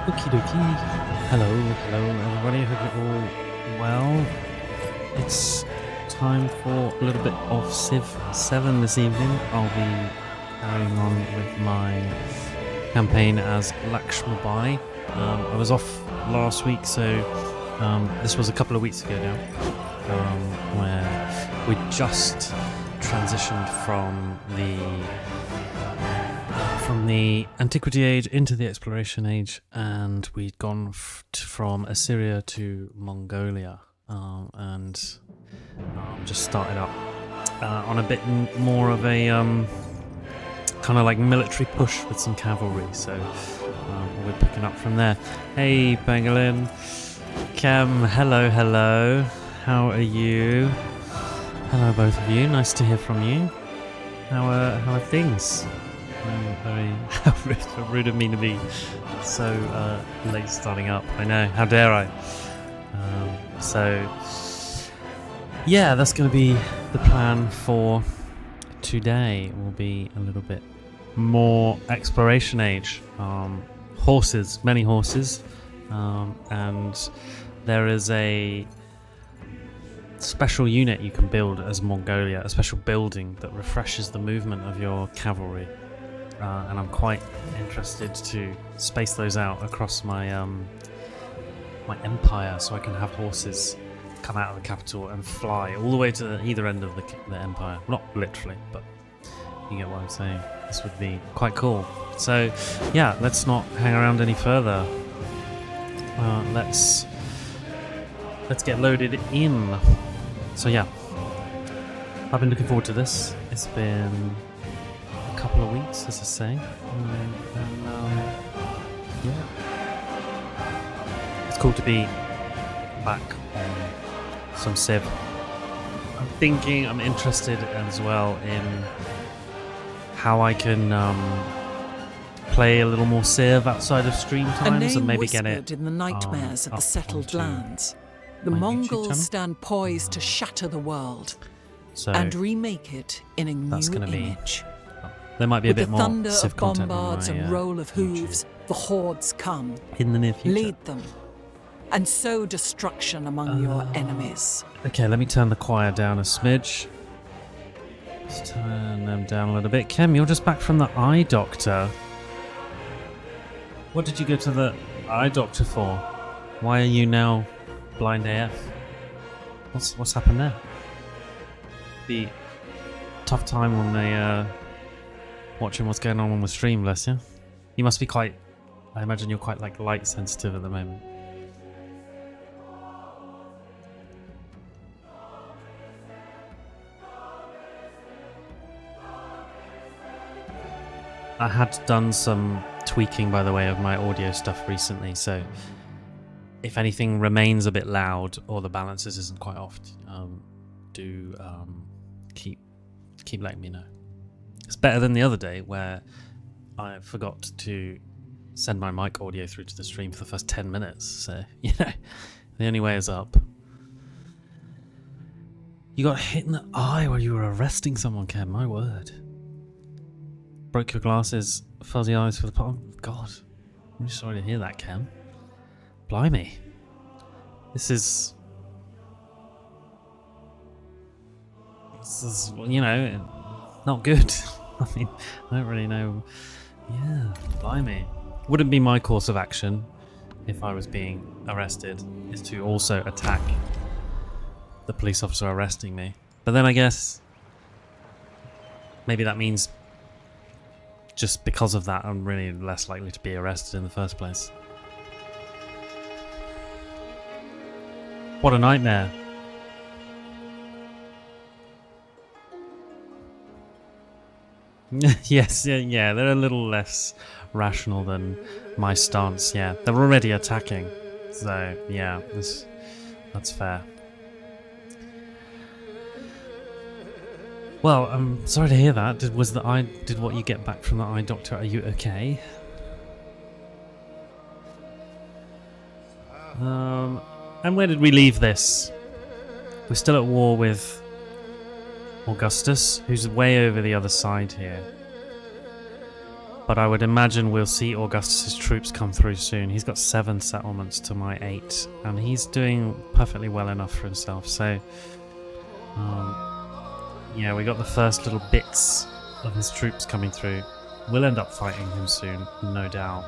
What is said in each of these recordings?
Okie dokie. Hello everybody. Hope you're all well. It's time for a little bit of Civ 7 this evening. I'll be carrying on with my campaign as Lakshmibai. I was off last week, so this was a couple of weeks ago now, where we just transitioned from the Antiquity Age into the Exploration Age, and we'd gone from Assyria to Mongolia, and just started up on a bit more of a kind of like military push with some cavalry, so we're picking up from there. Hey Pangolin, Cam, hello, how are you? Hello both of you, nice to hear from you. How are things? Very rude of me to be so late starting up. I know, how dare I? So yeah, that's going to be the plan for today. Will be a little bit more exploration age. Horses, many horses, and there is a special unit you can build as Mongolia, a special building that refreshes the movement of your cavalry. And I'm quite interested to space those out across my my empire, so I can have horses come out of the capital and fly all the way to either end of the empire. Not literally, but you get what I'm saying. This would be quite cool. So yeah, let's not hang around any further. Let's get loaded in. So yeah, I've been looking forward to this. It's been couple of weeks, as I say, yeah, it's cool to be back on some Civ. I'm interested as well in how I can play a little more Civ outside of stream times and maybe get it in the nightmares of the settled lands. The Mongols stand poised to shatter the world and remake it in a new image. There might be a bit more thunder Civ of content bombards on my, and roll of hooves, the hordes come. In the near future. Lead them, and sow destruction among your enemies. Okay, let me turn the choir down a smidge. Let's turn them down a little bit. Kem, you're just back from the eye doctor. What did you go to the eye doctor for? Why are you now blind AF? What's happened there? Be tough time on the watching what's going on the stream, bless you. You must be quite, I imagine you're quite like light sensitive at the moment. I had done some tweaking, by the way, of my audio stuff recently, so if anything remains a bit loud or the balances isn't quite off, do keep letting me know. It's better than the other day where I forgot to send my mic audio through to the stream for the first 10 minutes. So, you know, the only way is up. You got hit in the eye while you were arresting someone, Ken. My word. Broke your glasses, fuzzy eyes for the palm. God, I'm really sorry to hear that, Ken. Blimey. This is, you know, not good. I mean, I don't really know. Yeah, blimey. Wouldn't be my course of action if I was being arrested, is to also attack the police officer arresting me. But then I guess maybe that means just because of that I'm really less likely to be arrested in the first place. What a nightmare. Yes, yeah, they're a little less rational than my stance, yeah. They're already attacking, so yeah, that's fair. Well, I'm sorry to hear that. Did what you get back from the eye doctor, are you okay? And where did we leave this? We're still at war with Augustus, who's way over the other side here. But I would imagine we'll see Augustus's troops come through soon. He's got 7 settlements to my 8, and he's doing perfectly well enough for himself. So, yeah, we got the first little bits of his troops coming through. We'll end up fighting him soon, no doubt.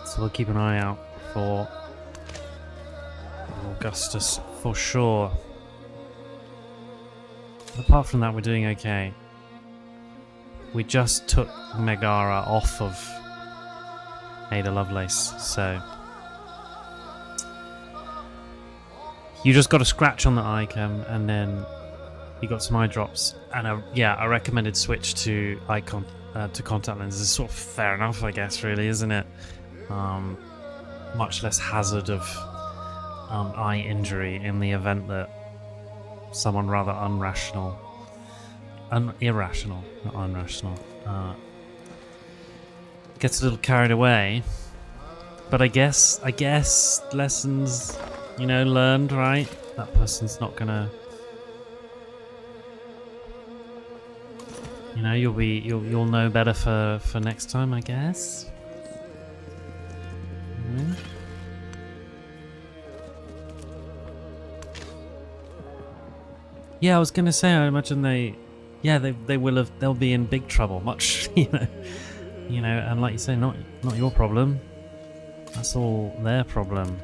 So we'll keep an eye out for Augustus for sure. Apart from that, we're doing okay. We just took Megara off of Ada Lovelace, so you just got a scratch on the icon, and then you got some eye drops, and a recommended switch to to contact lenses is sort of fair enough, I guess, really, isn't it? Much less hazard of eye injury in the event that someone rather irrational, not unrational, gets a little carried away. But I guess lessons, learned, right? That person's not gonna, you'll know better for next time, I guess. Yeah, I was gonna say, I imagine they'll be in big trouble, much, and like you say, not your problem. That's all their problem.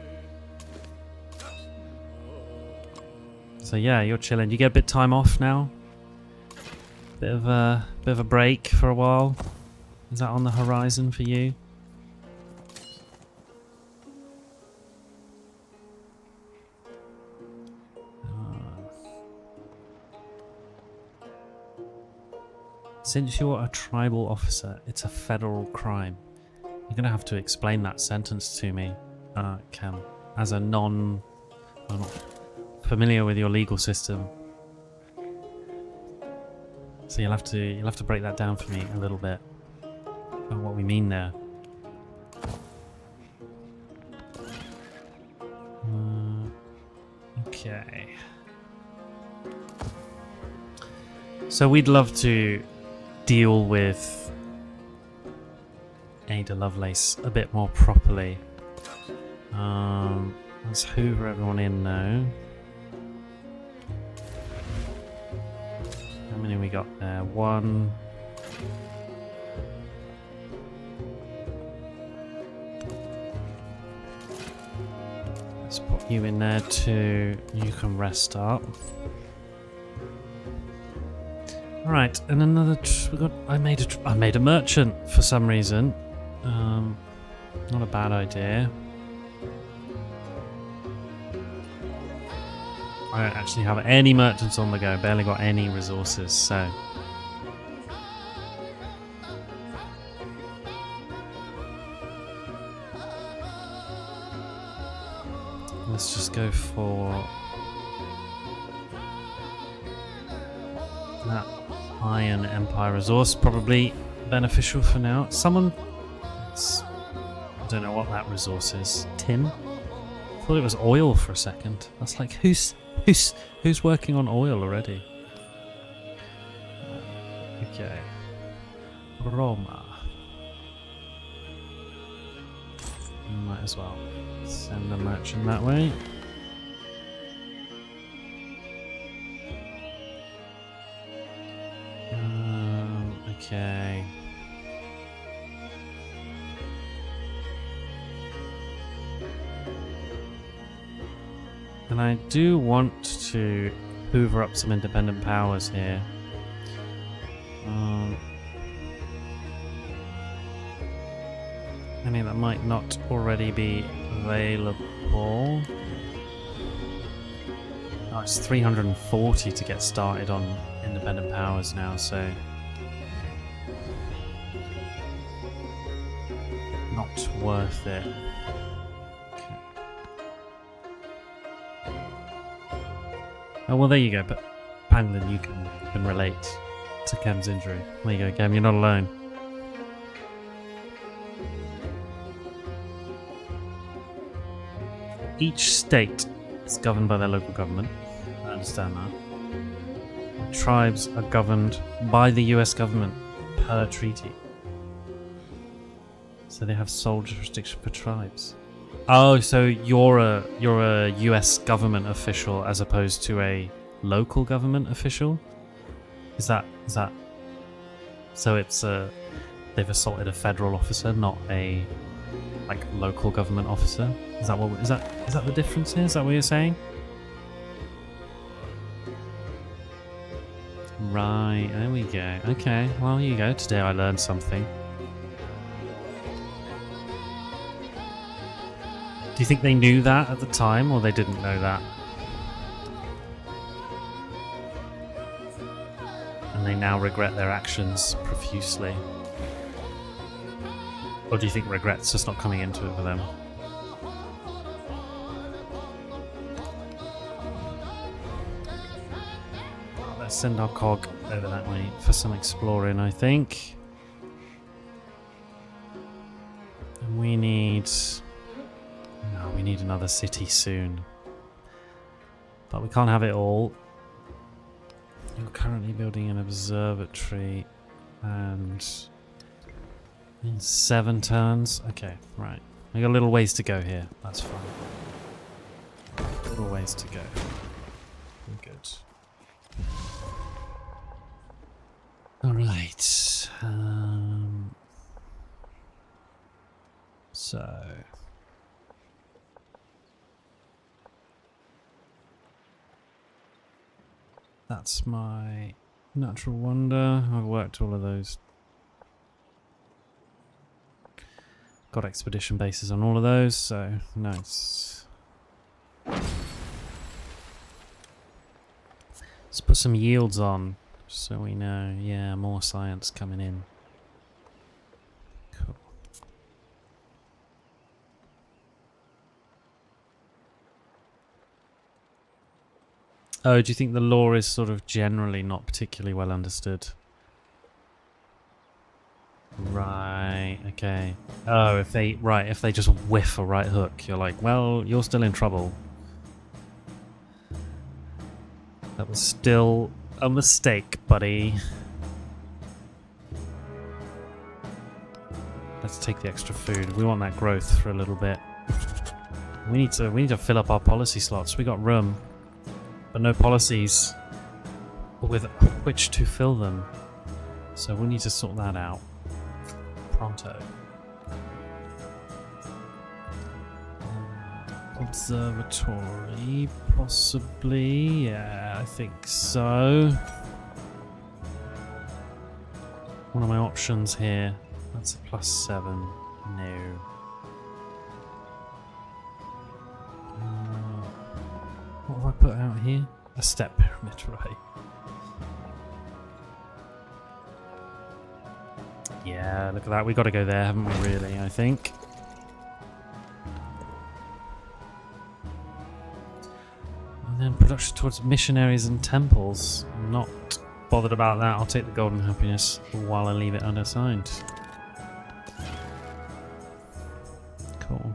So yeah, you're chilling. You get a bit of time off now. Bit of a break for a while. Is that on the horizon for you? Since you're a tribal officer, it's a federal crime. You're gonna have to explain that sentence to me, Cam, as a I'm not familiar with your legal system. So you'll have to break that down for me a little bit about what we mean there. Okay. So we'd love to deal with Ada Lovelace a bit more properly. Let's hoover everyone in now. How many we got there? 1. Let's put you in there too. You can rest up. Right, and another. I made a merchant for some reason. Not a bad idea. I don't actually have any merchants on the go. Barely got any resources, so. Let's just go for that Iron Empire resource, probably beneficial for now. I don't know what that resource is. Tin? I thought it was oil for a second. That's like, who's working on oil already? Okay. Roma. Might as well send a merchant that way. Okay. And I do want to hoover up some independent powers here. Any that might not already be available. Oh, it's 340 to get started on independent powers now, so not worth it. Okay. Oh well, there you go. But Pangolin, you can relate to Kem's injury. There you go, Kem. You're not alone. Each state is governed by their local government. I understand that. Tribes are governed by the US government. per treaty. So they have sole jurisdiction for tribes. Oh, so you're a US government official as opposed to a local government official? Is that so it's they've assaulted a federal officer, not a like local government officer? Is that the difference here? Is that what you're saying? Right, there we go. Okay, well, here you go. Today I learned something. Do you think they knew that at the time, or they didn't know that? And they now regret their actions profusely? Or do you think regret's just not coming into it for them? Let's send our cog over that way for some exploring, I think. And we need... No, we need another city soon. But we can't have it all. You're currently building an observatory and... in 7 turns? Okay, right. We got a little ways to go here. That's fine. Little ways to go. We're good. Alright. So... That's my natural wonder. I've worked all of those. Got expedition bases on all of those, so nice. Let's put some yields on, so we know. Yeah, more science coming in. Cool. Oh, do you think the law is sort of generally not particularly well understood? Right, okay. Oh, if they just whiff a right hook, you're like, well, you're still in trouble. That was still a mistake, buddy. Let's take the extra food. We want that growth for a little bit. We need to fill up our policy slots. We got room, but no policies with which to fill them. So we need to sort that out. Pronto. Observatory, possibly. Yeah, I think so. What are my options here? That's a +7. No. What have I put out here? A step pyramid, right? Yeah, look at that. We got to go there, haven't we, really, I think. And then production towards missionaries and temples. I'm not bothered about that. I'll take the golden happiness while I leave it unassigned. Cool.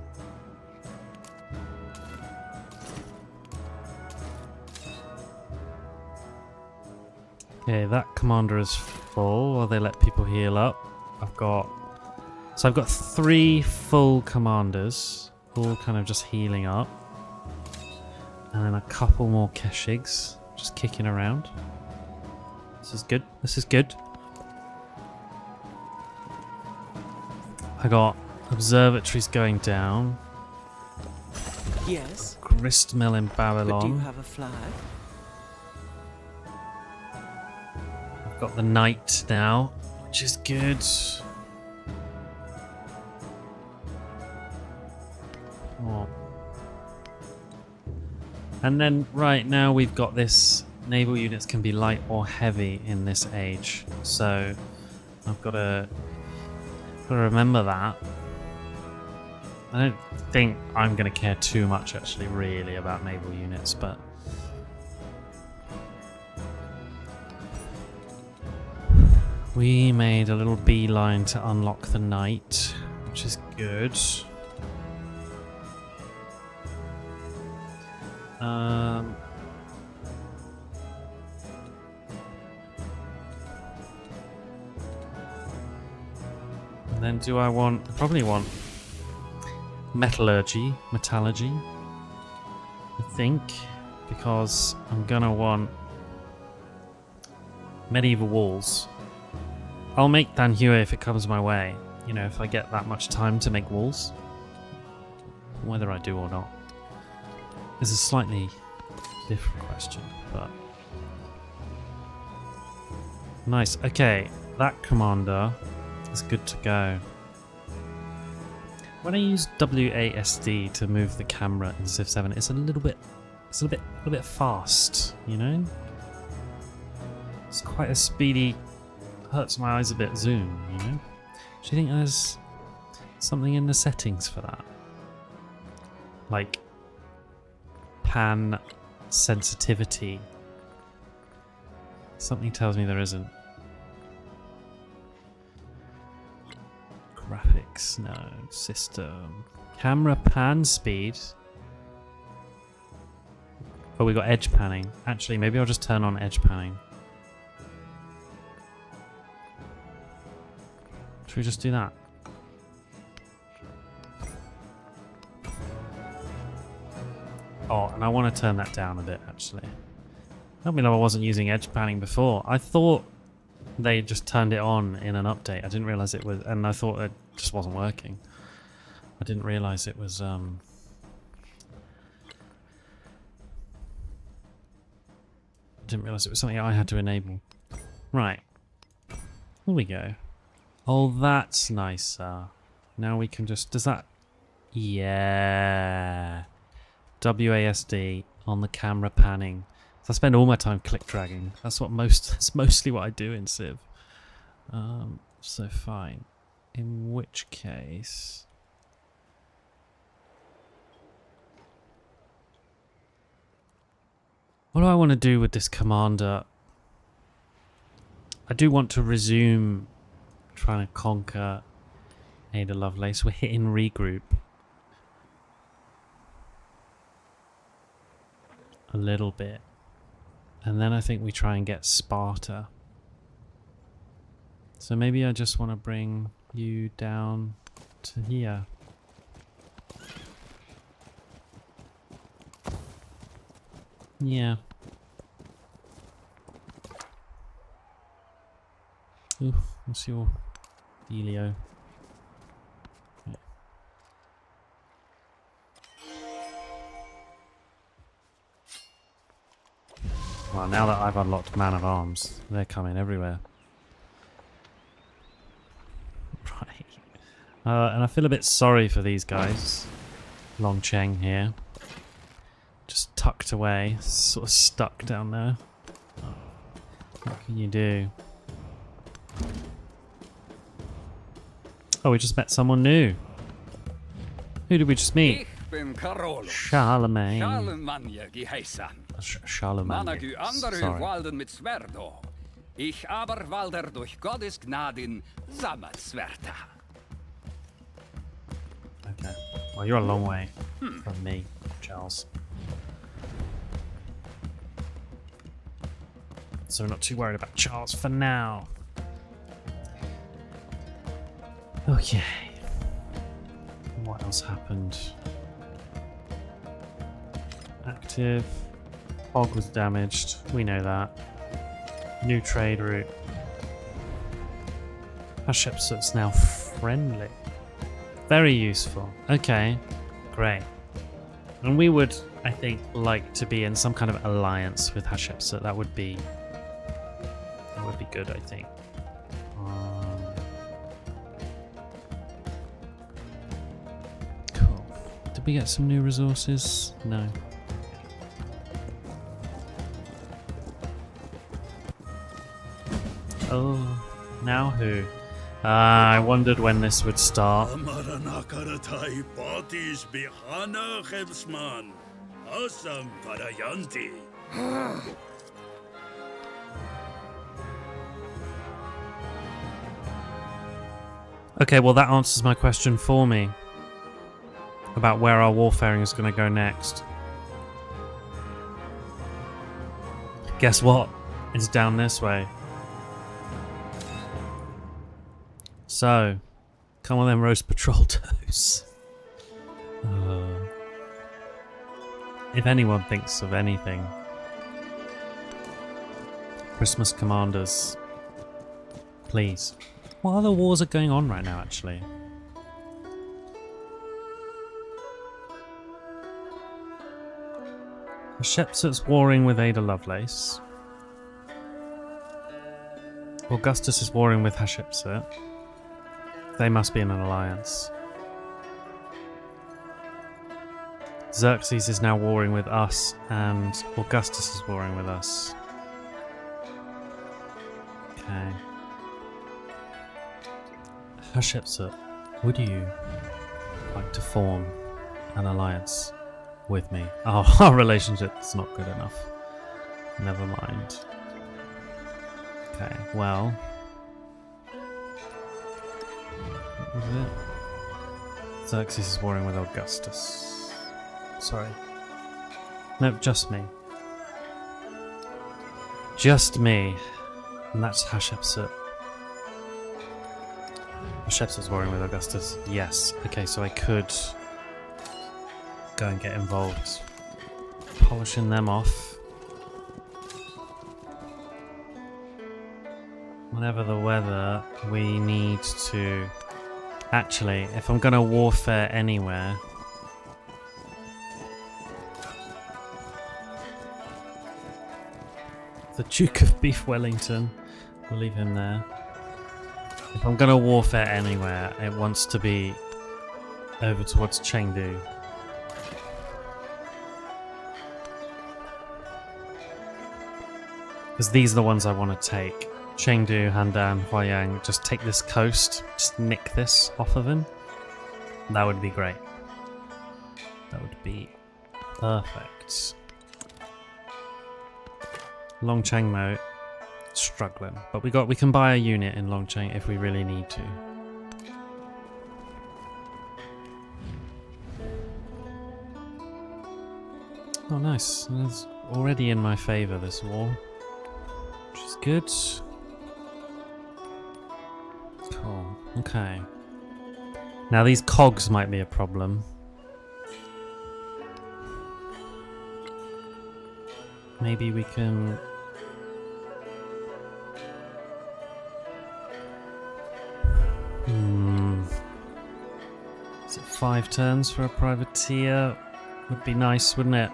Okay, that commander is full while they let people heal up. I've got 3 full commanders, all kind of just healing up, and then a couple more Keshigs just kicking around. This is good. This is good. I got observatories going down. Yes. Grist mill in Babylon. But do you have a flag? I've got the knight now, which is good. Oh. And then right now we've got this naval units can be light or heavy in this age. So I've got to remember that. I don't think I'm going to care too much actually really about naval units, but we made a little beeline to unlock the knight, which is good. And then do I want... I probably want metallurgy, I think, because I'm gonna want medieval walls. I'll make Danhue if it comes my way, you know, if I get that much time to make walls. Whether I do or not is a slightly different question, but nice. Okay, that commander is good to go. When I use WASD to move the camera in Civ 7, it's a little bit fast, you know? It's quite a speedy, hurts my eyes a bit zoom, you know? Do you think there's something in the settings for that? Like pan sensitivity? Something tells me there isn't. Graphics, no. System. Camera pan speed. Oh, we got edge panning. Actually, maybe I'll just turn on edge panning. Should we just do that? Oh, and I want to turn that down a bit, actually. I mean, I wasn't using edge panning before. I thought they just turned it on in an update. I didn't realize it was, and I thought it just wasn't working. I didn't realize it was, didn't realize it was something I had to enable. Right. Here we go. Oh, that's nicer. Now we can just, does that, yeah. WASD on the camera panning. So I spend all my time click dragging. That's mostly what I do in Civ. So fine. In which case, what do I want to do with this commander? I do want to resume trying to conquer Ada Lovelace. We're hitting regroup a little bit. And then I think we try and get Sparta. So maybe I just want to bring you down to here. Yeah. Ooh, what's your dealio? Okay. Well, now that I've unlocked Man of Arms, they're coming everywhere. Right. And I feel a bit sorry for these guys. Longcheng here. Just tucked away, sort of stuck down there. What can you do? Oh, we just met someone new. Who did we just meet? Charlemagne. Charlemagne. Sorry. Ich aber walder durch Gottes Gnaden sammelt Sverta. Okay. Well, you're a long way from me, Charles. So we're not too worried about Charles for now. Okay. What else happened? Active. Hog was damaged. We know that. New trade route. Hatshepsut's now friendly. Very useful. Okay. Great. And we would, I think, like to be in some kind of alliance with Hatshepsut. That would be good, I think. Cool. Did we get some new resources? No. Oh, now who? I wondered when this would start. Okay, well that answers my question for me about where our warfaring is going to go next. Guess what? It's down this way. So, Come on then, roast patrol toes. If anyone thinks of anything, Christmas commanders, please. What other wars are going on right now, actually? Hatshepsut's warring with Ada Lovelace. Augustus is warring with Hatshepsut. They must be in an alliance. Xerxes is now warring with us, and Augustus is warring with us. Okay. Hatshepsut, would you like to form an alliance with me? Oh, our relationship is not good enough. Never mind. Okay, well. What was it? Xerxes is warring with Augustus. Sorry. Nope, just me. Just me. And that's Hatshepsut. Hatshepsut's warring with Augustus. Yes. Okay, so I could go and get involved. Polishing them off. Whenever the weather, we need to... Actually, if I'm going to warfare anywhere... The Duke of Beef Wellington. We'll leave him there. If I'm going to warfare anywhere, it wants to be over towards Chengdu. Because these are the ones I want to take. Chengdu, Handan, Huayang. Just take this coast. Just nick this off of him. That would be great. That would be perfect. Longchangmo, struggling, but we can buy a unit in Longchang if we really need to. Oh, nice! It's already in my favour, this war, which is good. Cool. Okay. Now these cogs might be a problem. Maybe we can... Is it 5 turns for a privateer? Would be nice, wouldn't it?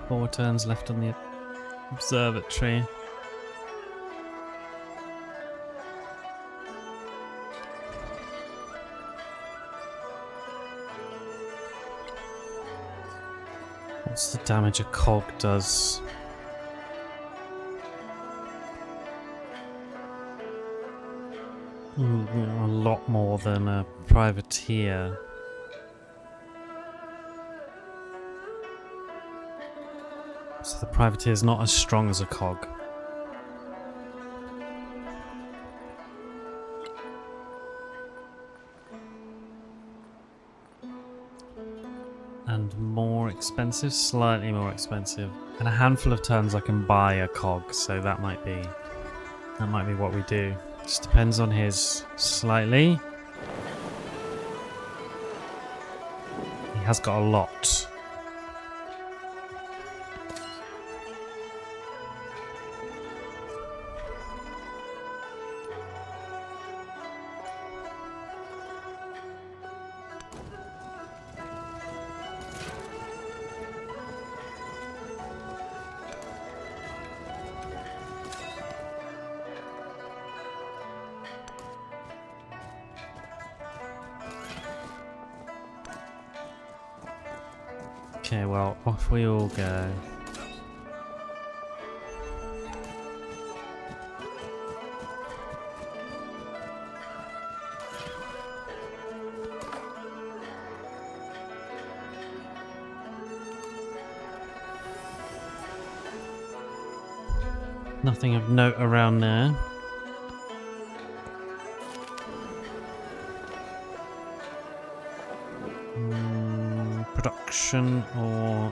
4 turns left on the observatory. What's the damage a cog does? A lot more than a privateer. So the privateer is not as strong as a cog. And more expensive, slightly more expensive. In a handful of turns I can buy a cog, so that might be what we do. Just depends on his slightly. He has got a lot. Okay, well, off we all go. Nothing of note around there. Production or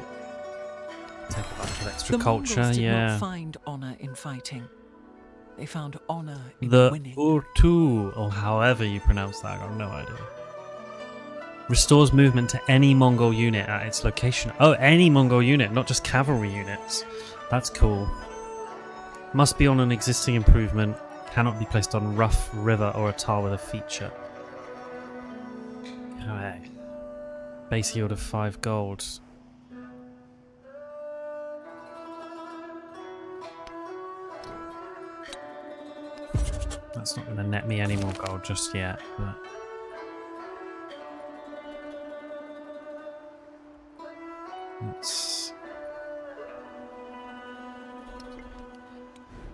take a bunch of extra the culture, Mongols did yeah. not find honor in fighting. They found honor in The winning. Urtu, or however you pronounce that, I got no idea. Restores movement to any Mongol unit at its location. Oh, any Mongol unit, not just cavalry units. That's cool. Must be on an existing improvement. Cannot be placed on rough river or a tar with a feature. Okay. Base yield of 5 gold. That's not going to net me any more gold just yet, but... Let's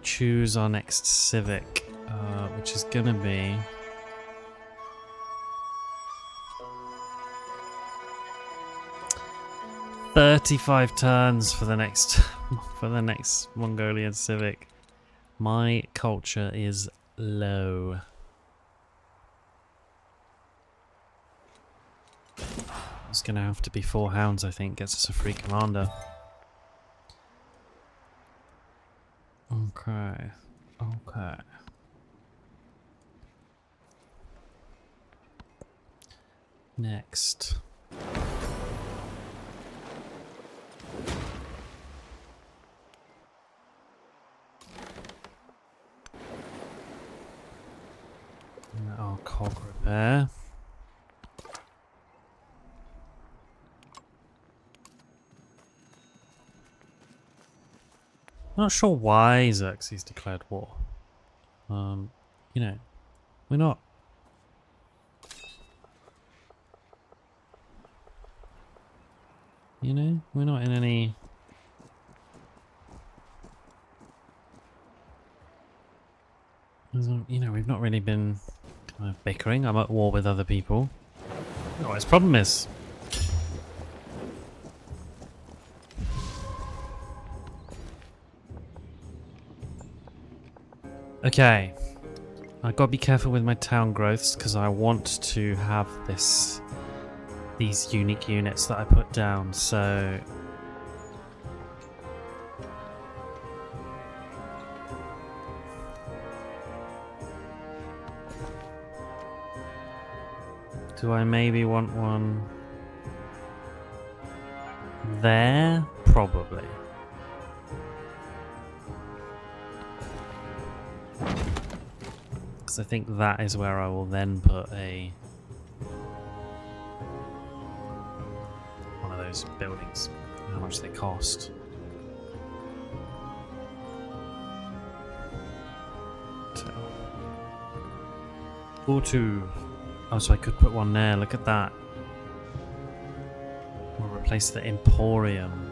choose our next civic, which is going to be... 35 turns for the next Mongolian civic. My culture is low. It's gonna have to be 4 hounds, I think, gets us a free commander. Okay. Okay. Next. Our cog repair. I'm not sure why Xerxes declared war. You know, we're not. You know, we're not in any. You know, we've not really been kind of bickering. I'm at war with other people. I don't know what his problem is. Okay, I've got to be careful with my town growths because I want to have these unique units that I put down. So do I maybe want one there? Probably. Because I think that is where I will then put one of those buildings. How much they cost. Or two. Oh, so I could put one there. Look at that. We'll replace the Emporium.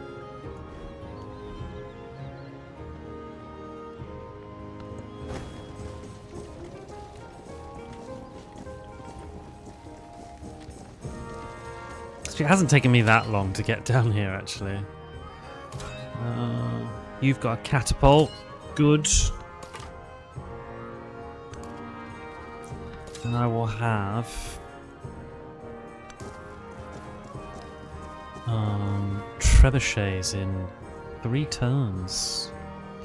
It hasn't taken me that long to get down here, actually. You've got a catapult. Good. And I will have trebuchets in 3 turns.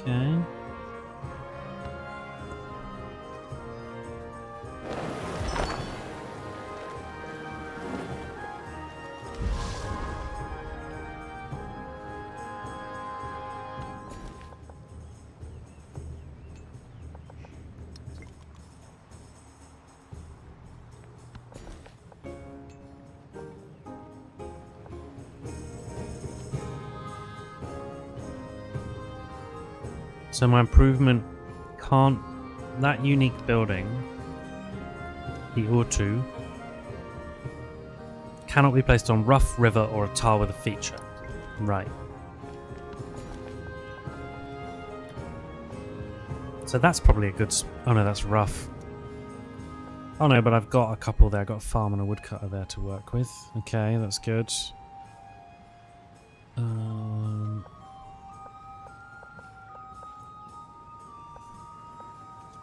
Okay. So my improvement can't... That unique building, the Urtu, cannot be placed on rough river or a tar with a feature. Right. So that's probably a good... Oh no, that's rough. Oh no, but I've got a couple there. I've got a farm and a woodcutter there to work with. Okay, that's good.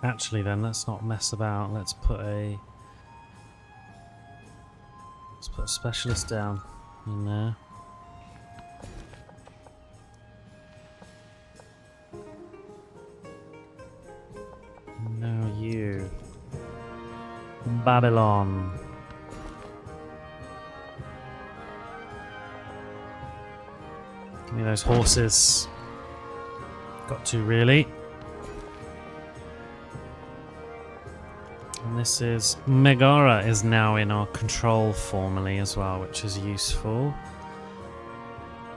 Actually then, let's not mess about. Let's put a specialist down in there. Babylon. Give me those horses. Got to, really. And this is... Megara is now in our control formally as well, which is useful.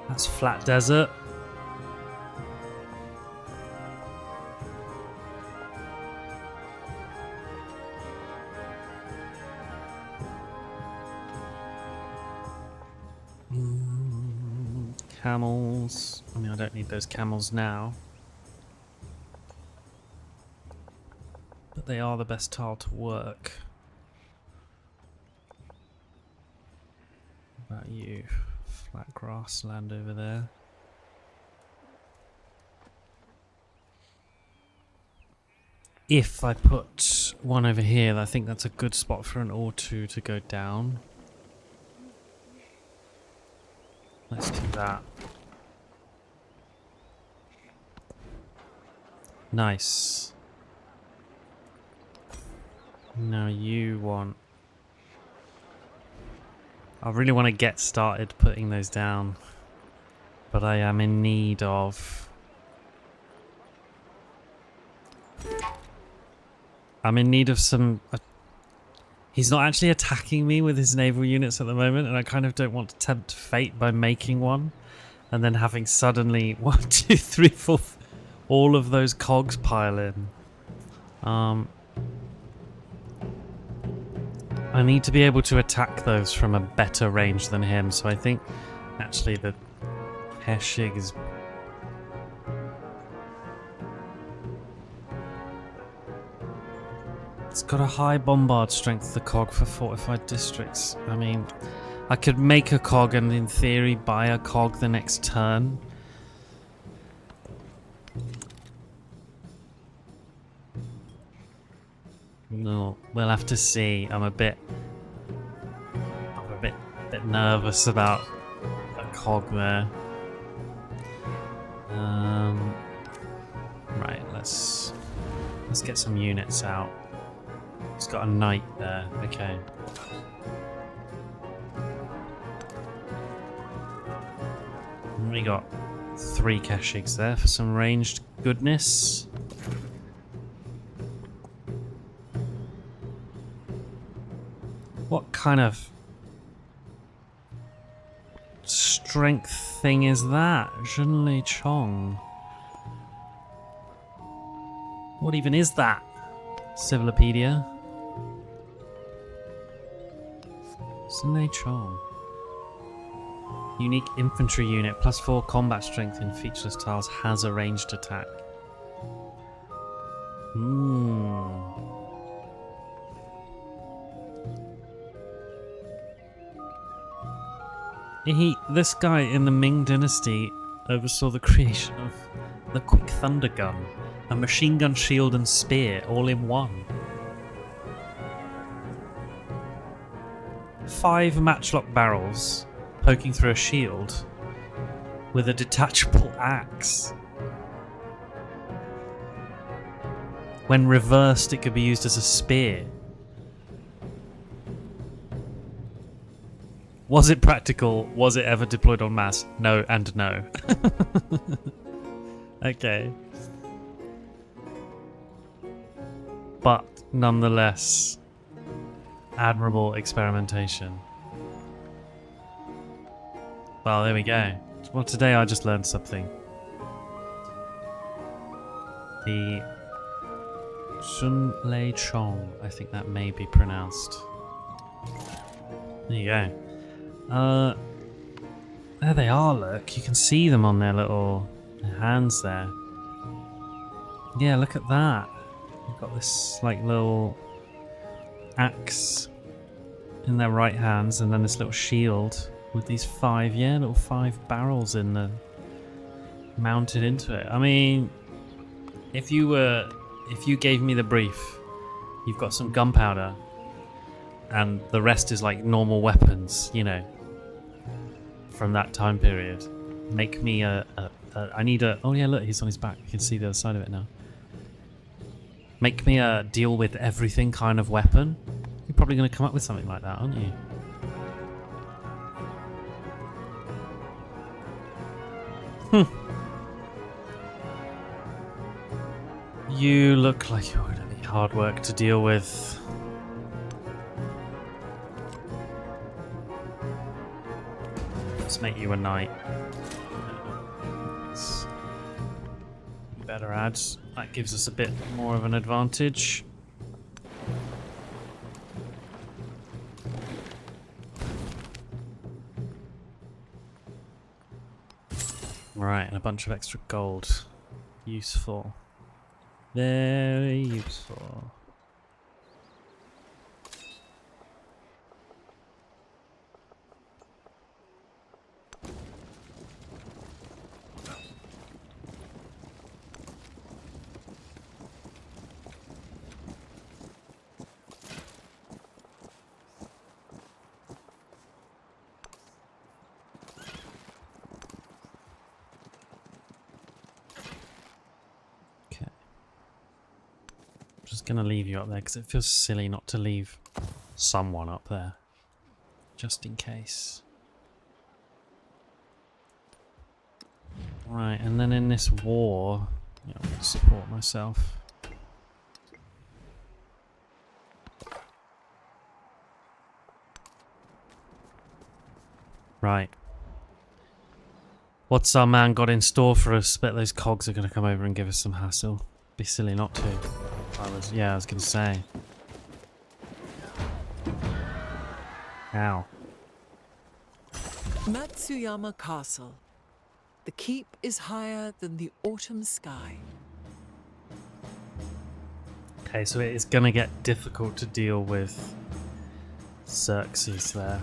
That's flat desert. Camels. I mean, I don't need those camels now. But they are the best tile to work. What about you? Flat grassland over there. If I put one over here, I think that's a good spot for an or two to go down. Let's do that. Nice. Now you want... I really want to get started putting those down. But I am in need of... I'm in need of some... He's not actually attacking me with his naval units at the moment, and I kind of don't want to tempt fate by making one. And then having suddenly 1, 2, 3, 4... all of those cogs pile in. I need to be able to attack those from a better range than him, so I think actually the Heshig is... It's got a high bombard strength, the cog, for fortified districts. I mean, I could make a cog and in theory buy a cog the next turn. No, we'll have to see. I'm a bit nervous about a cog there. Right, let's get some units out. It's got a knight there. Okay. And we got 3 Keshigs there for some ranged goodness. What kind of strength thing is that? Xunleichong. What even is that? Civilopedia. Xunleichong. Unique infantry unit, +4 combat strength in featureless tiles, has a ranged attack. This guy in the Ming Dynasty oversaw the creation of the Quick Thunder Gun, a machine gun shield and spear all in one. 5 matchlock barrels poking through a shield with a detachable axe. When reversed, it could be used as a spear. Was it practical? Was it ever deployed en masse? No and no. Okay. But nonetheless, admirable experimentation. Well, there we go. Well, today I just learned something. The Xunleichong, I think that may be pronounced. There you go. There they are, look. You can see them on their little hands there. Yeah, look at that. They've got this, like, little axe in their right hands, and then this little shield with these 5 barrels in the mounted into it. I mean, if you gave me the brief, you've got some gunpowder, and the rest is like normal weapons, you know, from that time period. Make me I need a... Oh yeah, look, he's on his back. You can see the other side of it now. Make me a deal with everything kind of weapon. You'd probably going to come up with something like that, aren't you? You look like you're going to be hard work to deal with. Let's make you a knight. Better ads. That gives us a bit more of an advantage. Right, and a bunch of extra gold. Useful. Very useful. Gonna leave you up there because it feels silly not to leave someone up there just in case. Right, and then in this war, yeah, I'm gonna support myself. Right, what's our man got in store for us? Bet those cogs are gonna come over and give us some hassle. Be silly not to. I was gonna say. Ow. Matsuyama Castle. The keep is higher than the autumn sky. Okay, so it is gonna get difficult to deal with Xerxes there.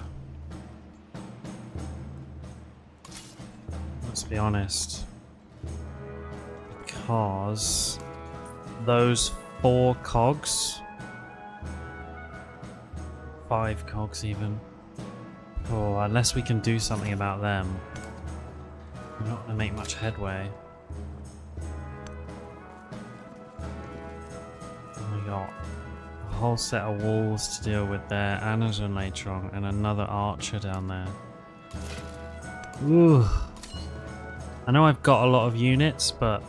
Let's be honest. Because those 4 cogs, 5 cogs even. Oh, unless we can do something about them, we're not going to make much headway. And we got a whole set of walls to deal with there, and a Xunleichong, and another archer down there. Ooh. I know I've got a lot of units, but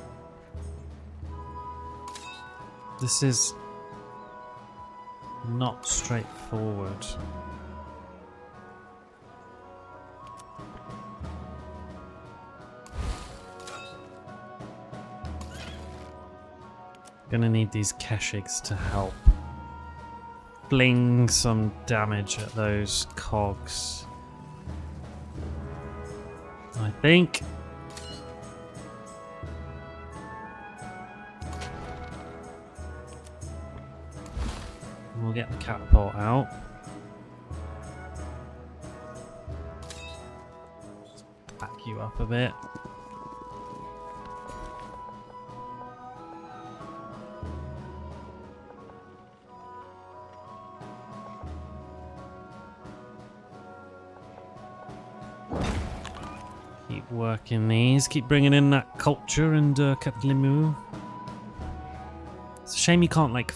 this is not straightforward. Gonna need these Keshigs to help fling some damage at those cogs. I think. We'll get the catapult out. Just back you up a bit. Keep working these. Keep bringing in that culture and Katlimu. It's a shame you can't like.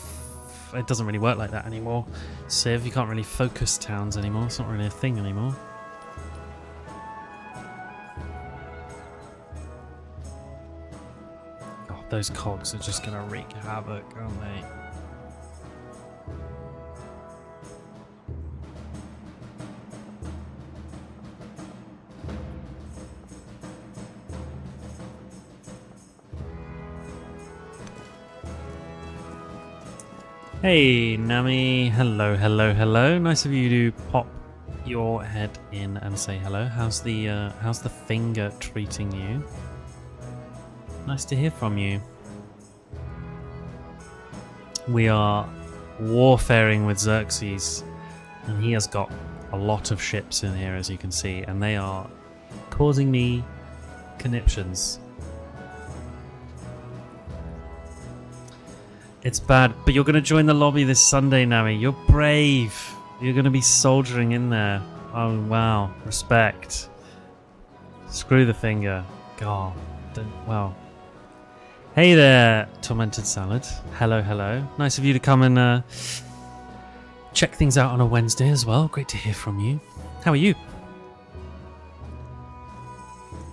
It doesn't really work like that anymore. Civ, you can't really focus towns anymore. It's not really a thing anymore. God, those cogs are just gonna wreak havoc, aren't they? Hey Nami, hello, hello, hello. Nice of you to pop your head in and say hello. How's the finger treating you? Nice to hear from you. We are warfaring with Xerxes, and he has got a lot of ships in here, as you can see, and they are causing me conniptions. It's bad, but you're going to join the lobby this Sunday, Nami. You're brave. You're going to be soldiering in there. Oh, wow. Respect. Screw the finger. God. Well. Hey there, Tormented Salad. Hello, hello. Nice of you to come and check things out on a Wednesday as well. Great to hear from you. How are you?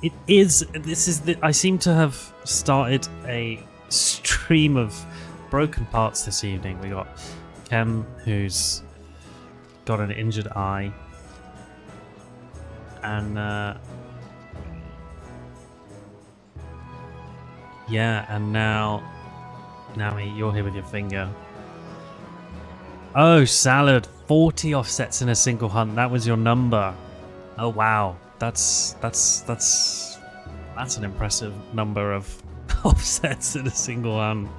It is. This is the. I seem to have started a stream of broken parts this evening. We got Kem, who's got an injured eye, and yeah, and now, Nami, you're here with your finger. Oh, salad! 40 offsets in a single hunt. That was your number. Oh wow, that's an impressive number of offsets in a single hunt.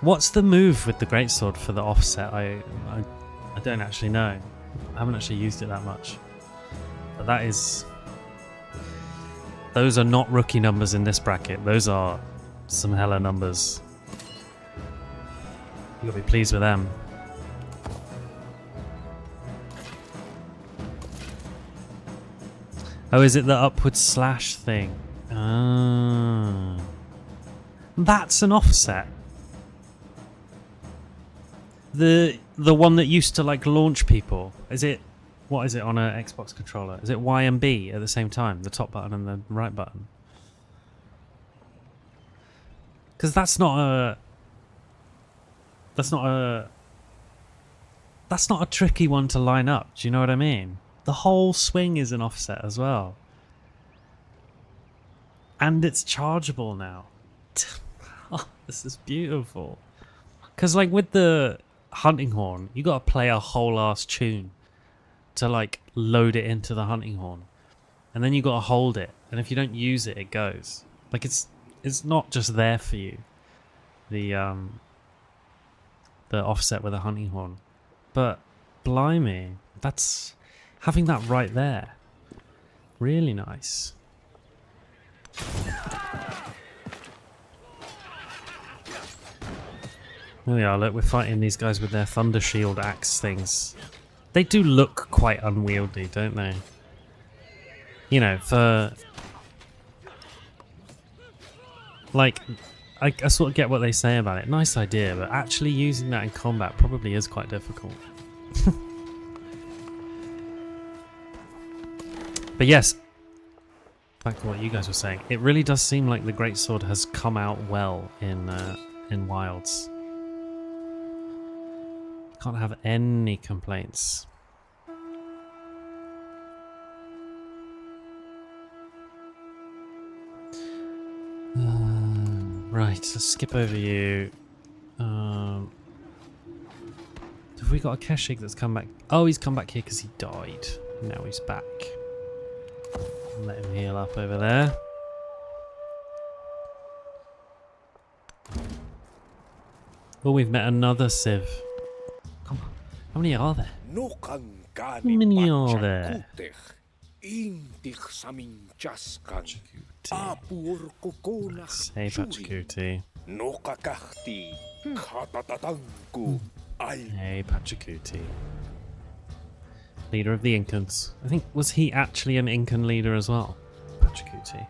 What's the move with the greatsword for the offset? I don't actually know. I haven't actually used it that much. But that is... Those are not rookie numbers in this bracket. Those are some hella numbers. You gotta be pleased with them. Oh, is it the upward slash thing? Ah. That's an offset. The one that used to like launch people. Is it, what is it on an Xbox controller? Is it Y and B at the same time? The top button and the right button? Because that's not a tricky one to line up. Do you know what I mean? The whole swing is an offset as well. And it's chargeable now. Oh, this is beautiful. Because like with the hunting horn, you got to play a whole ass tune to like load it into the hunting horn. And then you got to hold it. And if you don't use it, it goes. Like it's not just there for you. The offset with a hunting horn. But blimey, that's... Having that right there. Really nice. There we are, look, we're fighting these guys with their thunder shield axe things. They do look quite unwieldy, don't they? You know, for... Like, I sort of get what they say about it. Nice idea, but actually using that in combat probably is quite difficult. But yes, back to what you guys were saying, it really does seem like the greatsword has come out well in Wilds. Can't have any complaints. Right, let's skip over you. Have we got a Keshig that's come back? Oh, he's come back here because he died. Now he's back. Let him heal up over there. Oh, we've met another Civ. Come on. How many are there? How many are there? Hey, Pachacuti. Hey, Pachacuti. Leader of the Incans. I think, was he actually an Incan leader as well? Pachacuti.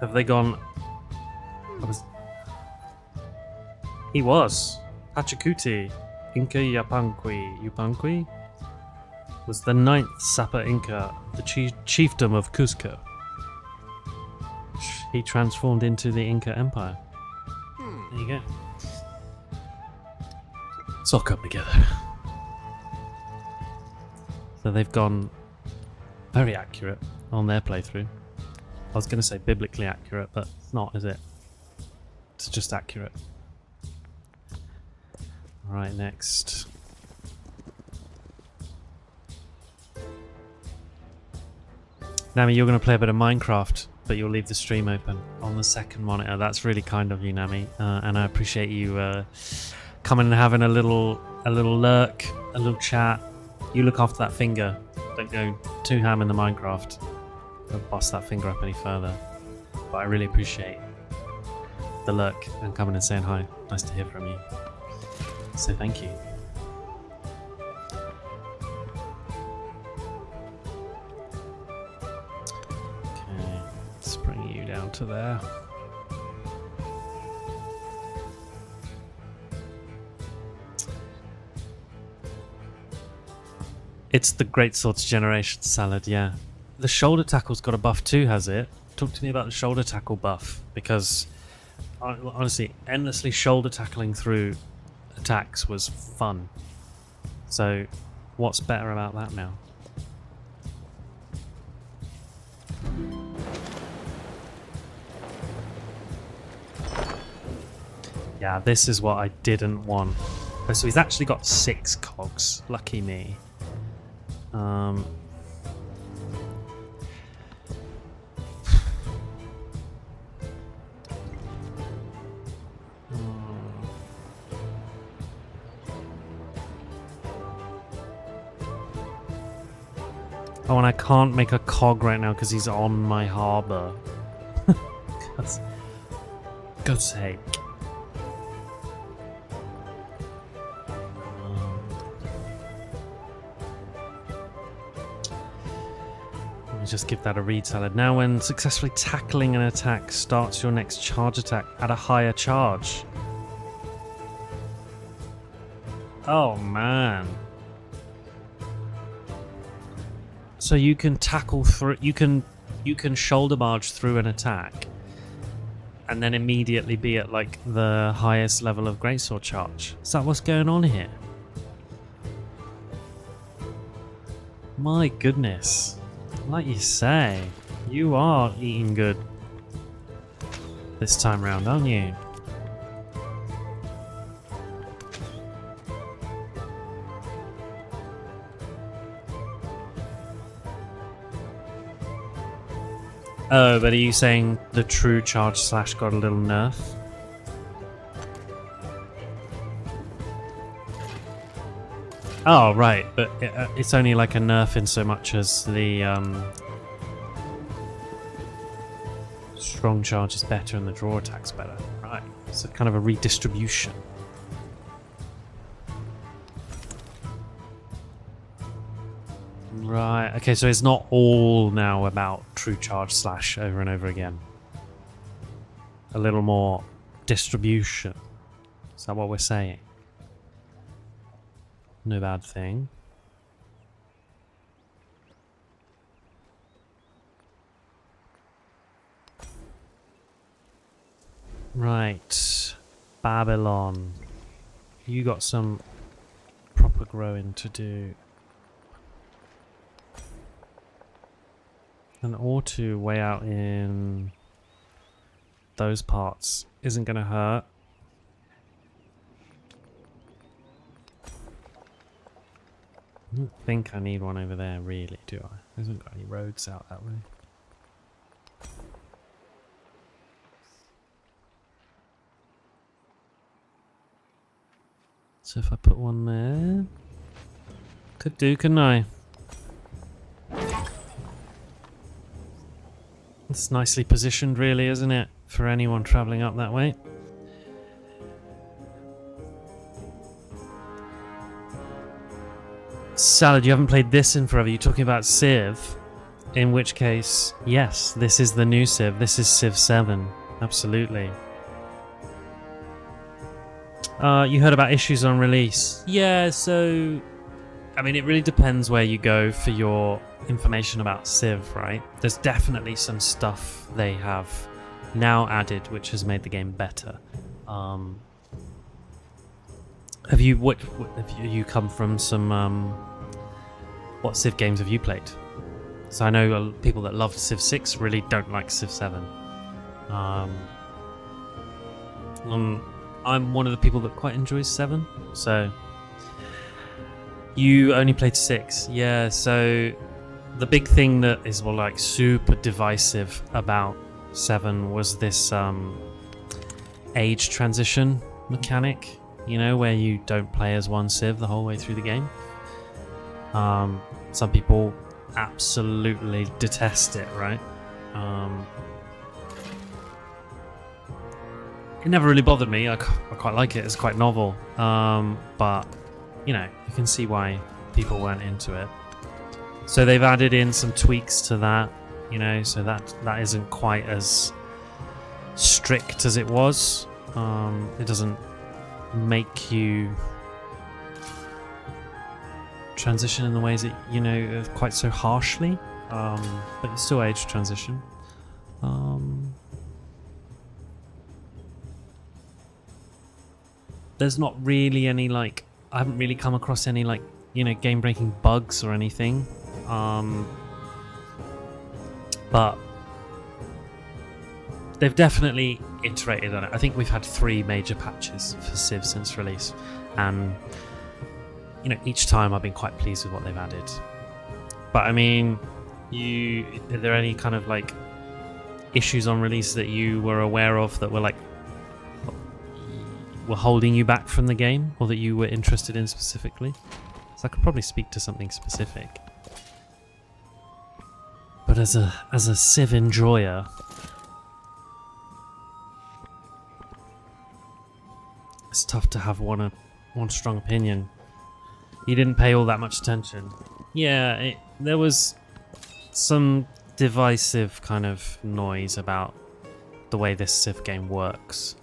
Have they gone... He was. Pachacuti. Inca Yupanqui was the 9th Sapa Inca, the chiefdom of Cusco. He transformed into the Inca Empire. There you go. It's all come together. So they've gone very accurate on their playthrough. I was going to say biblically accurate, but it's not, is it? It's just accurate. Alright, next. Nami, you're going to play a bit of Minecraft, but you'll leave the stream open on the second monitor. That's really kind of you, Nami, and I appreciate you coming and having a little lurk, a little chat. You look after that finger. Don't go too ham in the Minecraft. Don't bust that finger up any further. But I really appreciate the lurk and coming and saying hi. Nice to hear from you. So thank you. Okay, let's bring you down to there. It's the Great Swords Generation Salad, yeah. The shoulder tackle's got a buff too, has it? Talk to me about the shoulder tackle buff, because honestly, endlessly shoulder tackling through attacks was fun. So, what's better about that now? Yeah, this is what I didn't want. Oh, so he's actually got 6 cogs. Lucky me. Oh, and I can't make a cog right now because he's on my harbour. God's sake. Let me just give that a read salad. Now when successfully tackling an attack starts your next charge attack at a higher charge. Oh man. So you can tackle through, you can shoulder barge through an attack and then immediately be at like the highest level of greatsword charge. Is that what's going on here? My goodness. Like you say, you are eating good this time round, aren't you? Oh, but are you saying the true charge slash got a little nerf? Oh, right, but it's only like a nerf in so much as the strong charge is better and the draw attack's better. Right, so kind of a redistribution. Right, okay, so it's not all now about true charge slash over and over again. A little more distribution. Is that what we're saying? No bad thing. Right, Babylon. You got some proper growing to do. An or two way out in those parts isn't going to hurt. I don't think I need one over there, really, do I? There isn't got any roads out that way. So if I put one there, could do, couldn't I? It's nicely positioned, really, isn't it? For anyone travelling up that way. Salad, you haven't played this in forever. You're talking about Civ. In which case, yes, this is the new Civ. This is Civ 7. Absolutely. You heard about issues on release. Yeah, so... I mean, it really depends where you go for your information about Civ, right? There's definitely some stuff they have now added which has made the game better. Have you come from some what Civ games have you played? So I know people that loved Civ 6 really don't like Civ 7. I'm one of the people that quite enjoys 7, so you only played 6. Yeah, so the big thing that is like super divisive about 7 was this age transition mechanic, you know, where you don't play as one Civ the whole way through the game. Some people absolutely detest it, right? It never really bothered me. I quite like it. It's quite novel. But, you know, you can see why people weren't into it. So they've added in some tweaks to that, you know, so that isn't quite as strict as it was. It doesn't make you transition in the ways that, you know, quite so harshly. But it's still age transition. There's not really any, like, I haven't really come across any, like, you know, game-breaking bugs or anything. But they've definitely iterated on it. I think we've had 3 major patches for Civ since release, and you know, each time I've been quite pleased with what they've added. But I mean, are there any kind of like issues on release that you were aware of that were like were holding you back from the game, or that you were interested in specifically? So I could probably speak to something specific. But as a Civ enjoyer, it's tough to have one strong opinion. You didn't pay all that much attention. Yeah, there was some divisive kind of noise about the way this Civ game works.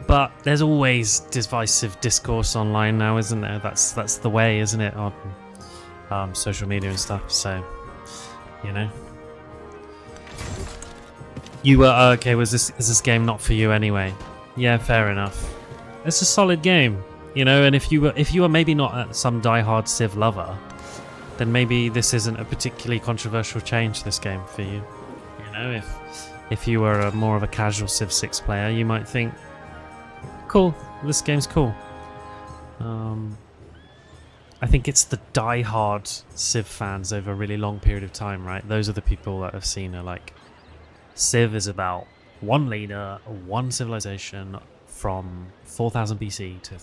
But there's always divisive discourse online now, isn't there? That's the way, isn't it? On social media and stuff. So, you know, you were okay. Is this game not for you anyway? Yeah, fair enough. It's a solid game, you know. And if you were maybe not some diehard Civ lover, then maybe this isn't a particularly controversial change, this game, for you. You know, if you were more of a casual Civ 6 player, you might think, cool, this game's cool. I think it's the die-hard Civ fans over a really long period of time, right? Those are the people that have seen like, Civ is about one leader, one civilization from 4000 BC to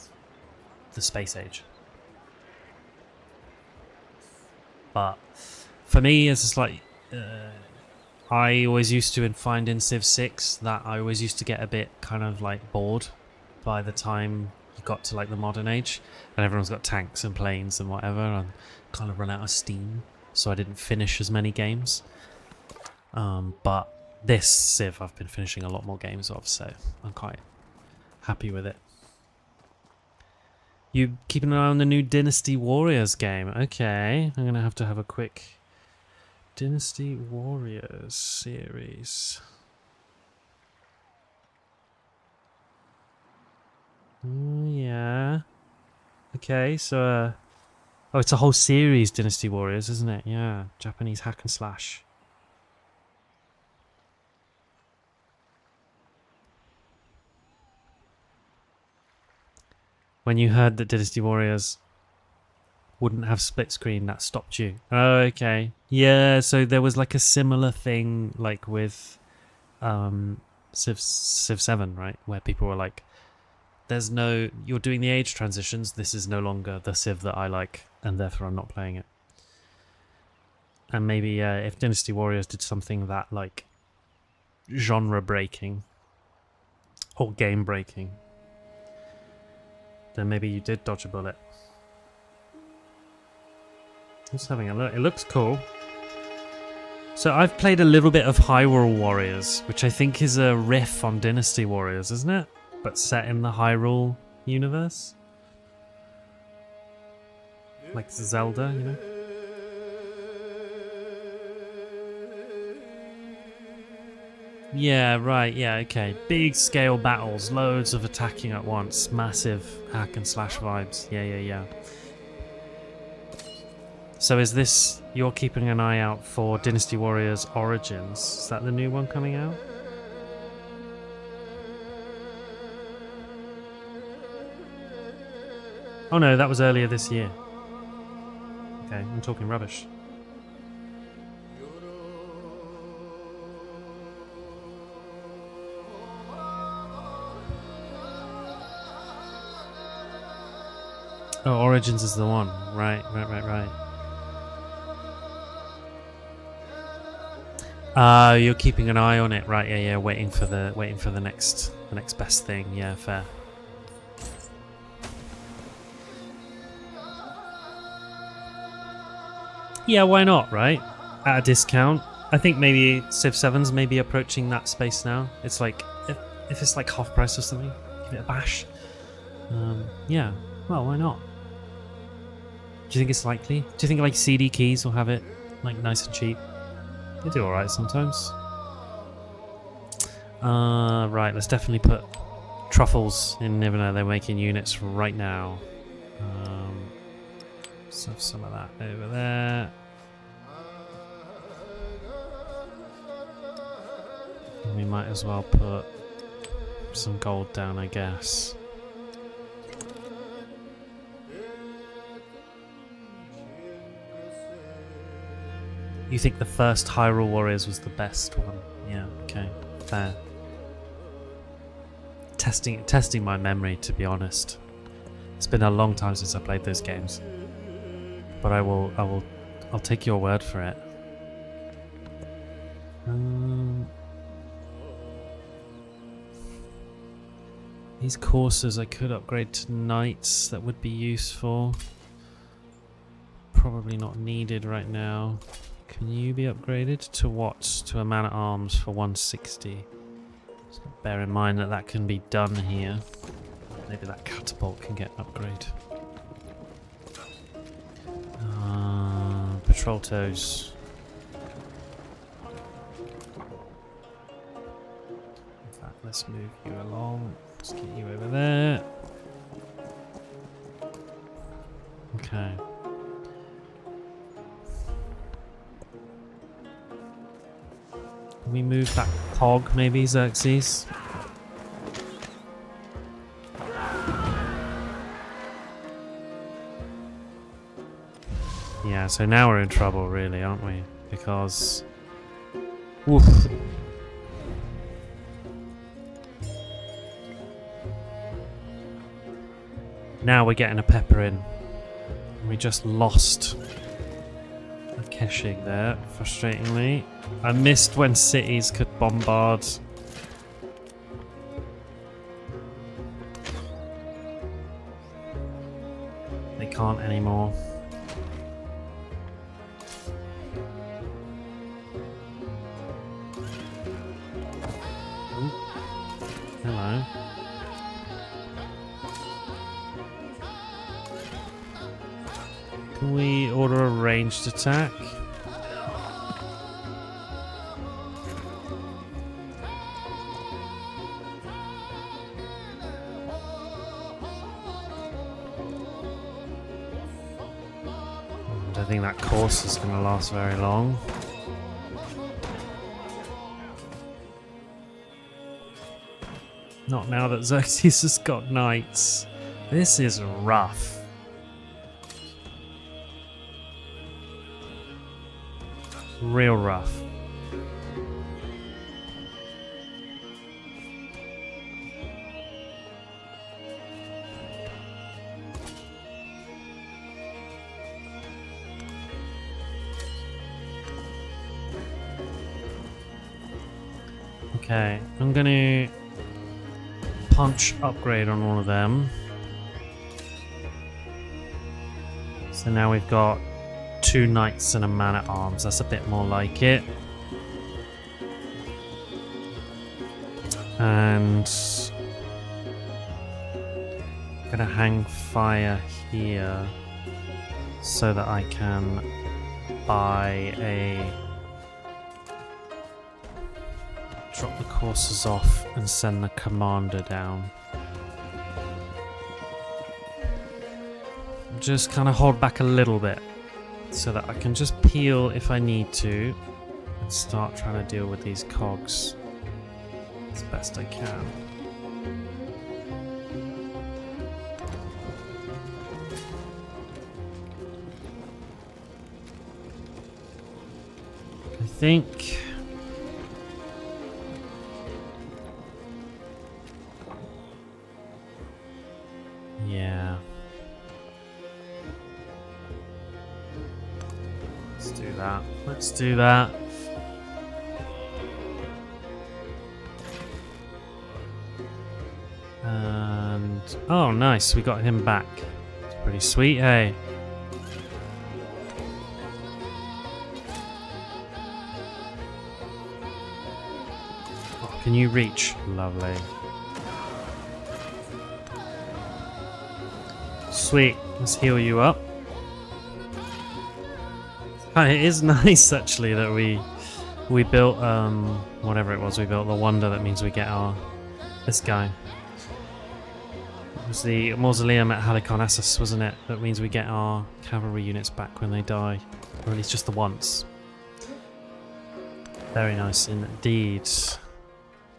the space age. But for me, it's just like, I always used to find in Civ 6 that I always used to get a bit kind of like bored by the time you got to like the modern age, and everyone's got tanks and planes and whatever, and kind of run out of steam, so I didn't finish as many games. But this Civ I've been finishing a lot more games of, so I'm quite happy with it. You keeping an eye on the new Dynasty Warriors game? Okay, I'm gonna have to have a quick Dynasty Warriors series. Oh, yeah. Okay, so... oh, it's a whole series, Dynasty Warriors, isn't it? Yeah, Japanese hack and slash. When you heard that Dynasty Warriors wouldn't have split screen, that stopped you. Oh, okay. Yeah, so there was like a similar thing like with Civ 7, right? Where people were like, there's no, you're doing the age transitions, this is no longer the Civ that I like, and therefore I'm not playing it. And maybe if Dynasty Warriors did something that like genre breaking or game breaking, then maybe you did dodge a bullet. Just having a look. It looks cool. So I've played a little bit of Hyrule Warriors, which I think is a riff on Dynasty Warriors, isn't it? But set in the Hyrule universe. Like Zelda, you know? Yeah, right, yeah, okay. Big scale battles, loads of attacking at once, massive hack and slash vibes. Yeah. So is this, you're keeping an eye out for Dynasty Warriors Origins? Is that the new one coming out? Oh no, that was earlier this year. Okay, I'm talking rubbish. Oh, Origins is the one. Right. You're keeping an eye on it, right? Yeah. Waiting for the next best thing. Yeah, fair. Yeah, why not, right? At a discount. I think maybe Civ 7's maybe approaching that space now. It's like if it's like half price or something, give it a bash. Yeah. Well, why not? Do you think it's likely? Do you think like CD keys will have it like nice and cheap? They do alright sometimes. Right, let's definitely put truffles in, even though they're making units right now. Let's have some of that over there. And we might as well put some gold down, I guess. You think the first Hyrule Warriors was the best one? Yeah, okay, fair. Testing my memory, to be honest. It's been a long time since I played those games, but I'll take your word for it. These courses I could upgrade to knights. That would be useful. Probably not needed right now. Can you be upgraded to what? To a man at arms for 160. So bear in mind that that can be done here. Maybe that catapult can get an upgrade. Patrol toes. In fact, let's move you along. Let's get you over there. Okay. Can we move that cog, maybe, Xerxes? Yeah, so now we're in trouble, really, aren't we? Because... Oof. Now we're getting a pepper in. We just lost a Keshig there, frustratingly. I missed when cities could bombard. They can't anymore. Ooh. Hello. Can we order a ranged attack? I don't think that course is going to last very long. Not now that Xerxes has got knights. This is rough. Real rough. Okay, I'm gonna punch upgrade on all of them. So now we've got 2 knights and a man at arms. That's a bit more like it. And I'm gonna hang fire here so that I can buy a drop the courses off and send the commander down. Just kind of hold back a little bit so that I can just peel if I need to and start trying to deal with these cogs as best I can. I think yeah. Let's do that. And oh, nice, we got him back. It's pretty sweet, hey. Oh, can you reach? Lovely. Sweet. Let's heal you up. It is nice actually that we built whatever it was we built, the wonder. That means we get our this guy. It was the mausoleum at Halicarnassus, wasn't it? That means we get our cavalry units back when they die, or at least just the once. Very nice indeed.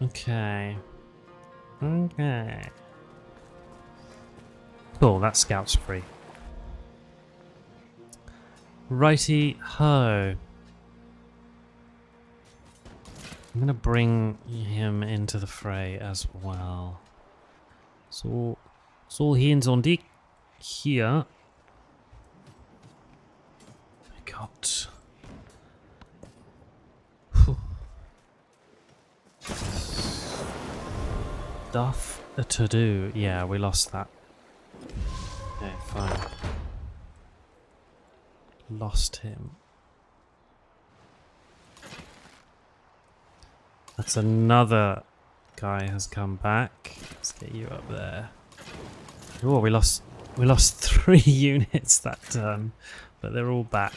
Okay. Okay. Cool, that scout's free. Righty ho. I'm gonna bring him into the fray as well. So hands on deck here. We got stuff to do. Yeah, we lost that. Okay, fine. Lost him. That's another guy has come back. Let's get you up there. Oh, we lost 3 units that turn, but they're all back.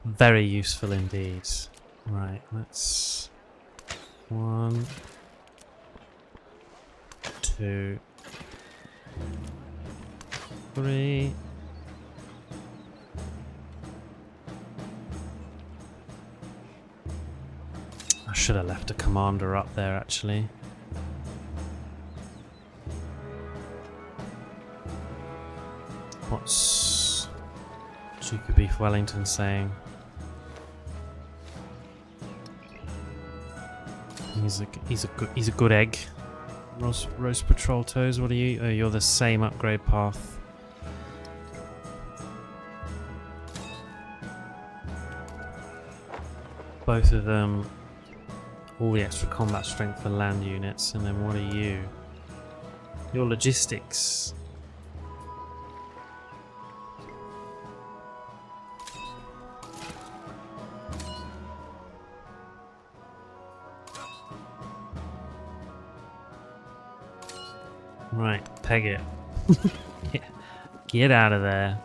Very useful indeed. Right, let's 1, 2, 3. I should have left a commander up there actually. What's Duke of Beef Wellington saying? He's a good egg. Roast patrol toes. What are you? Oh, you're the same upgrade path. Both of them. All the extra combat strength for land units, and then what are you? Your logistics. Right, peg it. Get out of there.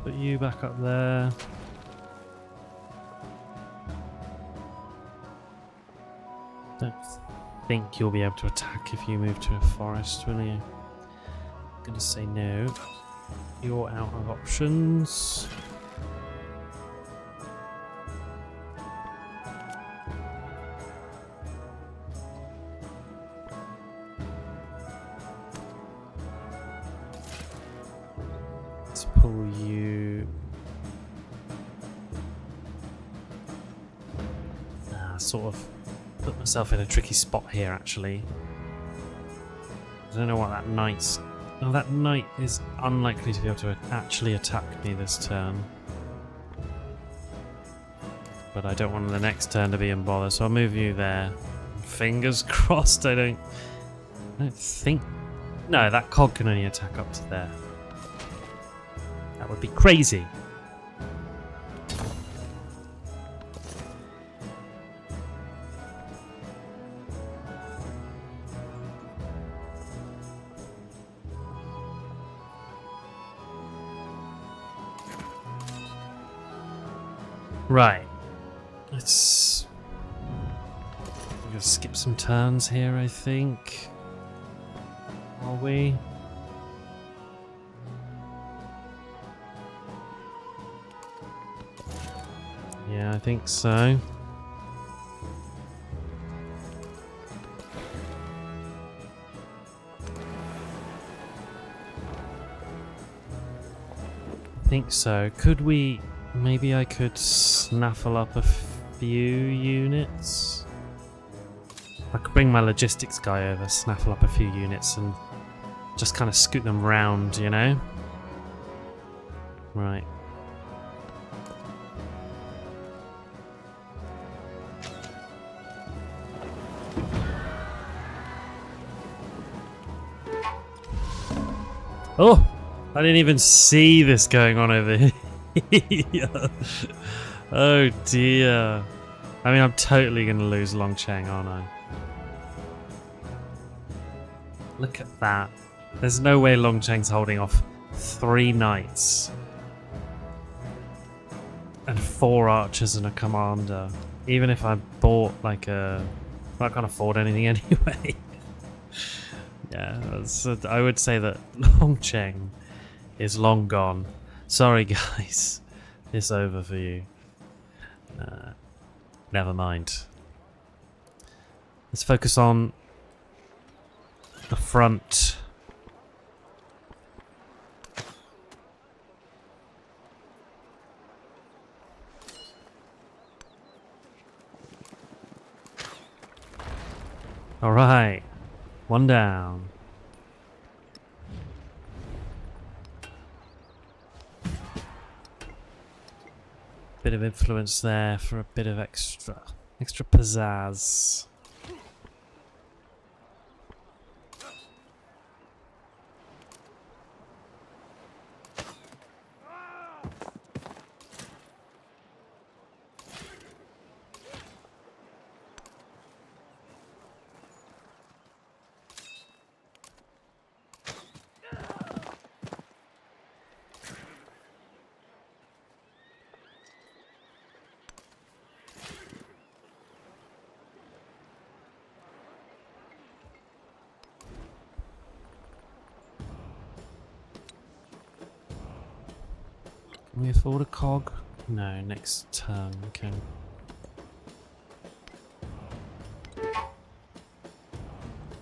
Put you back up there. Don't think you'll be able to attack if you move to a forest, will you? I'm gonna say no. You're out of options. Let's pull you. Sort of put myself in a tricky spot here actually. I don't know what that knight's. Oh, that knight is unlikely to be able to actually attack me this turn. But I don't want the next turn to be in bother, so I'll move you there. Fingers crossed I don't think... No, that cog can only attack up to there. That would be crazy. Right, let's... We're gonna skip some turns here, I think. Are we? Yeah, I think so. I think so. Could we... Maybe I could snaffle up a few units. I could bring my logistics guy over, snaffle up a few units and just kind of scoot them round, you know? Right. Oh! I didn't even see this going on over here. Oh dear. I mean, I'm totally going to lose Longcheng, aren't I? Look at that. There's no way Longcheng's holding off 3 knights. And 4 archers and a commander. Even if I bought like a... I can't afford anything anyway. Yeah, I would say that Longcheng is long gone. Sorry guys, it's over for you. Never mind. Let's focus on the front. All right, 1 down. Bit of influence there for a bit of extra pizzazz. Can we afford a cog? No, next turn, okay.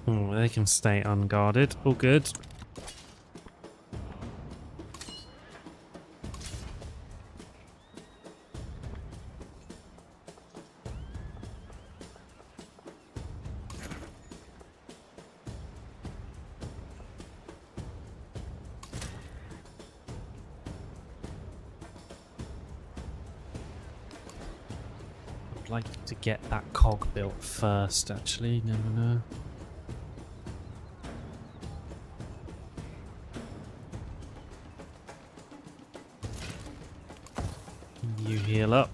Oh, they can stay unguarded. All good. I'd like to get that cog built first, actually. Never know. You heal up.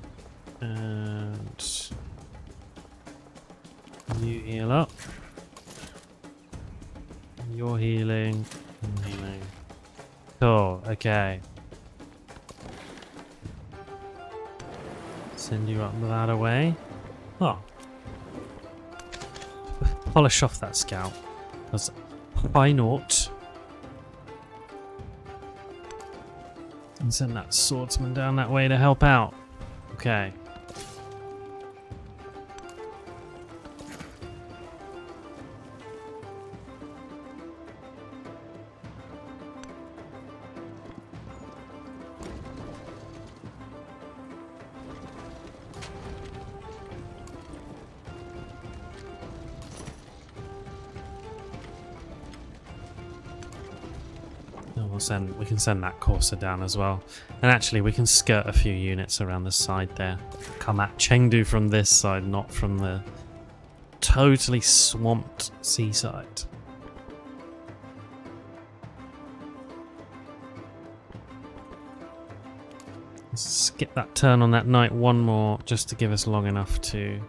And you heal up. You're healing. I'm healing. Cool, okay. Send you up that away. Oh. Polish off that scout. Because why not? And send that swordsman down that way to help out. Okay. We can send that courser down as well. And actually we can skirt a few units around the side there. Come at Chengdu from this side, not from the totally swamped seaside. Let's skip that turn on that knight one more just to give us long enough to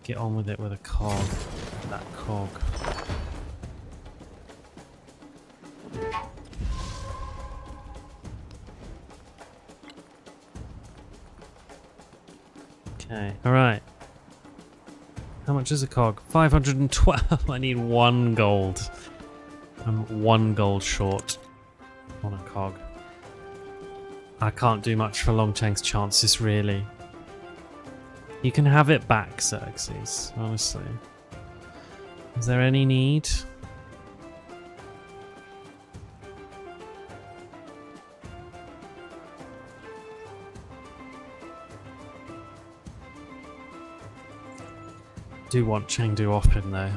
get on with it with a cog. That cog. Okay, alright. How much is a cog? 512. I need 1 gold. I'm 1 gold short on a cog. I can't do much for Longcheng's chances, really. You can have it back, Xerxes, honestly. Is there any need? Do want Chengdu open though.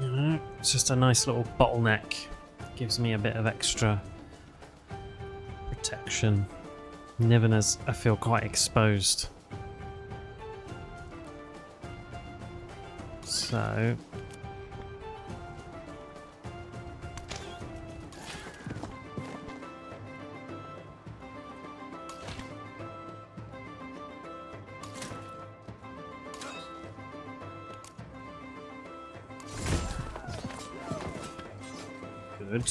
You know, it's just a nice little bottleneck. Gives me a bit of extra protection. Even as I feel quite exposed. So good.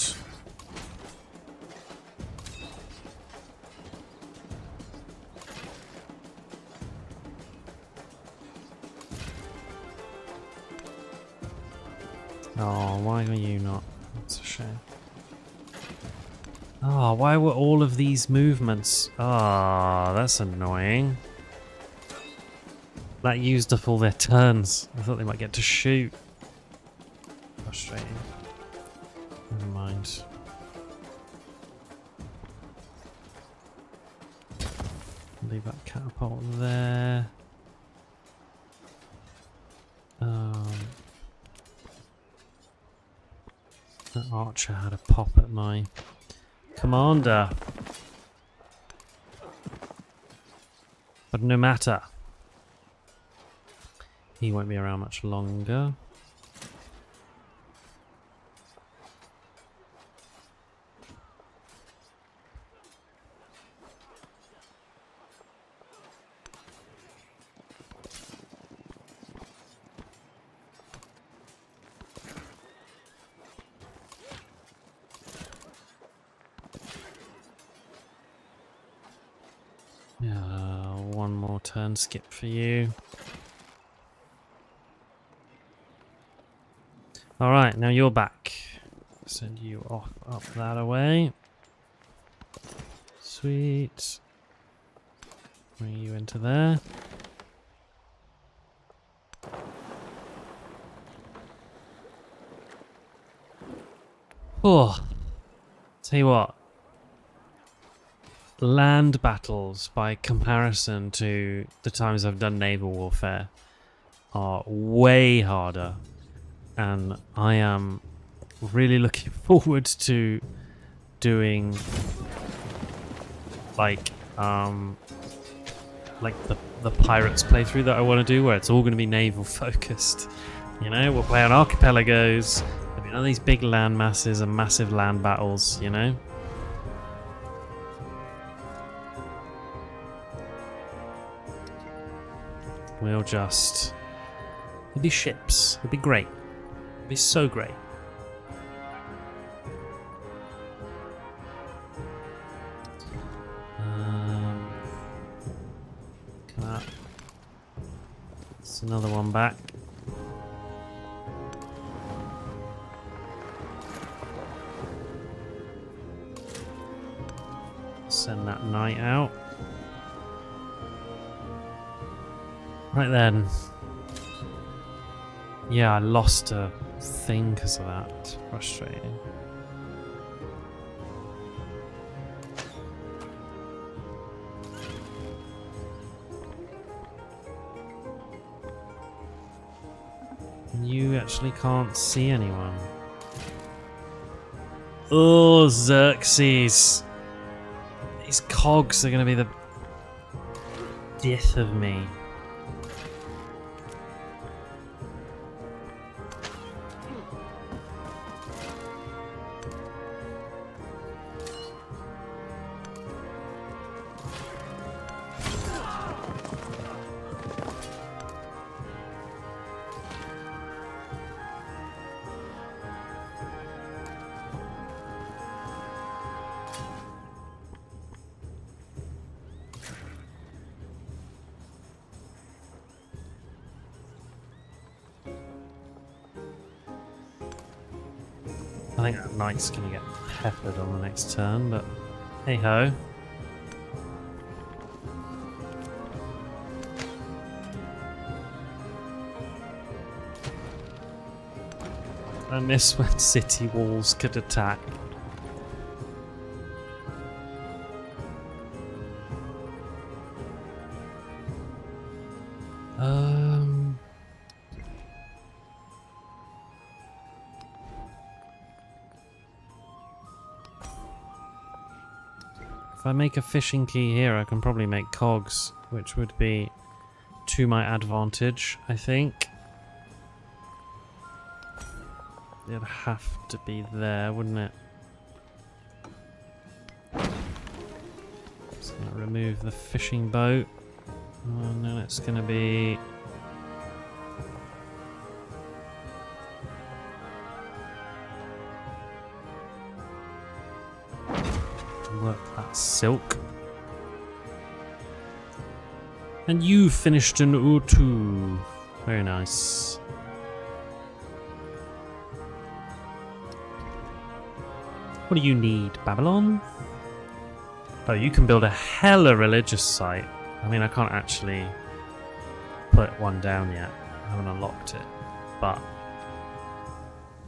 Oh, why were you not? That's a shame. Oh, why were all of these movements? Ah, that's annoying. That used up all their turns. I thought they might get to shoot. Frustrating. Never mind. Leave that catapult there. That archer had a pop at my commander. But no matter. He won't be around much longer. One more turn skip for you. Alright, now you're back. Send you off up that away. Sweet. Bring you into there. Oh, tell you what. Land battles, by comparison to the times I've done naval warfare, are way harder, and I am really looking forward to doing like the pirates playthrough that I want to do, where it's all going to be naval focused. You know, we'll play on archipelagos. There'll be none of these big land masses and massive land battles. You know. We'll just... It'll be ships. It'll be great. It'll be so great. Come out. It's another one back. Send that knight out. Right then. Yeah, I lost a thing because of that. It's frustrating. You actually can't see anyone. Oh, Xerxes. These cogs are going to be the death of me. I think that knight's going to get peppered on the next turn, but hey ho. I miss when city walls could attack. If I make a fishing key here, I can probably make cogs, which would be to my advantage, I think. It'd have to be there, wouldn't it? So I'll remove the fishing boat. And then it's going to be... work that silk. And you finished an O2. Very nice. What do you need, Babylon? Oh, you can build a hella religious site. I mean, I can't actually put one down yet. I haven't unlocked it. But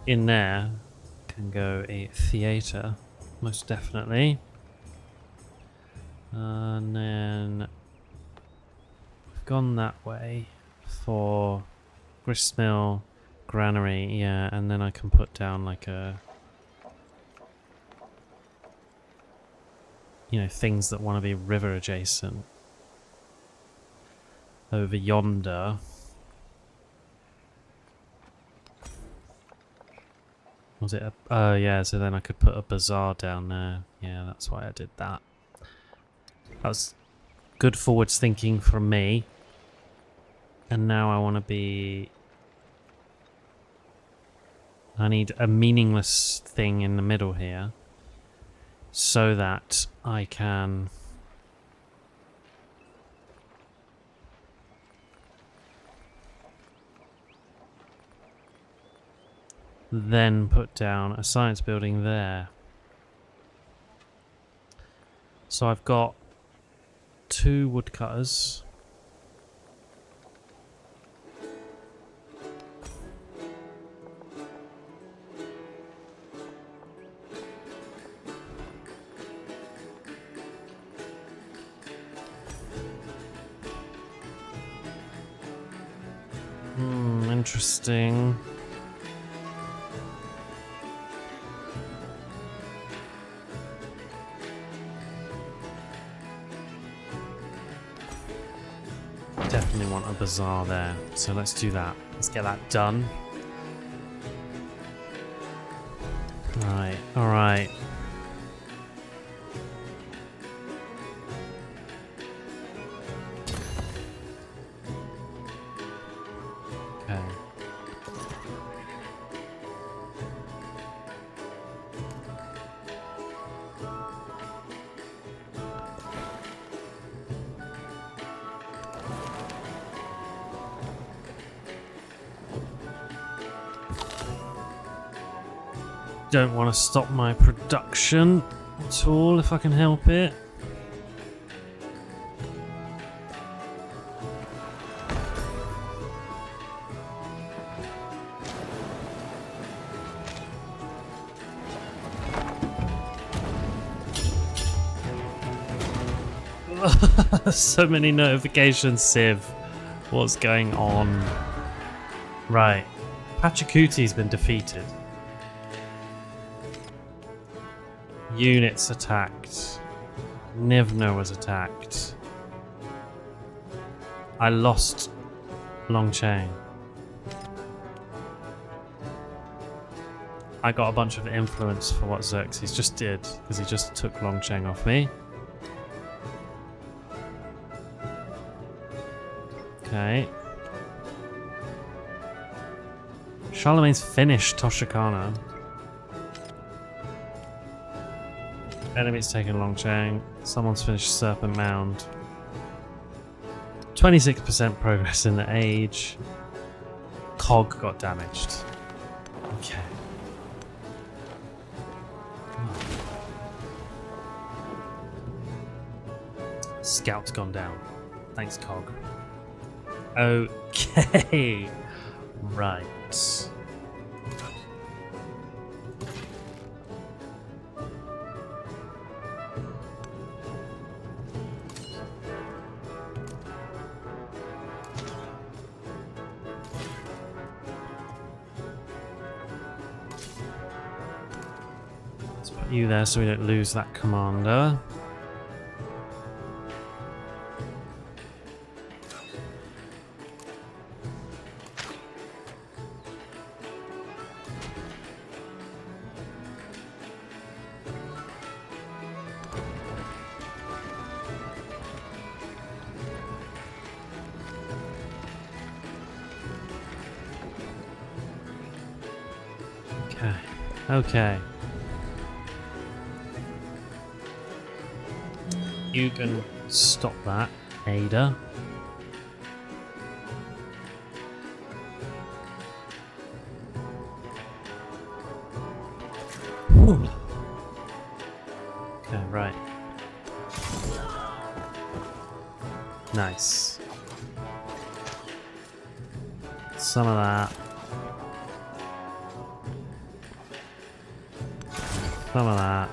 in there can go a theatre, most definitely. And then we've gone that way for gristmill, granary, yeah, and then I can put down like a, you know, things that want to be river adjacent over yonder. Was it a... oh yeah, so then I could put a bazaar down there. Yeah, that's why I did that. That was good forwards thinking from me. And now I want to be... I need a meaningless thing in the middle here, so that I can... then put down a science building there. So I've got 2 woodcutters. Interesting. Definitely want a bazaar there, so let's do that. Let's get that done. Right, alright. Okay. Don't want to stop my production at all if I can help it. So many notifications, Civ. What's going on? Right. Pachacuti's been defeated. Units attacked. Nivna was attacked. I lost Longcheng. I got a bunch of influence for what Xerxes just did, because he just took Longcheng off me. Okay. Charlemagne's finished Toshikana. Enemy's taken Longcheng. Someone's finished Serpent Mound. 26% progress in the age. Cog got damaged. Okay. Scout's gone down. Thanks, Cog. Okay. Right. put you there so we don't lose that commander. Okay. You can stop that, Ada. Ooh. Okay, right. Nice. Some of that. Some of that.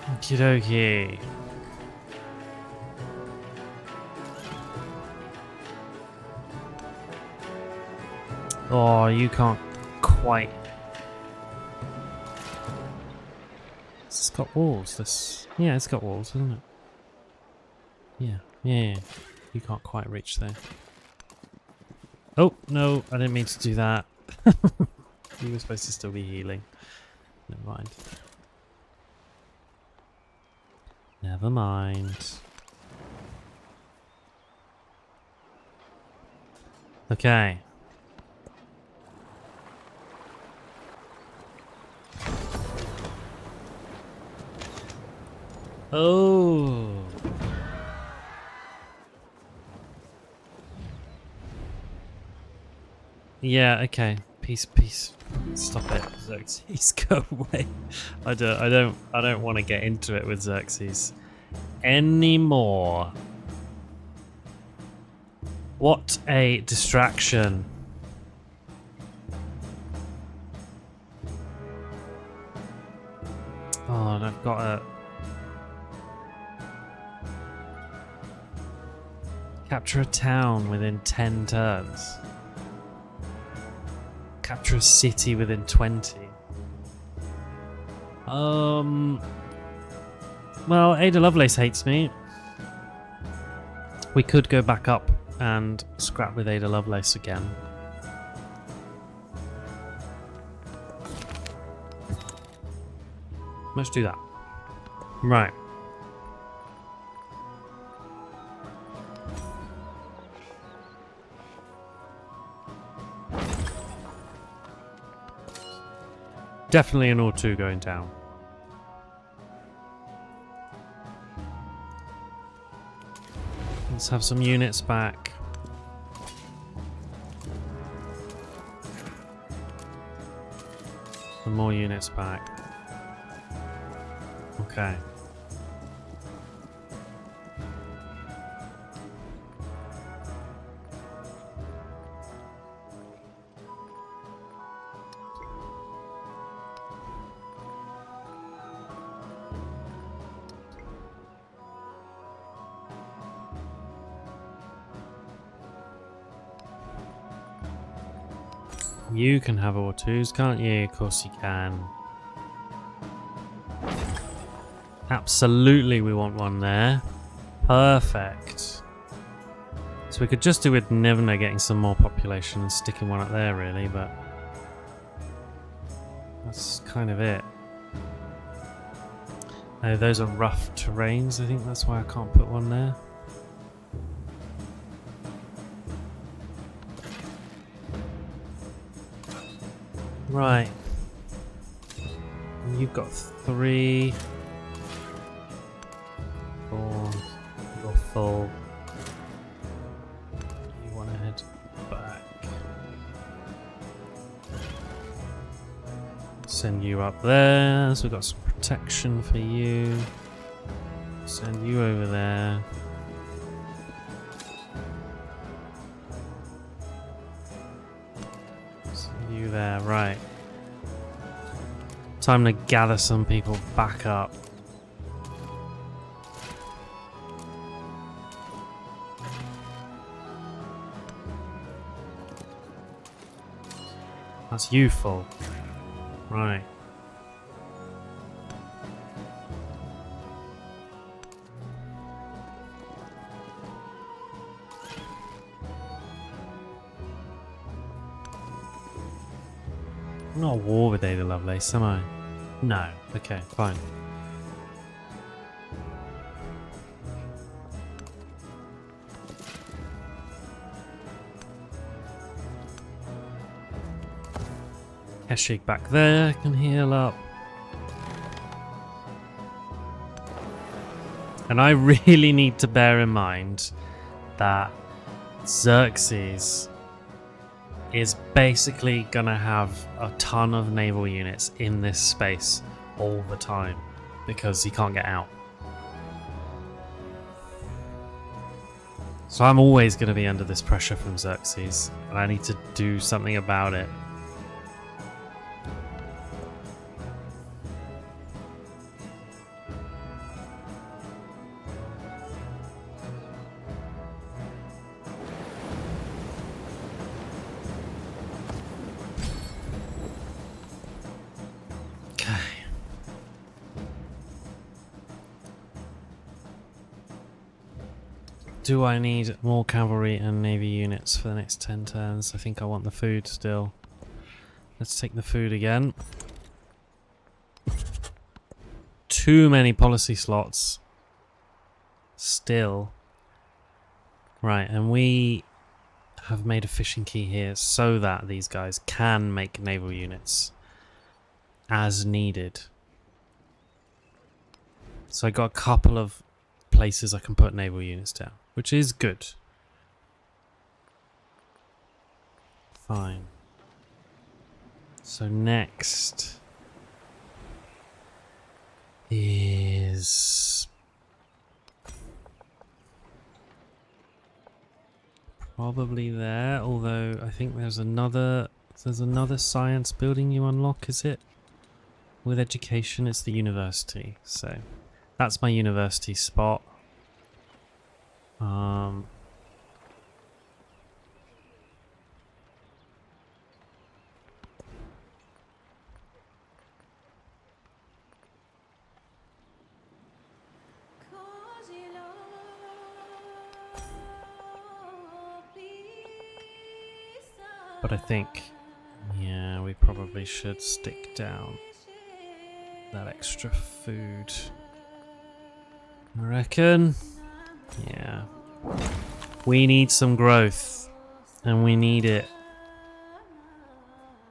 Okie dokie. Oh, you can't quite. It's got walls. This, yeah, it's got walls, isn't it? Yeah. You can't quite reach there. Oh no, I didn't mean to do that. You were supposed to still be healing. Never mind. Never mind. Okay. Oh. Yeah, okay. Peace. Stop it, Xerxes. Go away. I don't want to get into it with Xerxes anymore. What a distraction. Oh, and I've got a capture a town within 10 turns. Capture a city within 20. Well, Ada Lovelace hates me. We could go back up and scrap with Ada Lovelace again. Let's do that. Right. Definitely an or two going down. Let's have some units back. Some more units back. Okay. You can have autos, can't you? Of course you can. Absolutely, we want one there. Perfect. So we could just do with Nivna getting some more population and sticking one up there, really, but that's kind of it. Oh, those are rough terrains. I think that's why I can't put one there. Right. You've got 3, 4. You're full. You want to head back. Send you up there. So we've got some protection for you. Send you over there. Send You there, right. Time to gather some people back up. That's youthful. Right. I'm not at war with Ada Lovelace, am I? No. Okay, fine. Heshig back there can heal up. And I really need to bear in mind that Xerxes is basically gonna have a ton of naval units in this space all the time because he can't get out. So I'm always gonna be under this pressure from Xerxes, and I need to do something about it. Do I need more cavalry and navy units for the next 10 turns? I think I want the food still. Let's take the food again. Too many policy slots. Still. Right, and we have made a fishing key here so that these guys can make naval units as needed. So I got a couple of places I can put naval units down, which is good. Fine. So next is probably there, although I think there's another science building you unlock, is it? With education, it's the university, so that's my university spot. But I think, yeah, we probably should stick down that extra food. I reckon. Yeah. We need some growth. And we need it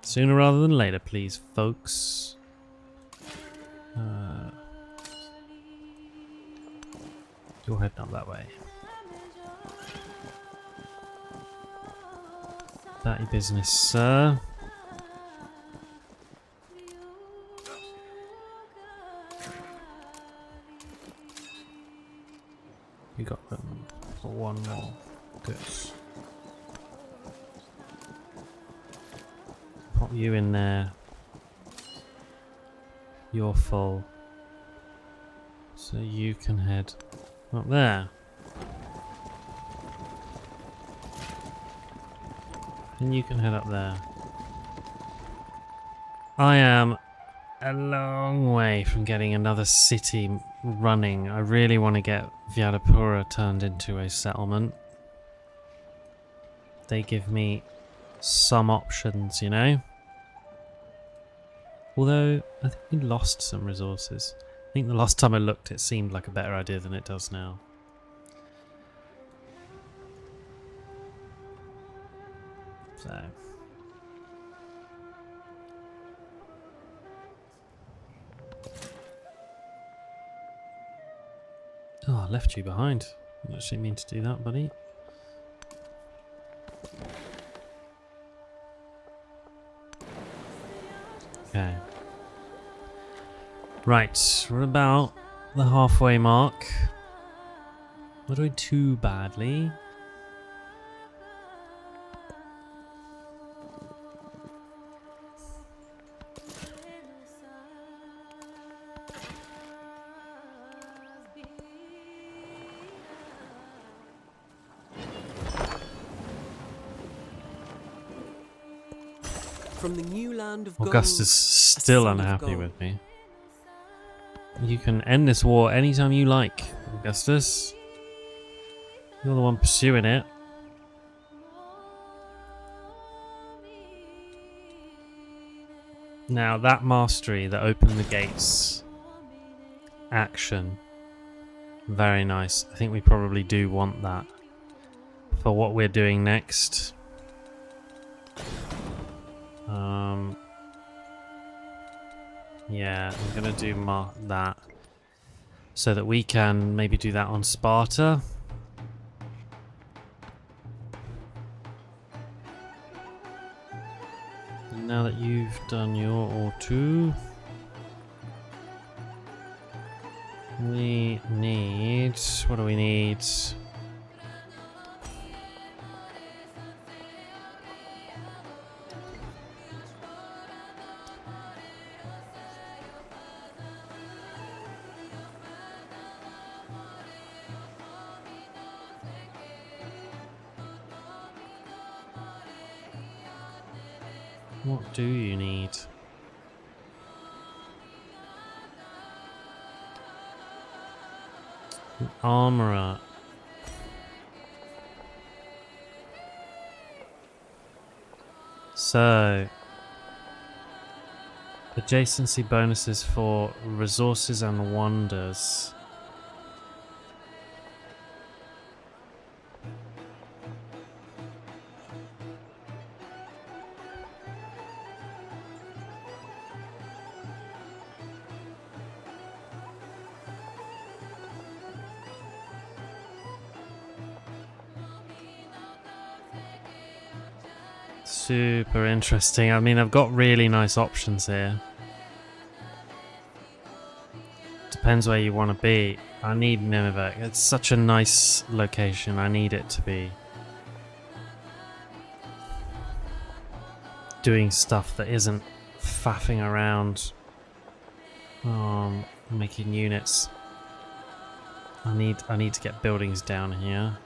sooner rather than later, please, folks. You're heading up that way. That your business, sir. You got them for one more. Good. Pop you in there. You're full. So you can head up there. And you can head up there. I am a long way from getting another city running. I really want to get Vyadapura turned into a settlement. They give me some options, you know? Although, I think we lost some resources. I think the last time I looked it seemed like a better idea than it does now. So... oh, I left you behind. I didn't actually mean to do that, buddy. Okay. Right, we're about the halfway mark. Not doing too badly. From the new land of Augustus is still unhappy with me. You can end this war anytime you like, Augustus. You're the one pursuing it. Now, that mastery that opened the gates action, very nice. I think we probably do want that for what we're doing next. Yeah, I'm gonna do that so that we can maybe do that on Sparta. Now that you've done your or two, we need, what do we need? What do you need? An armorer. So, adjacency bonuses for resources and wonders. Super interesting. I mean, I've got really nice options here. Depends where you want to be. I need Nineveh. It's such a nice location. I need it to be doing stuff that isn't faffing around making units. I need to get buildings down here.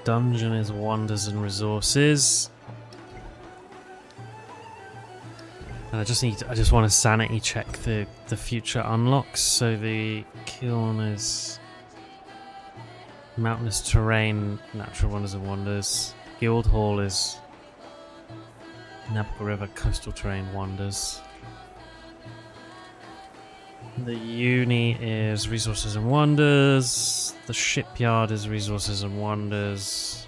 Dungeon is wonders and resources. And I just want to sanity check the future unlocks. So the kiln is mountainous terrain, natural wonders and wonders. Guildhall is Nabal River, coastal terrain wonders. The uni is resources and wonders. The shipyard is resources and wonders.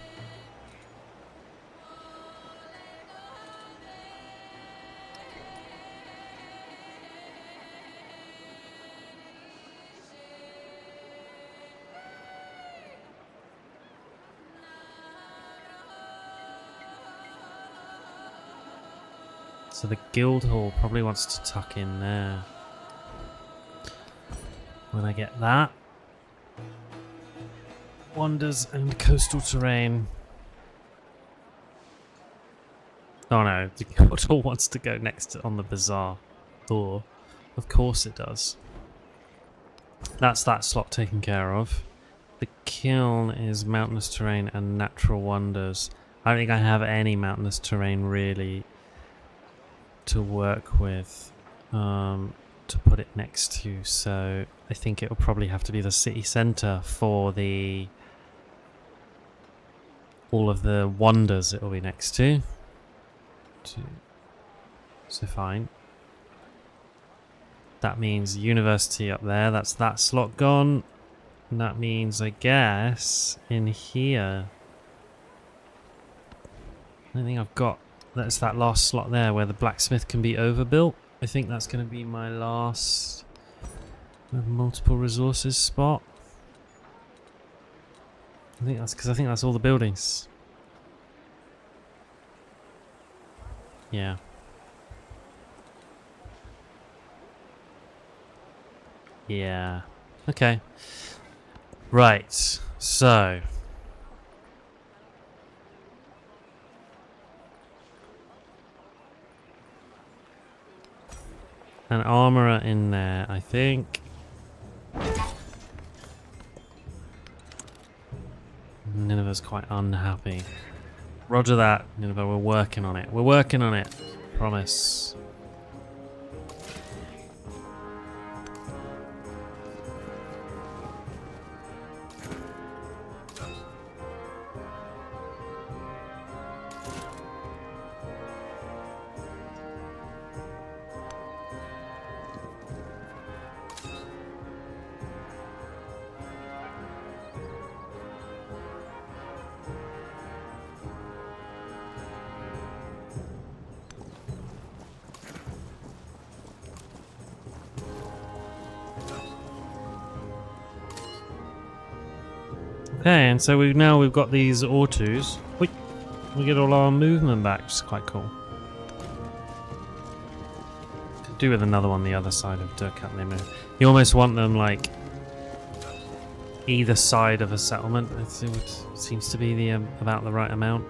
So the Guildhall probably wants to tuck in there. When I get that. Wonders and coastal terrain. Oh no, the Guildhall wants to go next on the bazaar door. Of course it does. That's that slot taken care of. The kiln is mountainous terrain and natural wonders. I don't think I have any mountainous terrain really to work with. To put it next to, so I think it will probably have to be the city centre for all of the wonders it will be next to. So fine. That means university up there, that's that slot gone. And that means, I guess, in here. I think I've got, that's that last slot there where the blacksmith can be overbuilt. I think that's going to be my last multiple resources spot. I think that's because I think that's all the buildings. Yeah. Yeah. Okay. Right, so an armourer in there, I think. Nineveh's quite unhappy. Roger that, Nineveh, we're working on it. We're working on it. Promise. Okay, and so we've got these autos. We get all our movement back, which is quite cool. Could do with another one the other side of Durkat-Limu. You almost want them like either side of a settlement. It seems to be the about the right amount.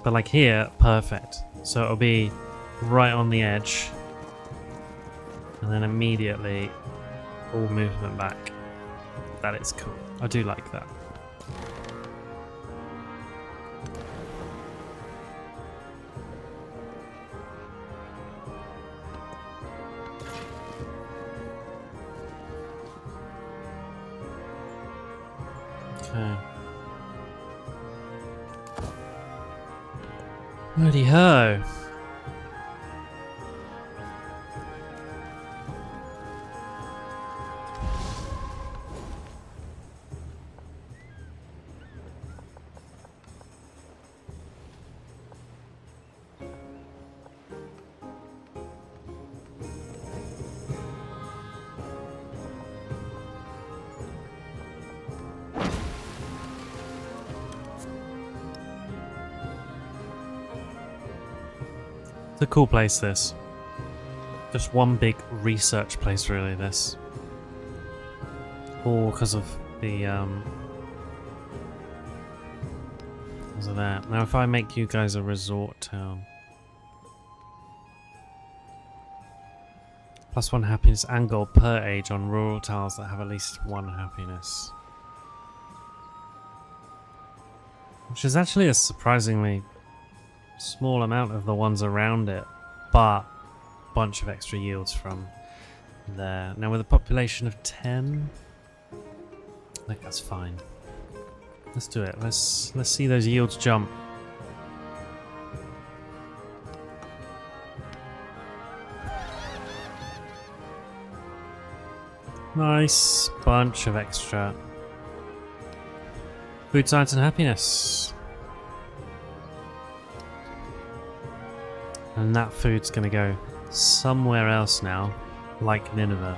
But like here, perfect. So it'll be right on the edge. And then immediately all movement back. That is cool. I do like that. Okay. Righty ho. It's a cool place, this. Just one big research place, really, this. All because of the, because of that. Now, if I make you guys a resort town. +1 happiness and gold per age on rural tiles that have at least 1 happiness. Which is actually a surprisingly small amount of the ones around it, but a bunch of extra yields from there. Now with a population of 10, I think that's fine. Let's do it. Let's see those yields jump. Nice bunch of extra food, science, and happiness. And that food's going to go somewhere else now, like Nineveh.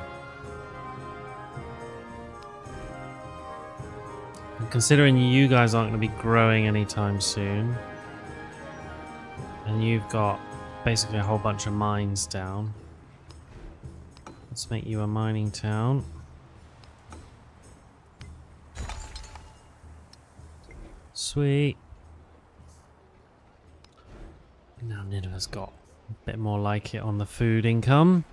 And considering you guys aren't going to be growing anytime soon, and you've got basically a whole bunch of mines down, let's make you a mining town. Sweet. Now Nineveh's got a bit more like it on the food income.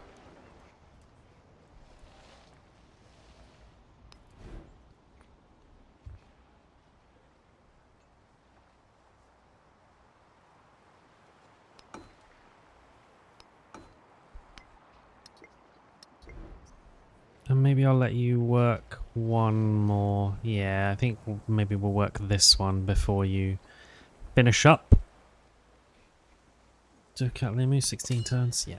And maybe I'll let you work one more. Yeah, I think maybe we'll work this one before you finish up. Durkat-Limu, 16 turns, yeah.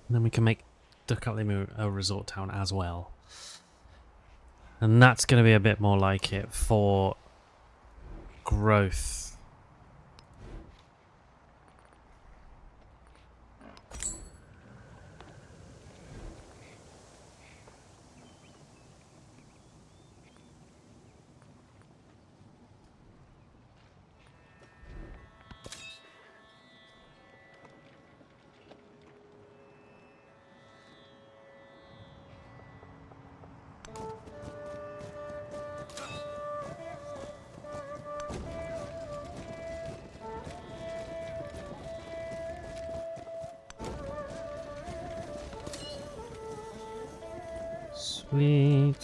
And then we can make Durkat-Limu a resort town as well. And that's going to be a bit more like it for growth. Sweet.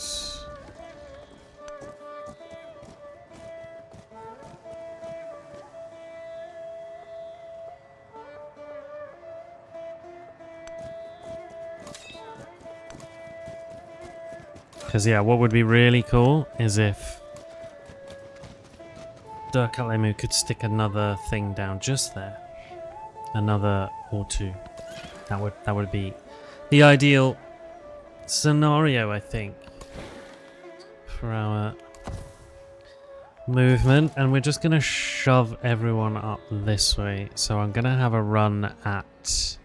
Because, yeah, what would be really cool is if Durkalemu could stick another thing down just there. Another or two. That would be the ideal scenario, I think, for our movement. And we're just going to shove everyone up this way. So I'm going to have a run at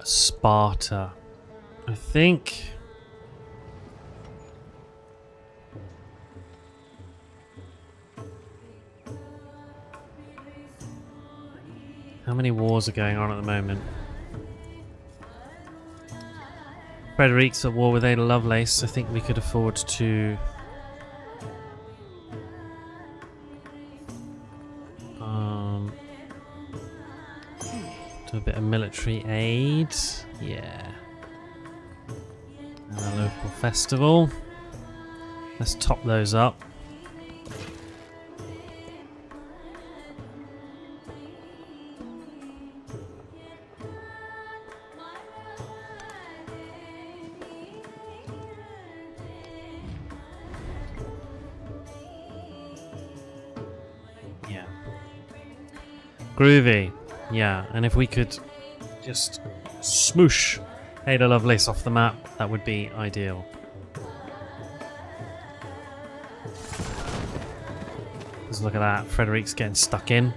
Sparta, I think. How many wars are going on at the moment? Friedrich's at war with Ada Lovelace. I think we could afford to do a bit of military aid. Yeah. And a local festival. Let's top those up. Yeah. Groovy. Yeah, and if we could just smoosh Ada Lovelace off the map, that would be ideal. Just look at that, Friedrich's getting stuck in.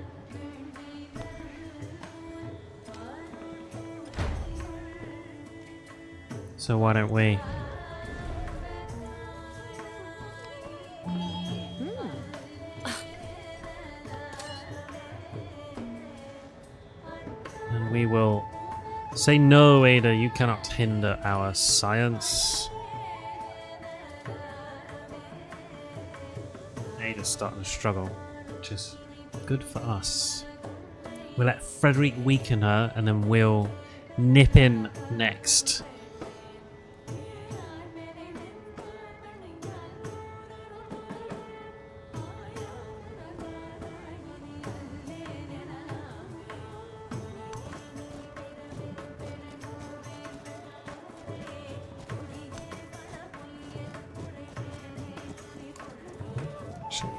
So why don't we? And we will say, no, Ada, you cannot hinder our science. Ada's starting to struggle, which is good for us. We'll let Friedrich weaken her, and then we'll nip in next.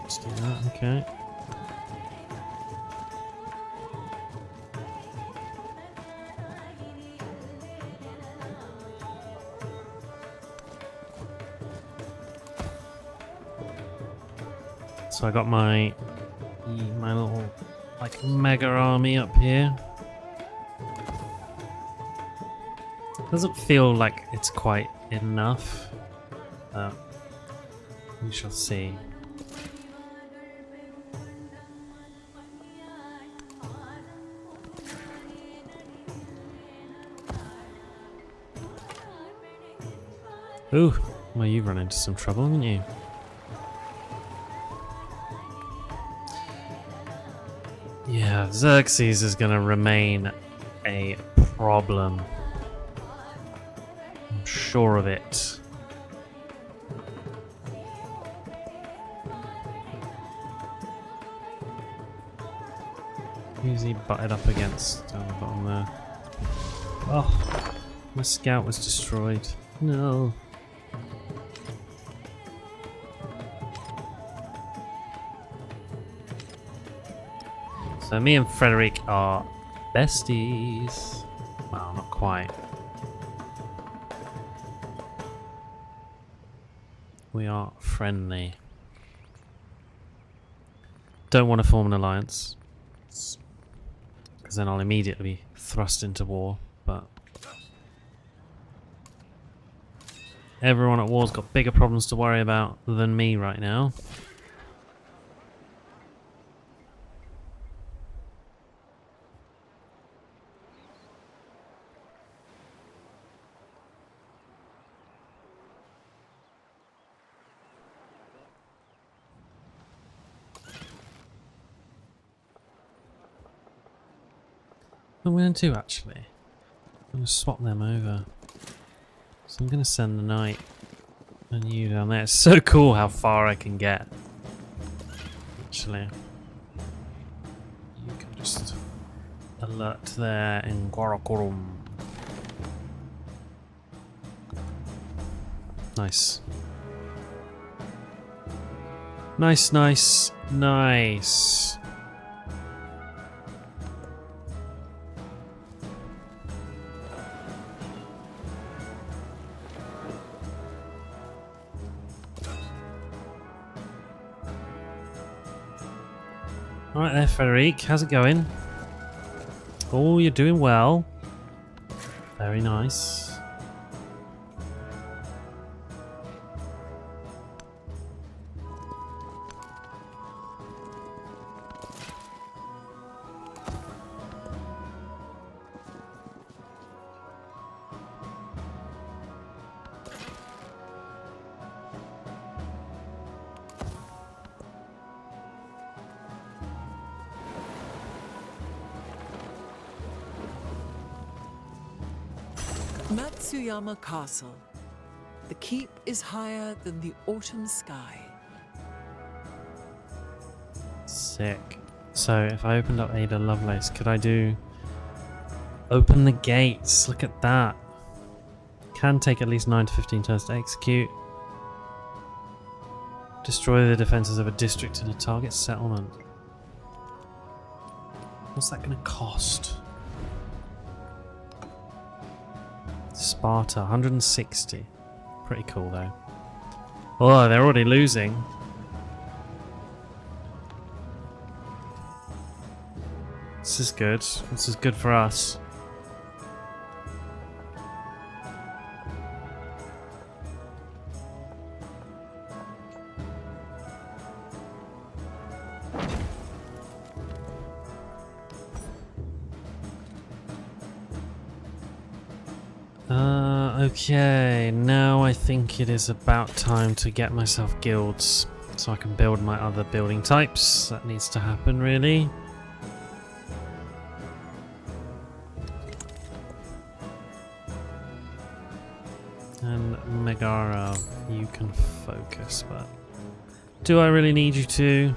Let's do that, okay. So I got my little like mega army up here. Doesn't feel like it's quite enough, but we shall see. Ooh, well, you've run into some trouble, haven't you? Yeah, Xerxes is going to remain a problem. I'm sure of it. Who's he butted up against down the bottom there? Oh, my scout was destroyed. No. So me and Friedrich are besties. Well, not quite. We are friendly. Don't want to form an alliance, because then I'll immediately be thrust into war, but everyone at war's got bigger problems to worry about than me right now. I'm going to actually. I'm going to swap them over. So I'm going to send the knight and you down there. It's so cool how far I can get. Actually. You can just alert there in Gorokorum. Nice. Nice, nice, nice. Alright there, Friedrich. How's it going? Oh, you're doing well. Very nice. Matsuyama Castle. The keep is higher than the autumn sky. Sick. So if I opened up Ada Lovelace, could I do open the gates? Look at that. Can take at least 9 to 15 turns to execute. Destroy the defenses of a district in a target settlement. What's that going to cost? Sparta, 160. Pretty cool though. Oh, they're already losing. This is good. This is good for us. Okay, now I think it is about time to get myself guilds so I can build my other building types. That needs to happen, really. And Megara, you can focus, but do I really need you to?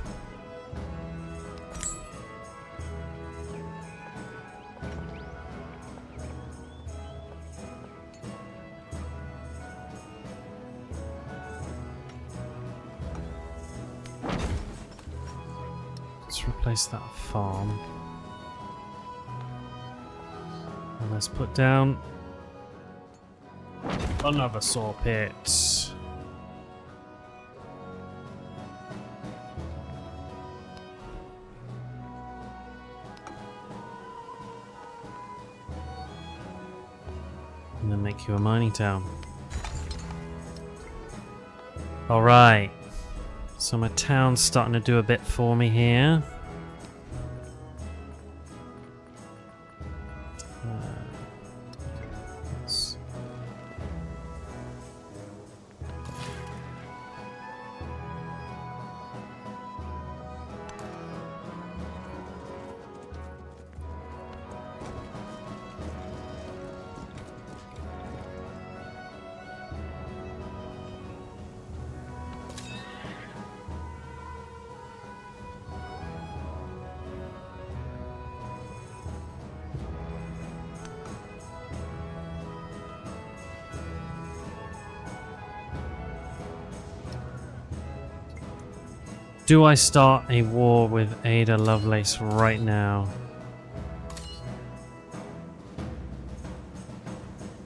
Let's replace that farm. And let's put down another saw pit. And then make you a mining town. Alright. So my town's starting to do a bit for me here. Do I start a war with Ada Lovelace right now?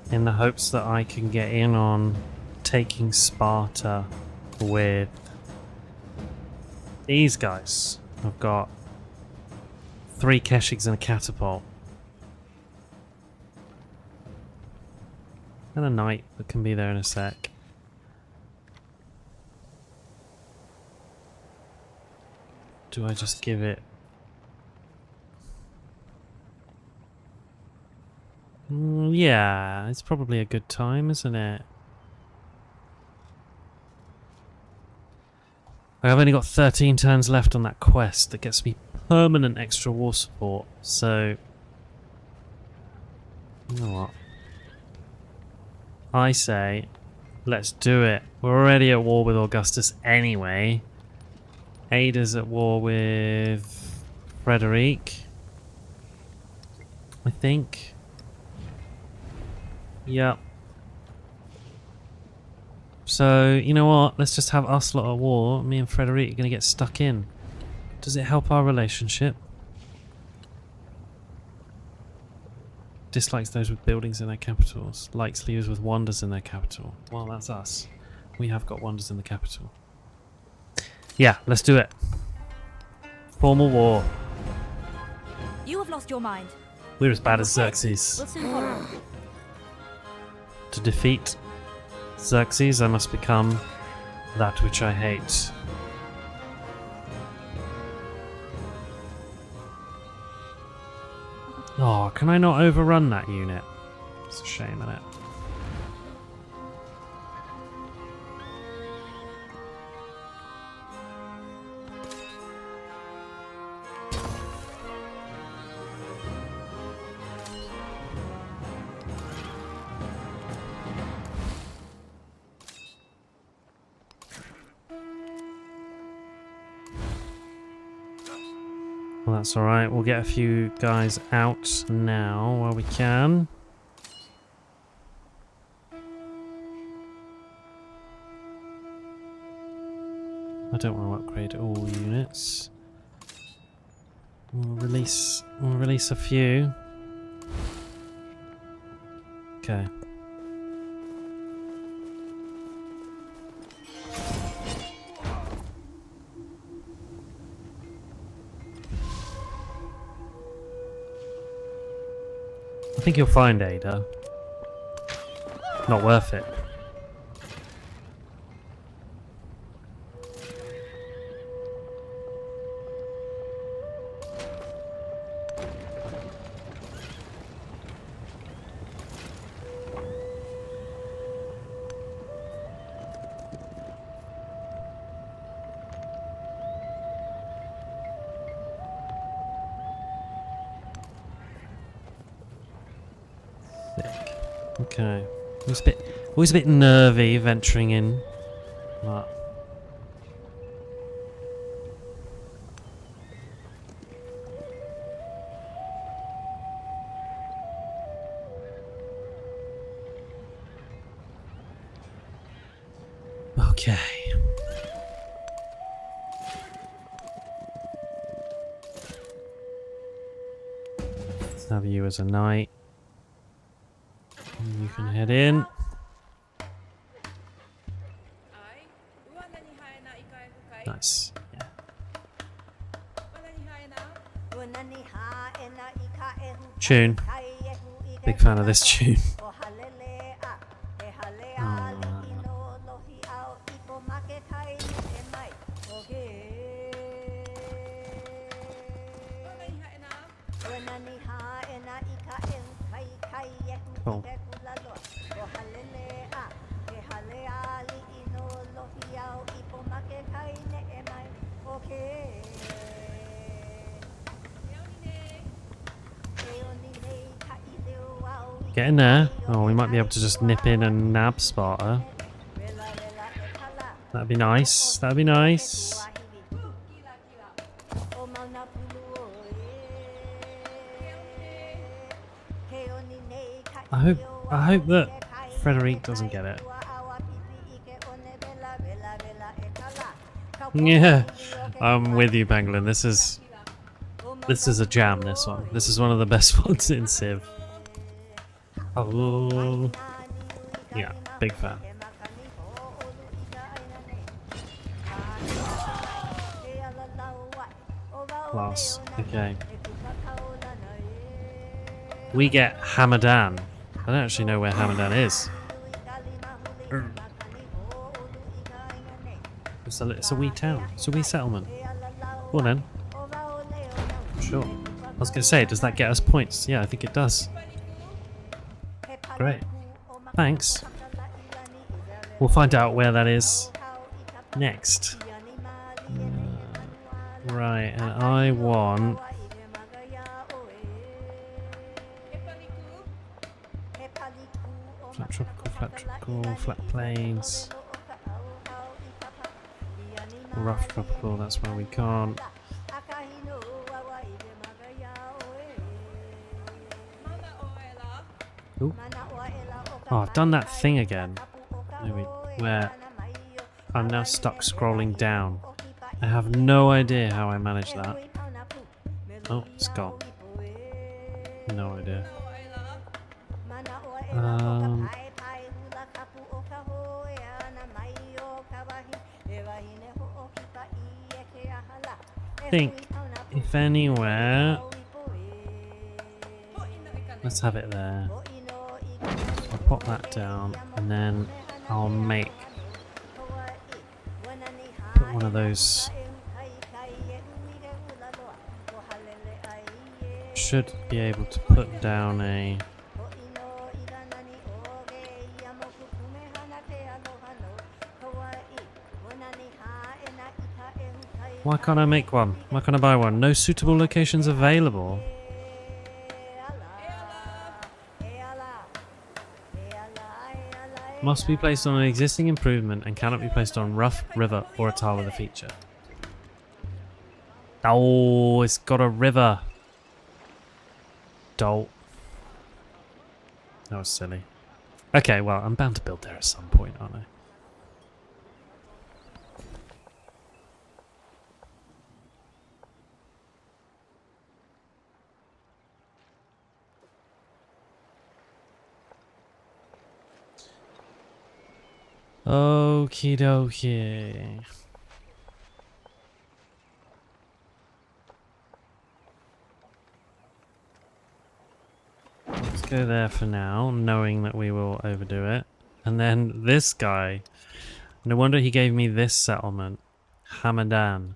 In the hopes that I can get in on taking Sparta with these guys. I've got 3 Keshiks and a catapult. And a knight that can be there in a sec. Do I just give it? Yeah, it's probably a good time, isn't it? I've only got 13 turns left on that quest that gets me permanent extra war support, so you know what? I say, let's do it. We're already at war with Augustus anyway. Ada's at war with Friedrich, I think. Yep. So, you know what? Let's just have us lot at war. Me and Friedrich are going to get stuck in. Does it help our relationship? Dislikes those with buildings in their capitals. Likes leaders with wonders in their capital. Well, that's us. We have got wonders in the capital. Yeah, let's do it. Formal war. You have lost your mind. We're as bad as Xerxes. We'll soon follow. To defeat Xerxes, I must become that which I hate. Oh, can I not overrun that unit? It's a shame, isn't it? Well, that's alright. We'll get a few guys out now while we can. I don't want to upgrade all units. We'll release a few. Okay. I think you'll find Ada. Not worth it. Okay. Always a bit nervy venturing in. But okay. Let's have you as a knight. You can head in. Nice. Yeah. Tune. Big fan of this tune. Cool. Get in there. Oh, we might be able to just nip in and nab Sparta. That'd be nice. That'd be nice. I hope that Friedrich doesn't get it. Yeah, I'm with you, Pangolin. This is a jam. This one. This is one of the best ones in Civ. Oh, yeah, big fan. Class. Okay. We get Hamadan. I don't actually know where Hamadan is. It's a wee town. It's a wee settlement. Well then. Sure. I was going to say, does that get us points? Yeah, I think it does. Great. Thanks. We'll find out where that is next. Right, and I want... Flat tropical, flat tropical. tropical, flat plains. Rough tropical, that's where we can't. Ooh. Oh, I've done that thing again. Maybe where I'm now stuck scrolling down. I have no idea how I managed that. Oh, it's gone. No idea. I think, if anywhere, let's have it there. I'll pop that down, and then I'll put one of those. Should be able to put down a. Why can't I make one? Why can't I buy one? No suitable locations available. Must be placed on an existing improvement and cannot be placed on rough river or a tile with a feature. Oh, it's got a river. Dolt. That was silly. Okay, well, I'm bound to build there at some point, aren't I? Okie dokie. Let's go there for now, knowing that we will overdo it. And then this guy. No wonder he gave me this settlement. Hamadan.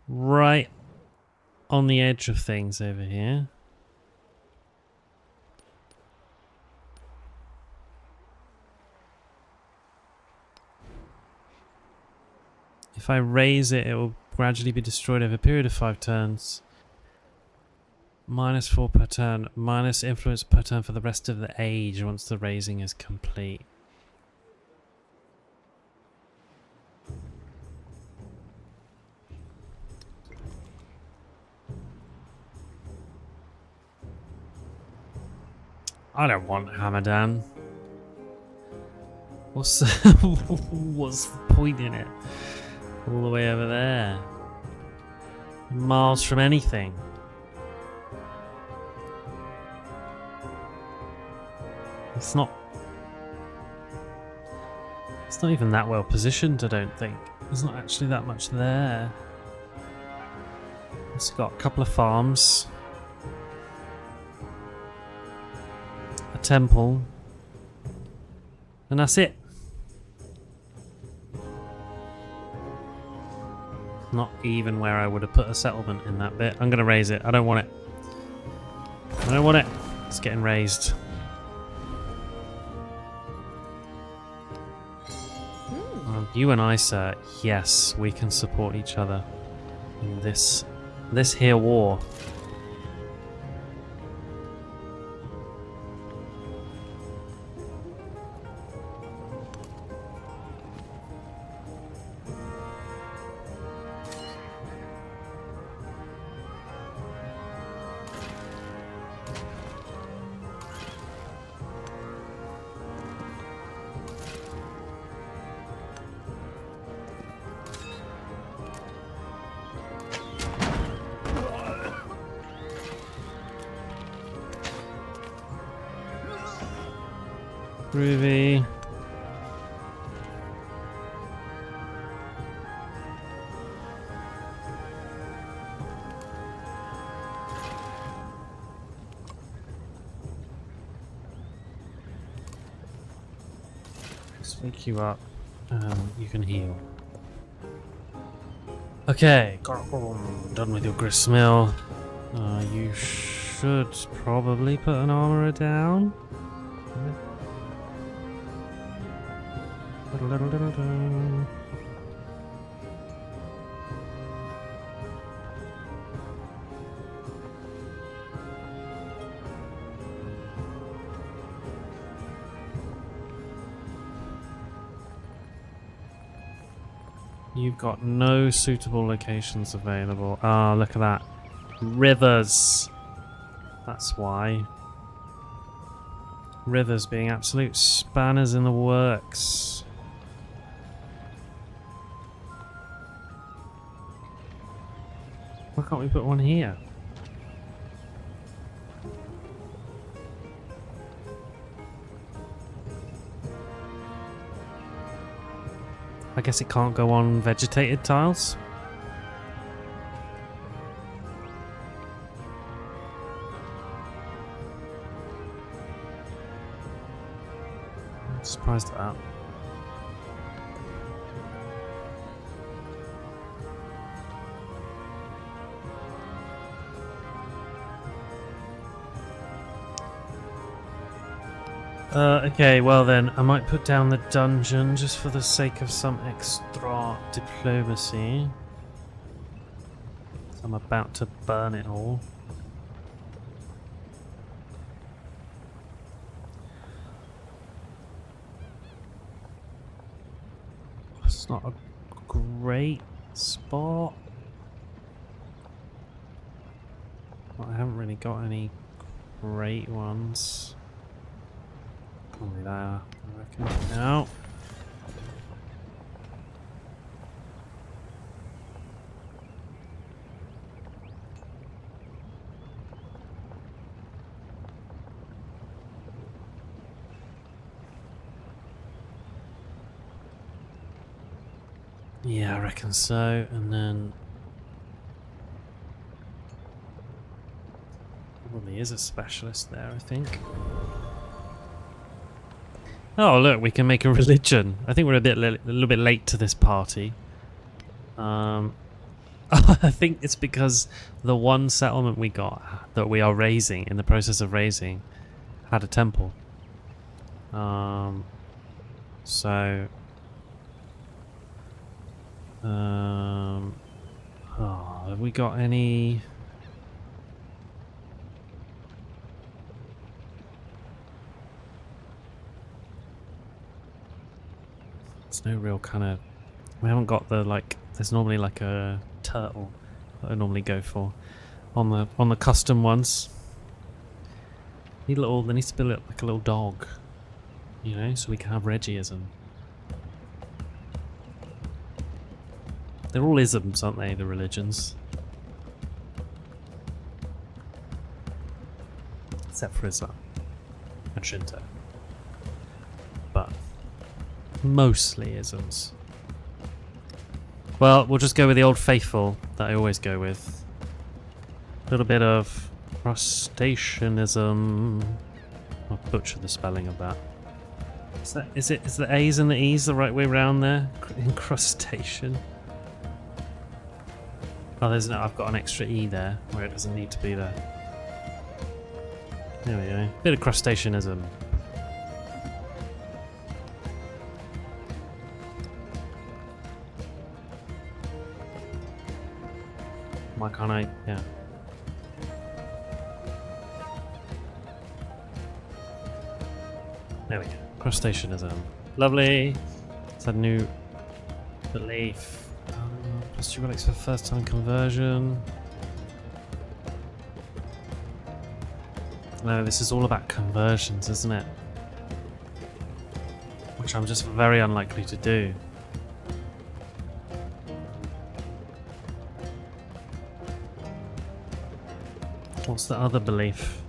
Right on the edge of things over here. If I raise it, it will gradually be destroyed over a period of 5 turns. -4 per turn. Minus influence per turn for the rest of the age once the raising is complete. I don't want Hamadan. What's what's the point in it? All the way over there. Miles from anything. It's not even that well positioned, I don't think. There's not actually that much there. It's got a couple of farms. A temple. And that's it. Not even where I would have put a settlement in that bit. I'm going to raise it. I don't want it. I don't want it. It's getting raised. You and I, sir, yes, we can support each other in this here war. Groovy. Let's wake you up. You can heal. Okay, done with your gristmill. You should probably put an armourer down. You've got no suitable locations available. Ah, look at that. Rivers. That's why. Rivers being absolute spanners in the works. Why can't we put one here? I guess it can't go on vegetated tiles. I'm surprised at that. Okay, well then, I might put down the dungeon just for the sake of some extra diplomacy. I'm about to burn it all. It's not a great spot. Well, I haven't really got any great ones. Only there, I reckon. No. Yeah, I reckon so. And then probably is a specialist there, I think. Oh, look, we can make a religion. I think we're a little bit late to this party. I think it's because the one settlement we got that we are raising, in the process of raising, had a temple. So have we got any? There's no real kind of. We haven't got the like. There's normally like a turtle that I normally go for on the custom ones. There needs to be like a little dog, you know, so we can have Reggieism. They're all isms, aren't they? The religions, except for Islam and Shinto, but mostly isms. Well, we'll just go with the old faithful that I always go with. A little bit of Crustaceanism. I'll butcher the spelling of that. Is the A's and the E's the right way around there? Incrustation. Oh, I've got an extra E there where it doesn't need to be there. There we go. Bit of Crustaceanism. Why can't I? Yeah. There we go. Crustaceanism. Lovely. It's a new belief. Plus 2 relics for first time conversion. No, this is all about conversions, isn't it? Which I'm just very unlikely to do. What's the other belief?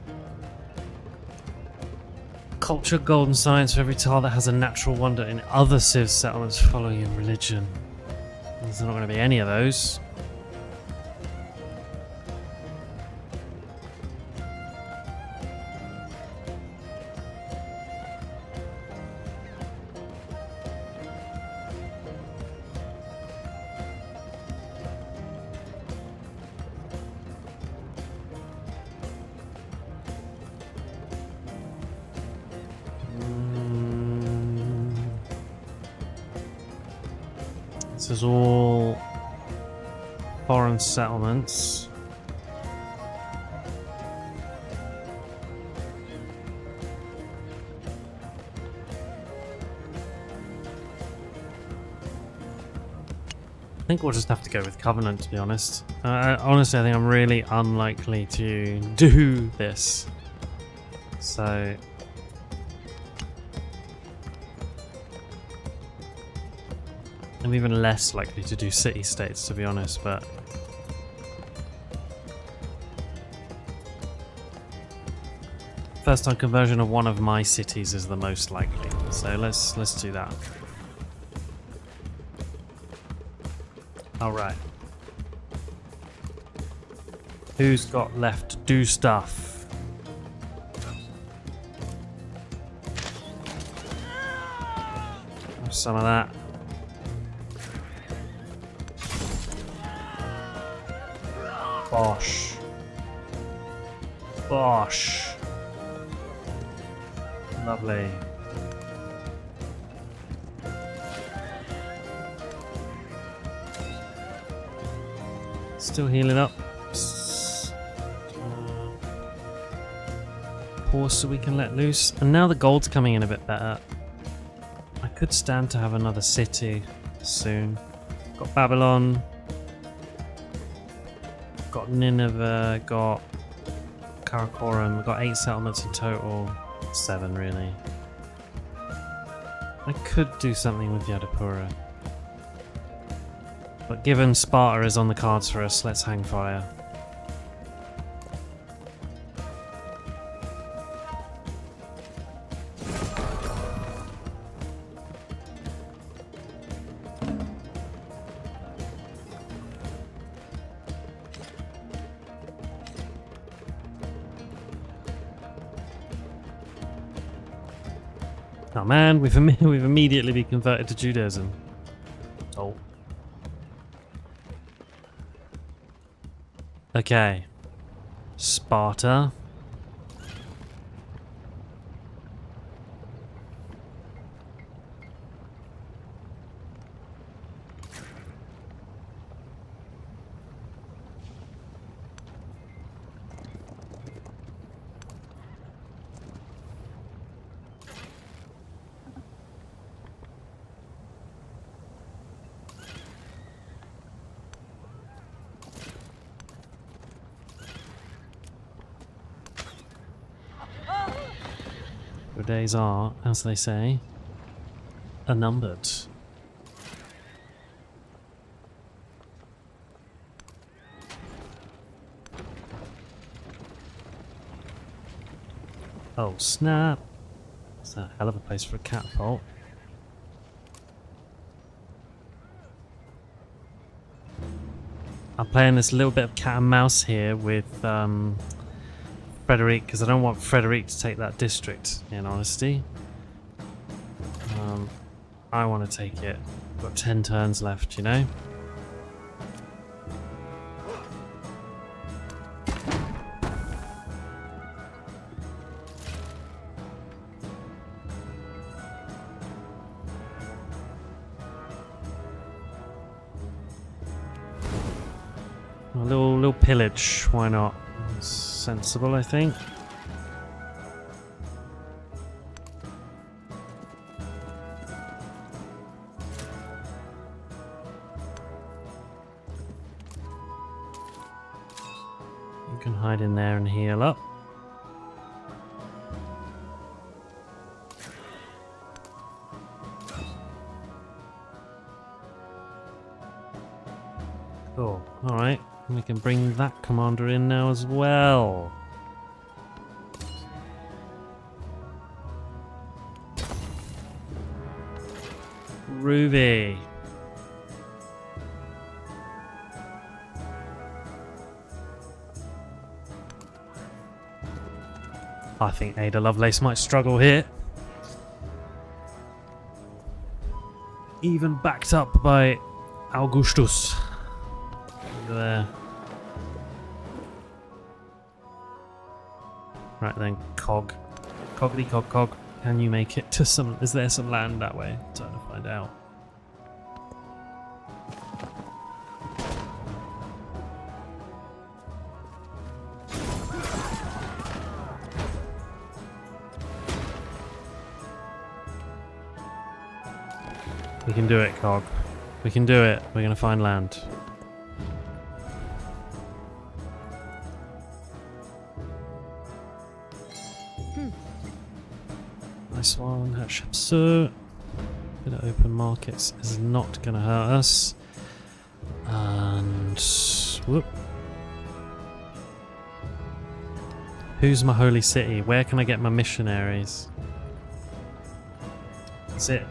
Culture, gold and science for every tile that has a natural wonder in other civ settlements following in religion. There's not going to be any of those. This is all foreign settlements. think we'll just have to go with Covenant, to be honest. Honestly, I think I'm really unlikely to do this. So... I'm even less likely to do city-states, to be honest, but... First-time conversion of one of my cities is the most likely, so let's do that. Alright. Who's got left to do stuff? Have some of that. Bosh. Bosh. Lovely. Still healing up. Pause so we can let loose. And now the gold's coming in a bit better. I could stand to have another city soon. Got Babylon. Got Nineveh. Got Karakoram. We've got 8 settlements in total. 7 really. I could do something with Yadapura. But given Sparta is on the cards for us, let's hang fire. Oh man, we've immediately been converted to Judaism. Oh. Okay. Sparta. Your days are, as they say, numbered. Oh snap! That's a hell of a place for a catapult. I'm playing this little bit of cat and mouse here with Friedrich, because I don't want Friedrich to take that district, in honesty. I want to take it. Got 10 turns left, you know? A little pillage, why not? It's sensible, I think. You can hide in there and heal up. Cool, alright. We can bring that commander in now as well. Ruby. I think Ada Lovelace might struggle here. Even backed up by Augustus. There. Right then, Cog. Coggity cog cog. Can you make it to some... Is there some land that way? I'm trying to find out. We can do it, Cog. We can do it. We're going to find land. Nice one, Hatshepsut. Bit of open markets is not going to hurt us. And whoop. Who's my holy city? Where can I get my missionaries? That's it.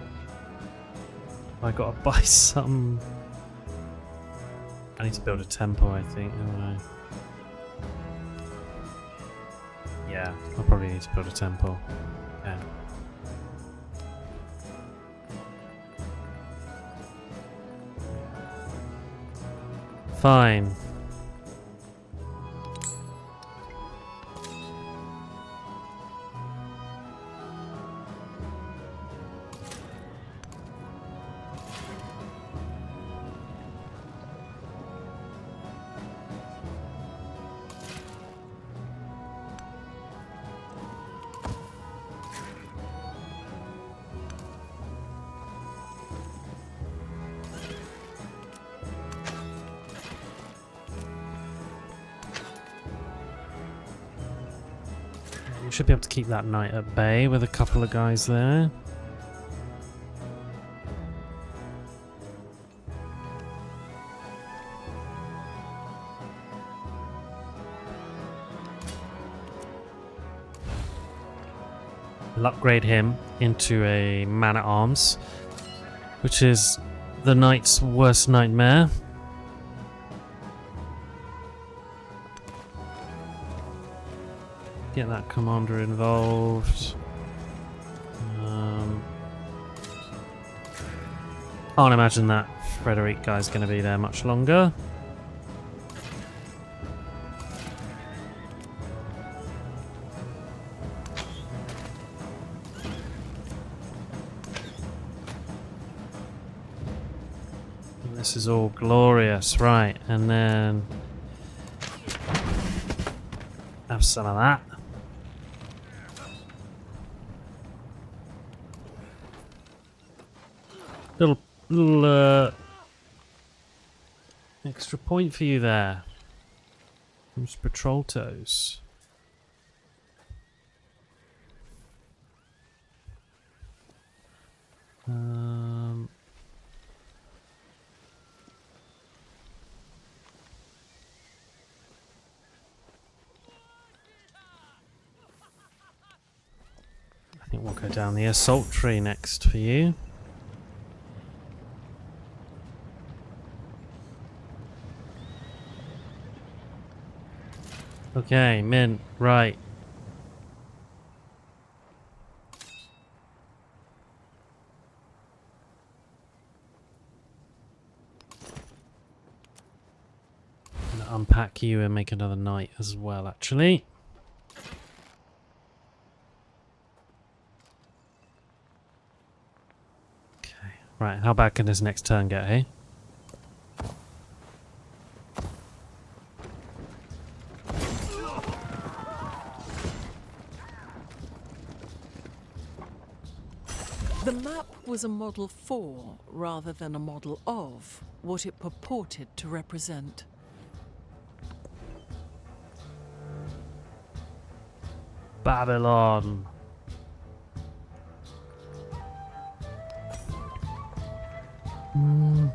I gotta buy some. I need to build a temple, I think, don't I? Yeah, I probably need to build a temple. Okay. Fine. We should be able to keep that knight at bay with a couple of guys there. We'll upgrade him into a man-at-arms, which is the knight's worst nightmare. Get that commander involved. Can't imagine that Friedrich guy's going to be there much longer. This is all glorious, right? And then have some of that. Little extra point for you there. Those patrol toes. I think we'll go down the assault tree next for you. Okay, mint, right. I'm gonna unpack you and make another knight as well, actually. Okay, right, how bad can this next turn get, hey? The map was a model for, rather than a model of, what it purported to represent. Babylon. I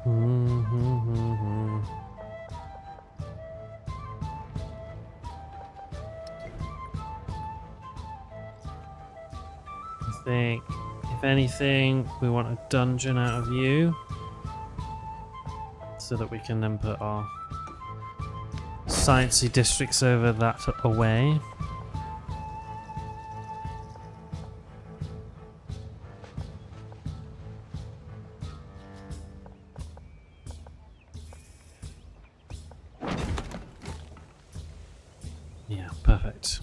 think, if anything, we want a dungeon out of you so that we can then put our sciencey districts over that away. Yeah, perfect.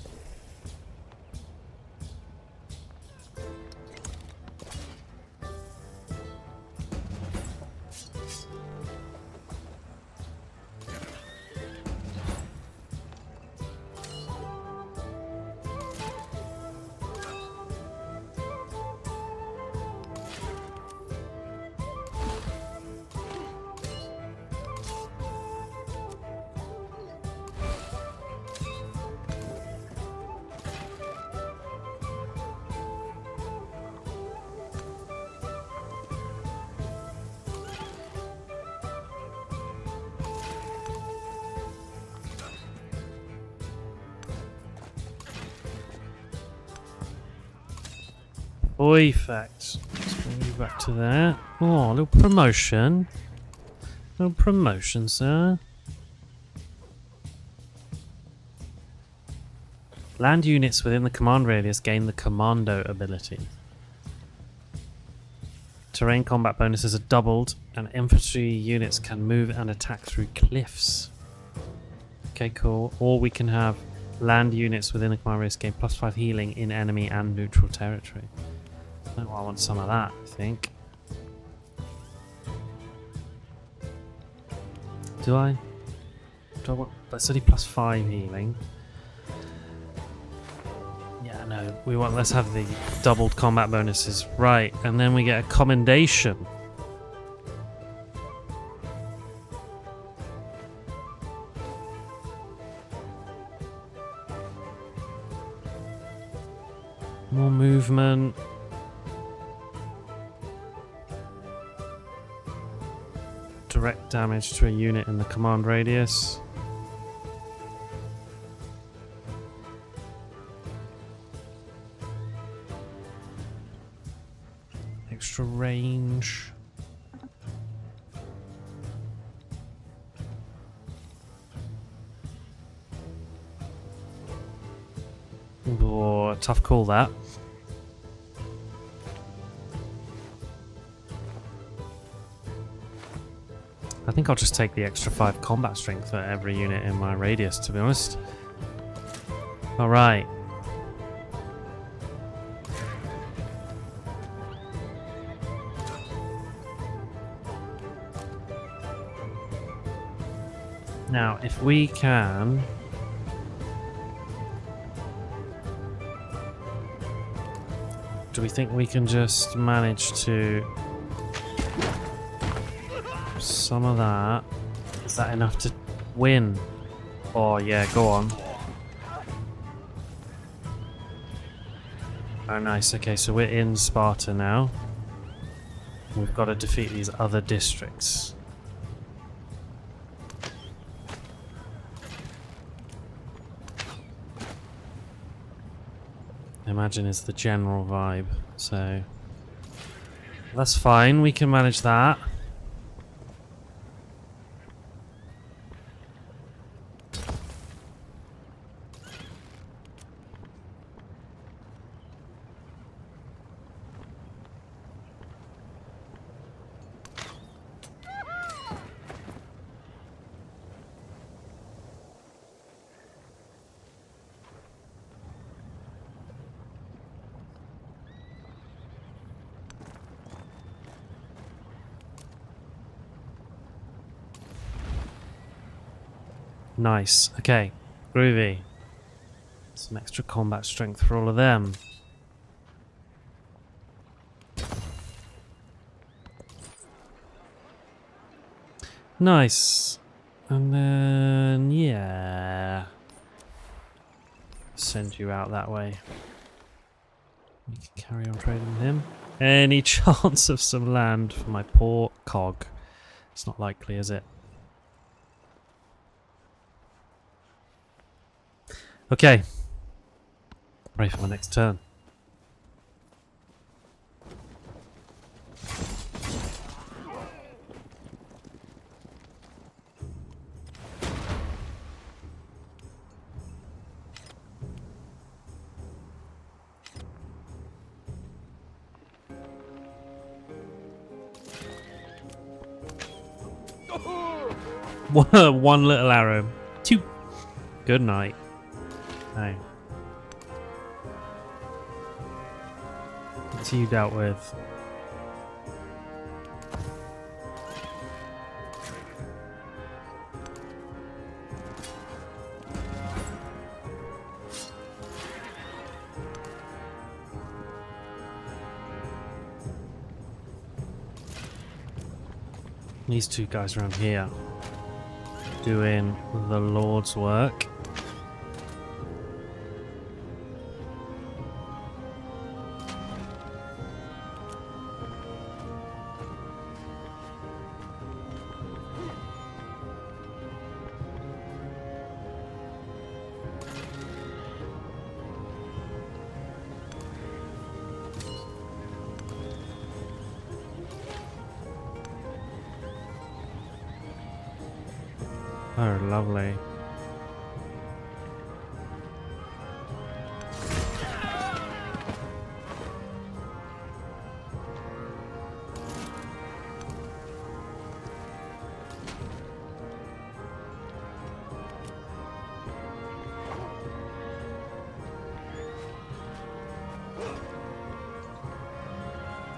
Perfect. Let's bring you back to there. Oh, a little promotion. Little promotion, sir. Land units within the command radius gain the commando ability. Terrain combat bonuses are doubled, and infantry units can move and attack through cliffs. Okay, cool. Or we can have land units within the command radius gain +5 healing in enemy and neutral territory. Oh, I want some of that, I think. Do I? Do I want... That's only +5 healing. Yeah, no. We want... Let's have the doubled combat bonuses. Right, and then we get a commendation. More movement. Direct damage to a unit in the command radius. Extra range. Oh, tough call that. I think I'll just take the extra 5 combat strength for every unit in my radius, to be honest. Alright. Now, if we can... Do we think we can just manage to... Some of that. Is that enough to win? Oh yeah, go on. Oh nice, okay, so we're in Sparta now. We've got to defeat these other districts. Imagine is the general vibe, so... That's fine, we can manage that. Nice. Okay. Groovy. Some extra combat strength for all of them. Nice. And then, yeah. Send you out that way. We can carry on trading with him. Any chance of some land for my poor cog? It's not likely, is it? Okay. Ready for my next turn. One little arrow. Two. Good night. Hey. What's you dealt with? These two guys around here doing the Lord's work. Oh, lovely.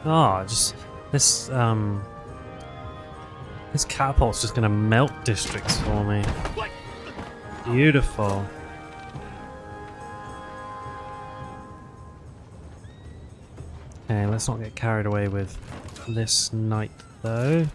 Oh, just this this catapult's just gonna melt districts for me. Beautiful. Okay, let's not get carried away with this knight though.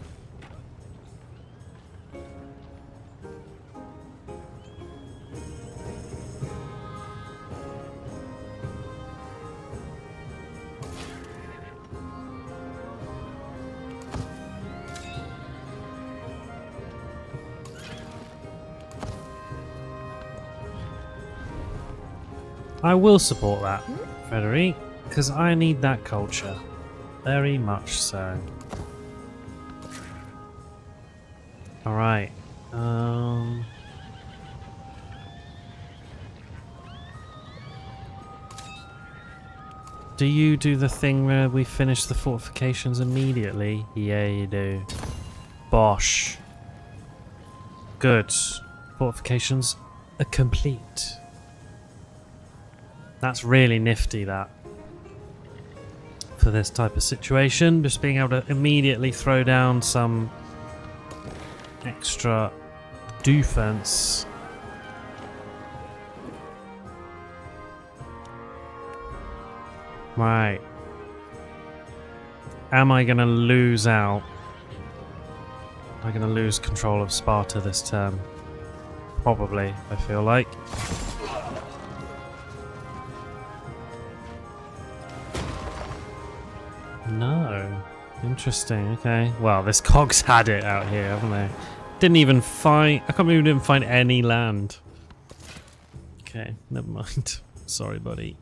I will support that, Friedrich, because I need that culture. Very much so. Alright. Do you do the thing where we finish the fortifications immediately? Yeah, you do. Bosh. Good. Fortifications are complete. That's really nifty, that. For this type of situation, just being able to immediately throw down some extra defense. Right. Am I going to lose out? Am I going to lose control of Sparta this turn? Probably, I feel like. No. Interesting, okay. Well, this cog's had it out here, haven't they? Didn't even find... I can't believe we didn't find any land. Okay, never mind. Sorry, buddy.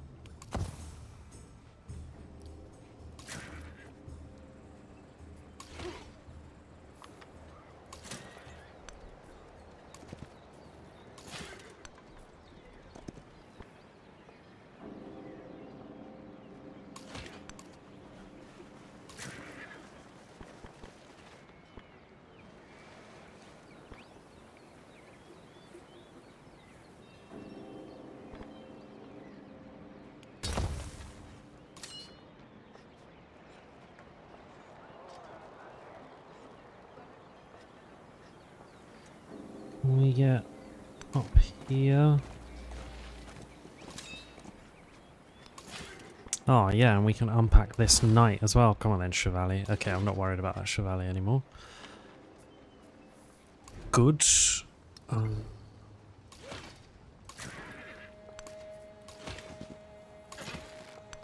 We get up here. Oh yeah, and we can unpack this knight as well. Come on then, Chevalier. Okay, I'm not worried about that Chevalier anymore. Good.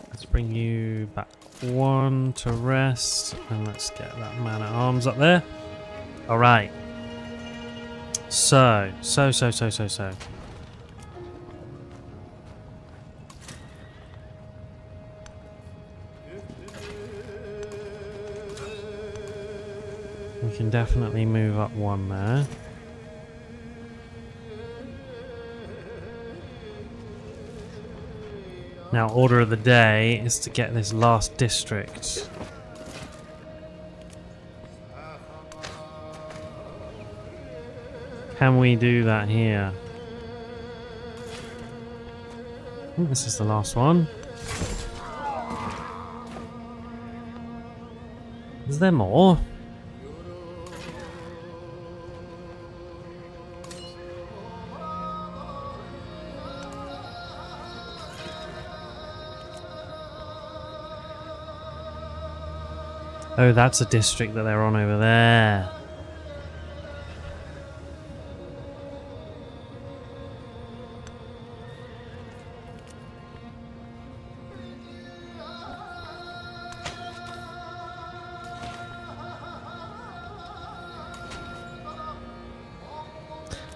Let's bring you back one to rest, and let's get that man at arms up there. All right. So. We can definitely move up one there. Now, order of the day is to get this last district. Can we do that here? I think this is the last one. Is there more? Oh, that's a district that they're on over there.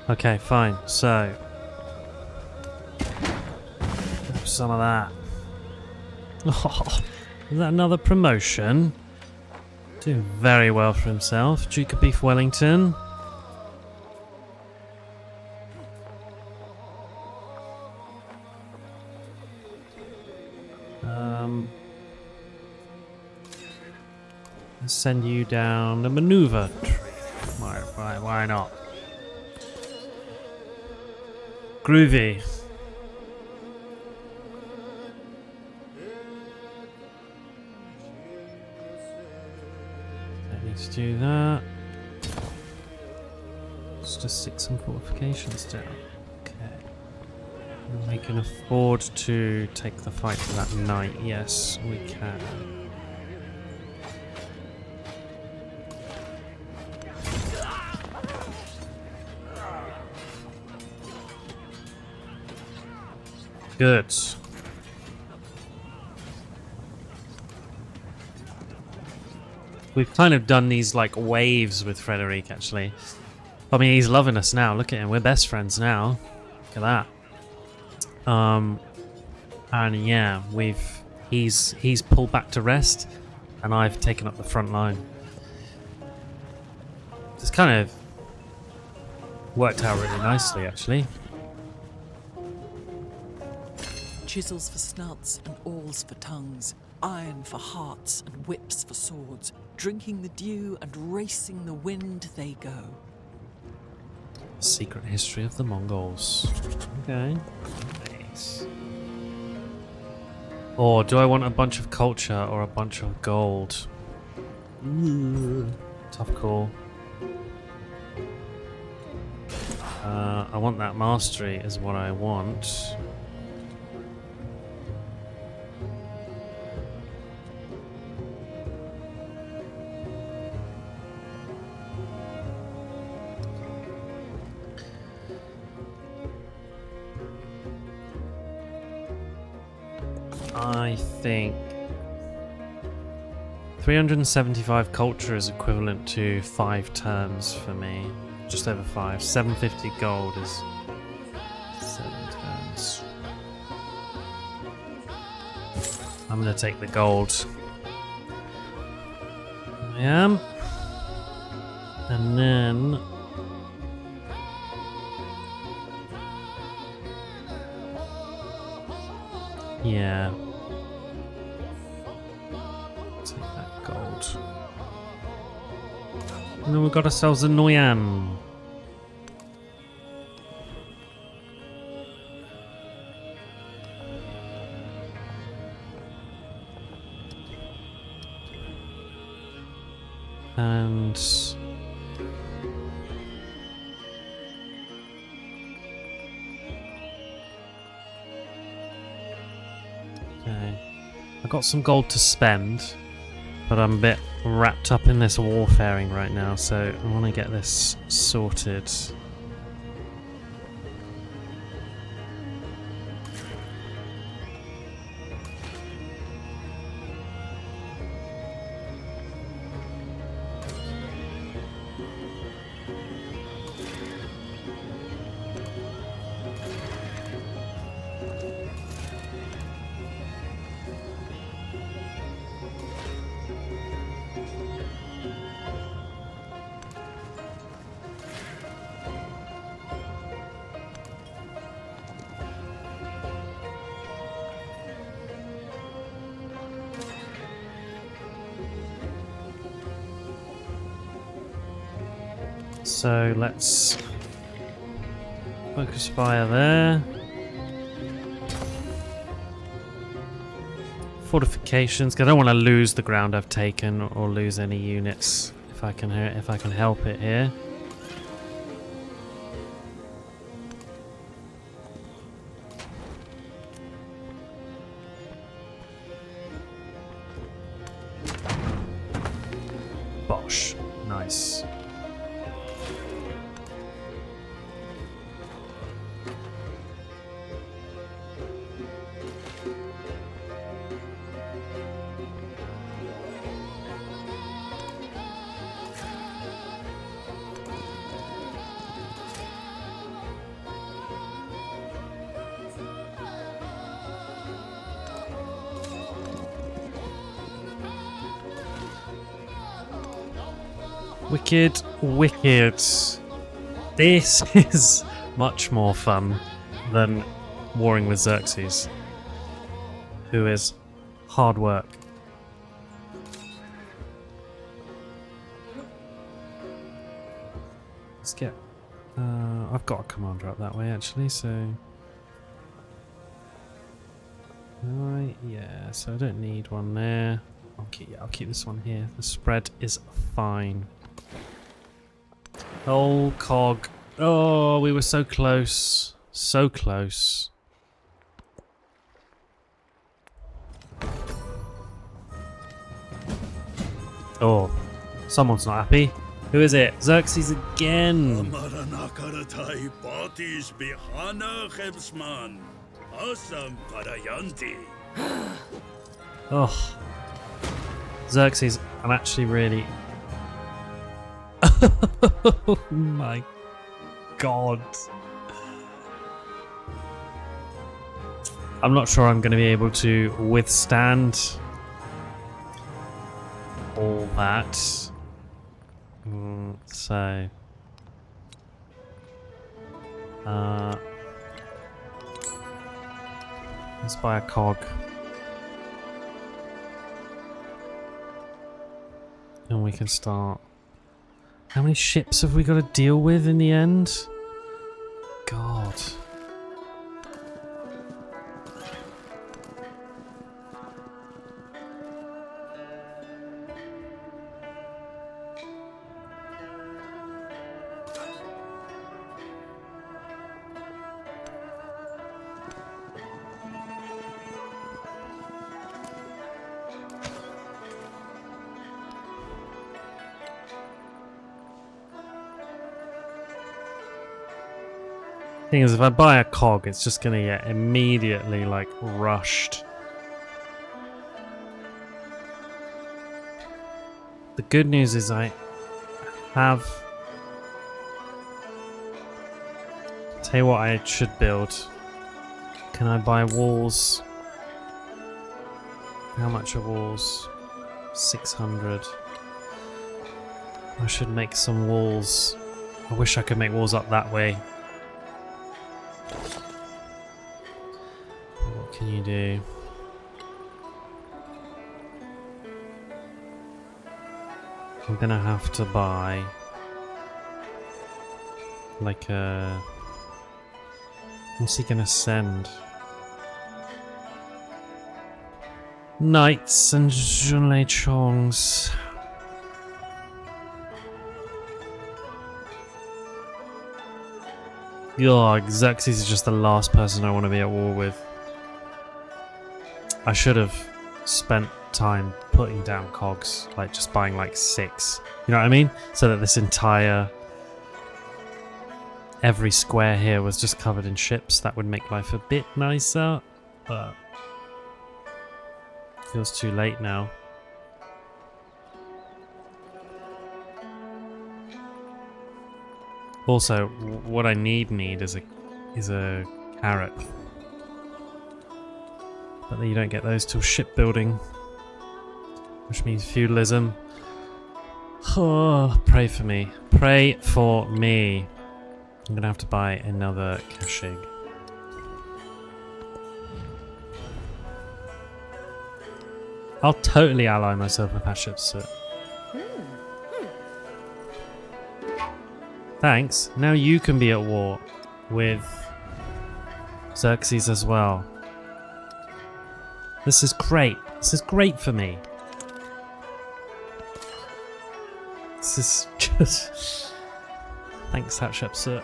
Okay, fine. So, some of that. Oh, is that another promotion? Doing very well for himself. Duke of Beef Wellington. send you down the maneuver tree. Why not? Groovy. Don't need to do that. Let's just stick some fortifications down. Okay. We can afford to take the fight to that knight. Yes, we can. Good. We've kind of done these like waves with Friedrich, actually. I mean, he's loving us now. Look at him. We're best friends now. Look at that. And yeah, he's pulled back to rest, and I've taken up the front line. It's kind of worked out really nicely, actually. Chisels for snouts and awls for tongues, iron for hearts and whips for swords, drinking the dew and racing the wind they go. Secret history of the Mongols. Okay. Nice. Or do I want a bunch of culture or a bunch of gold? Tough call. I want that mastery is what I want. I think 375 culture is equivalent to 5 turns for me. Just over 5. 750 gold is 7 turns. I'm going to take the gold. I am. And then yeah. Take that gold. And then we've got ourselves a Noyan. And okay, I got some gold to spend, but I'm a bit wrapped up in this warfaring right now, so I want to get this sorted. So let's focus fire there. Fortifications, 'cause I don't want to lose the ground I've taken or lose any units if I can help it here. Bosh, nice. Wicked, wicked. This is much more fun than warring with Xerxes, who is hard work. Let's get... I've got a commander up that way actually, so... Alright, yeah, so I don't need one there. I'll keep this one here. The spread is fine. Oh, cog. Oh, we were so close. So close. Oh, someone's not happy. Who is it? Xerxes again. Oh, Xerxes, I'm actually really... Oh my god. I'm not sure I'm going to be able to withstand all that. So... let's buy a cog. And we can start. How many ships have we got to deal with in the end? God. Thing is, if I buy a cog, it's just gonna get immediately like rushed. The good news is I have... Tell you what I should build. Can I buy walls? How much are walls? 600. I should make some walls. I wish I could make walls up that way. What can you do? I'm gonna have to buy like a... What's he gonna send? Knights and Xunleichongs. God, Xerxes is just the last person I want to be at war with. I should have spent time putting down cogs, like just buying like 6. You know what I mean? So that this entire... every square here was just covered in ships. That would make life a bit nicer, but... feels too late now. Also, what I need is a carrot. But you don't get those till shipbuilding, which means feudalism. Oh, pray for me. Pray for me. I'm gonna have to buy another Kashig. I'll totally ally myself with Hatshepsut. Thanks. Now you can be at war with Xerxes as well. This is great. This is great for me. This is just... Thanks, Hatshepsut.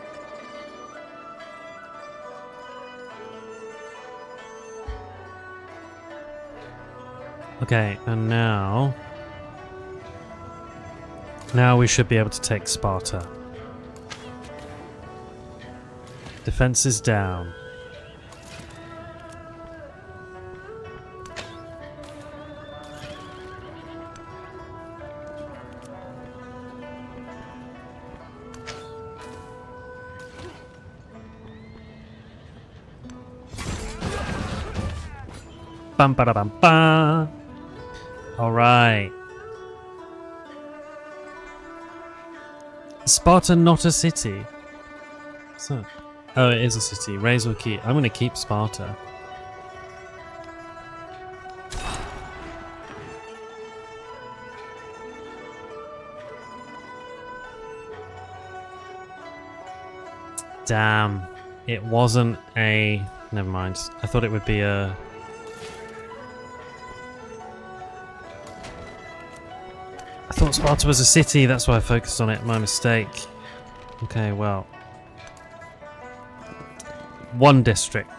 Okay, and now we should be able to take Sparta. Defense is down. Bum ba da bum ba. All right. Sparta not a city. So, oh, it is a city. Raise or keep. I'm going to keep Sparta. Damn. It wasn't a... Never mind. I thought it would be a... I thought Sparta was a city, that's why I focused on it. My mistake. Okay, well. One district.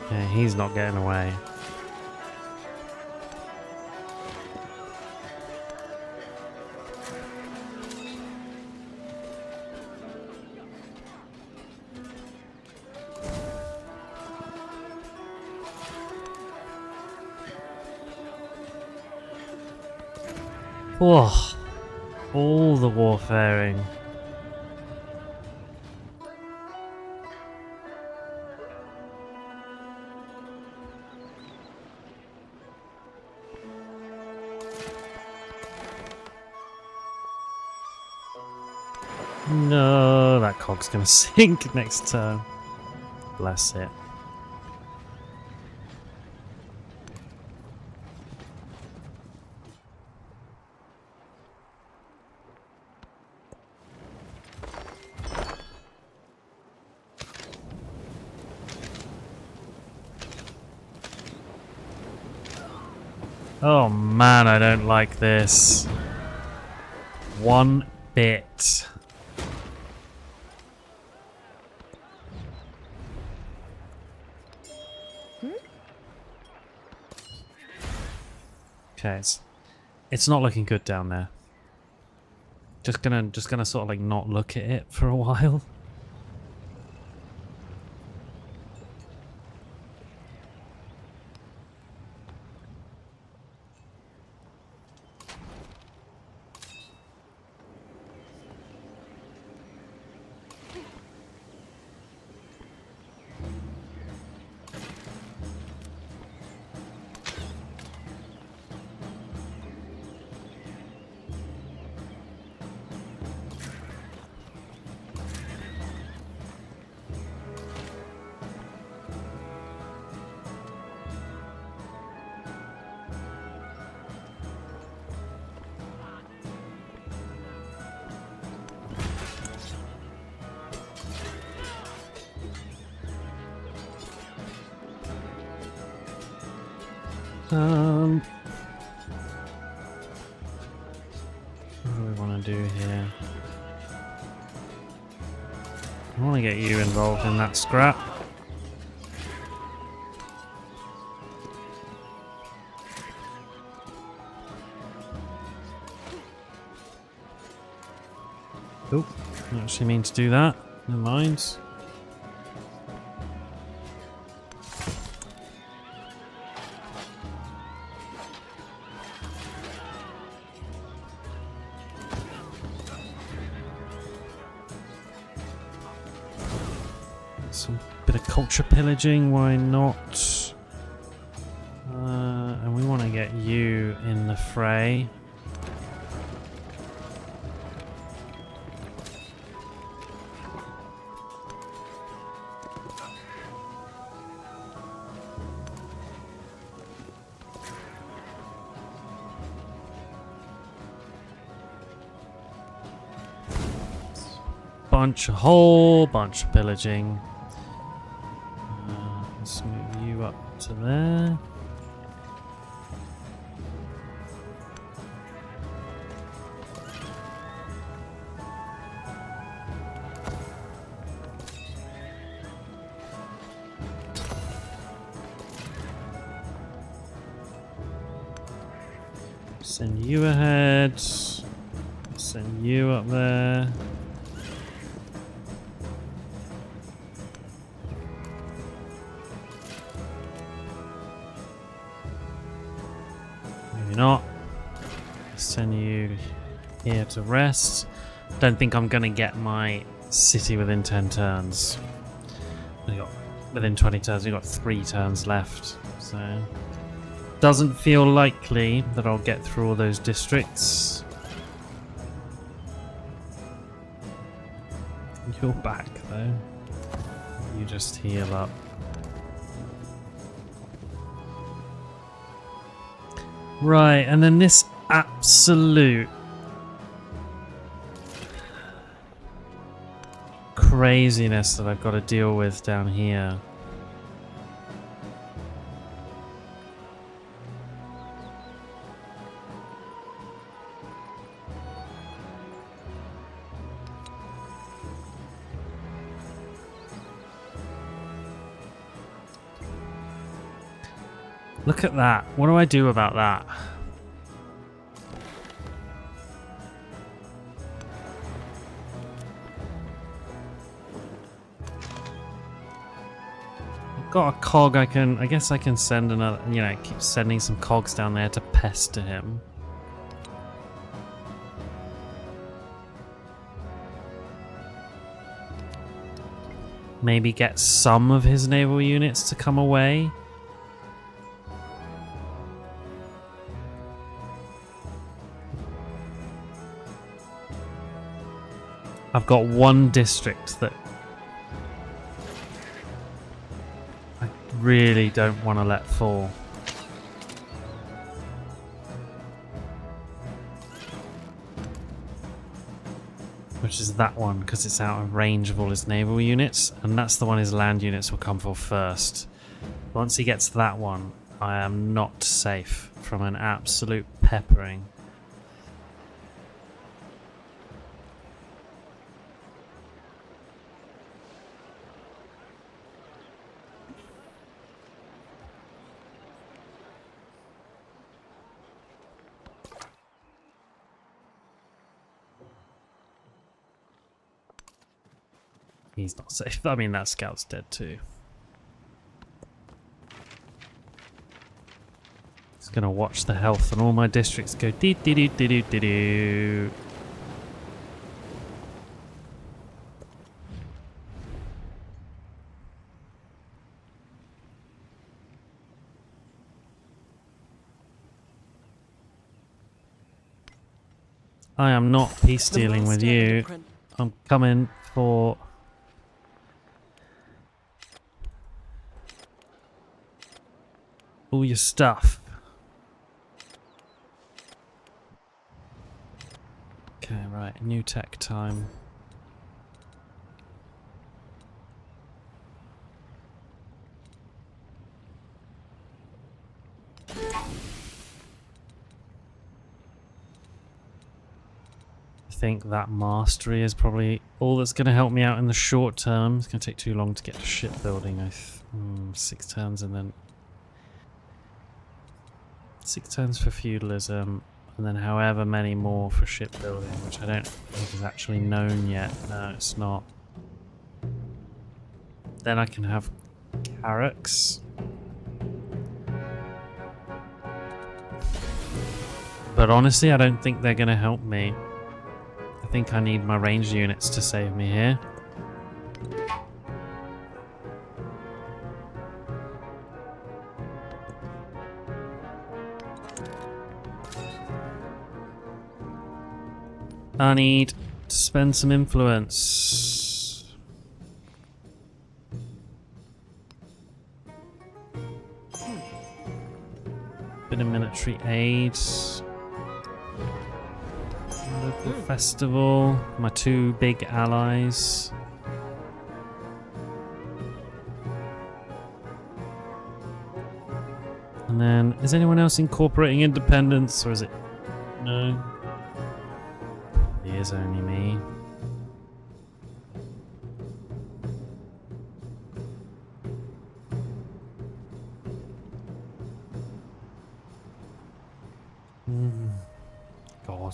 Yeah, he's not getting away. Oh, all the warfaring. No, that cog's gonna sink next turn. Bless it. Oh man, I don't like this. One bit. Okay, it's not looking good down there. Just gonna sort of like not look at it for a while. What do we want to do here? I want to get you involved in that scrap. Oh, I actually mean to do that. Never mind. Some bit of culture pillaging, why not? And we want to get you in the fray. A whole bunch of pillaging. Let's move you up to there. Send you ahead. Send you up there. Maybe not. Send you here to rest. Don't think I'm gonna get my city within 10 turns. Within 20 turns, we've got 3 turns left. So doesn't feel likely that I'll get through all those districts. You're back though. You just heal up. Right, and then this absolute craziness that I've got to deal with down here. Look at that. What do I do about that? I've got a cog I guess I can send another, keep sending some cogs down there to pester him. Maybe get some of his naval units to come away. I've got one district that I really don't want to let fall. Which is that one, because it's out of range of all his naval units, and that's the one his land units will come for first. Once he gets that one, I am not safe from an absolute peppering. He's not safe. I mean, that scout's dead too. Just gonna watch the health on all my districts go dee dee dee dee dee dee dee. I am not peace dealing with you. I'm coming for all your stuff. Okay, right, new tech time. I think that mastery is probably all that's going to help me out in the short term. It's going to take too long to get to shipbuilding. 6 turns and then 6 turns for feudalism, and then however many more for shipbuilding, which I don't think is actually known yet. No, it's not. Then I can have carracks. But honestly, I don't think they're going to help me. I think I need my ranged units to save me here. I need to spend some influence. Bit of military aid. Local festival. My 2 big allies. And then, is anyone else incorporating independence, or is it... No. It is only me. God.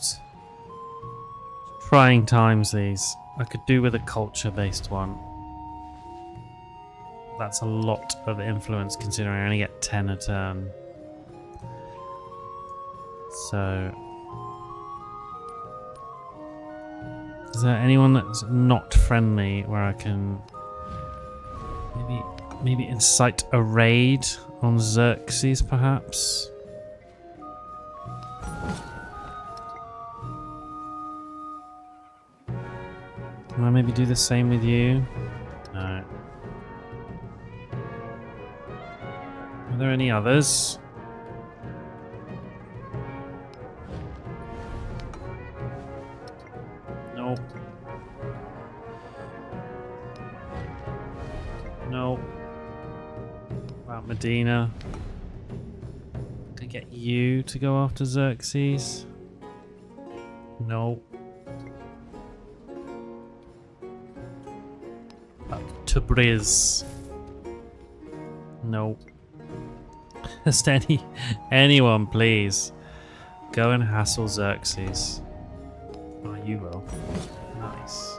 trying times, these. I could do with a culture-based one. That's a lot of influence considering I only get 10 a turn. So... is there anyone that's not friendly where I can maybe incite a raid on Xerxes, perhaps? Can I maybe do the same with you? No. Are there any others? Nope. Nope. About Medina. Could get you to go after Xerxes. Nope. Tabriz. Nope. Just anyone, please. Go and hassle Xerxes. Oh, you will. Nice.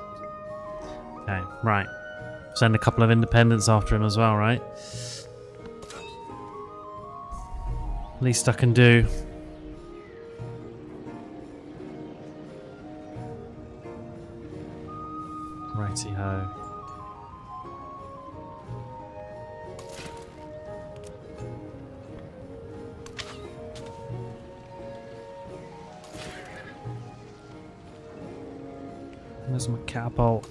Okay, right. Send a couple of independents after him as well, right? Least I can do. Righty-ho. Where's my catapult?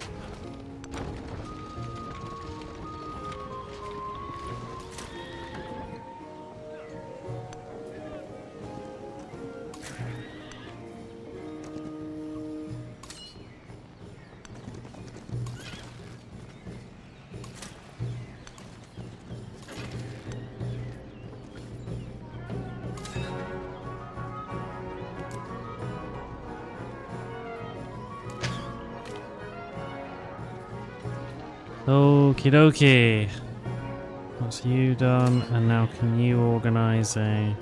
Okie dokie. That's you done, and now can you organise a...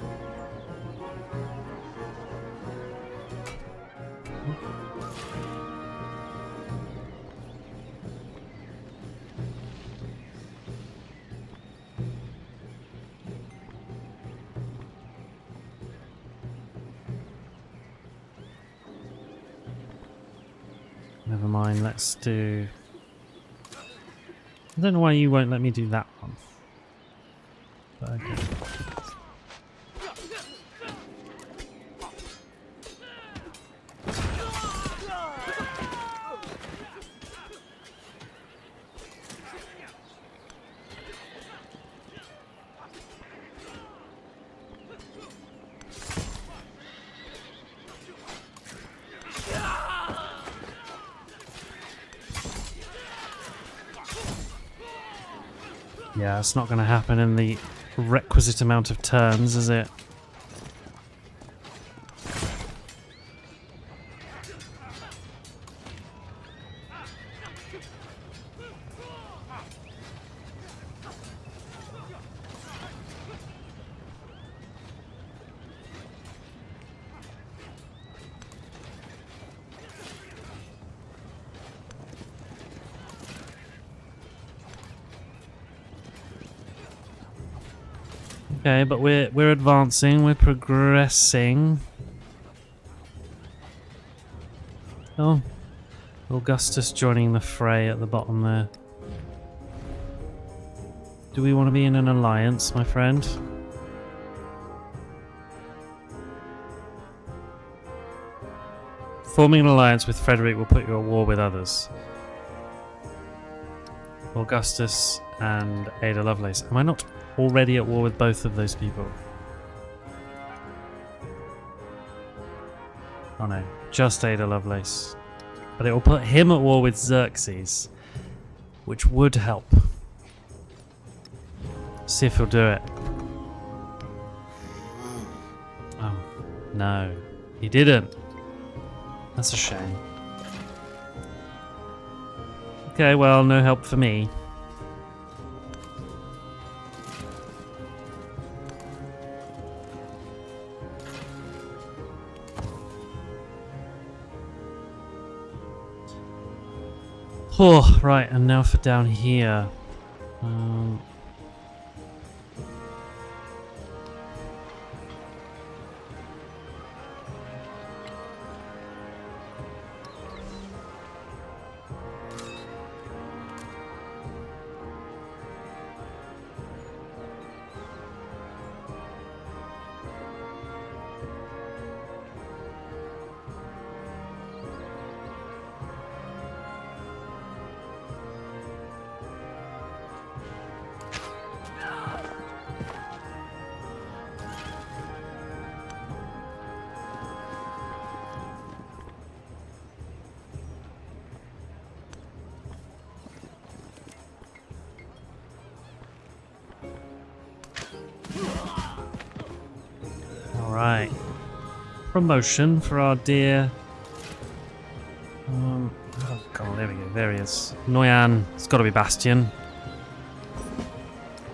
Never mind, let's do... I don't know why you won't let me do that one. But okay. Yeah, it's not going to happen in the requisite amount of turns, is it? Okay, but we're advancing, we're progressing. Oh, Augustus joining the fray at the bottom there. Do we want to be in an alliance, my friend? Forming an alliance with Friedrich will put you at war with others. Augustus and Ada Lovelace. Am I not already at war with both of those people? Oh no, just Ada Lovelace. But it will put him at war with Xerxes, which would help. See if he'll do it. Oh, no. He didn't. That's a shame. Okay, well, no help for me. Oh, right, and now for down here. Alright. Promotion for our dear... oh god, there we go, there he is. Noyan, it's gotta be Bastion.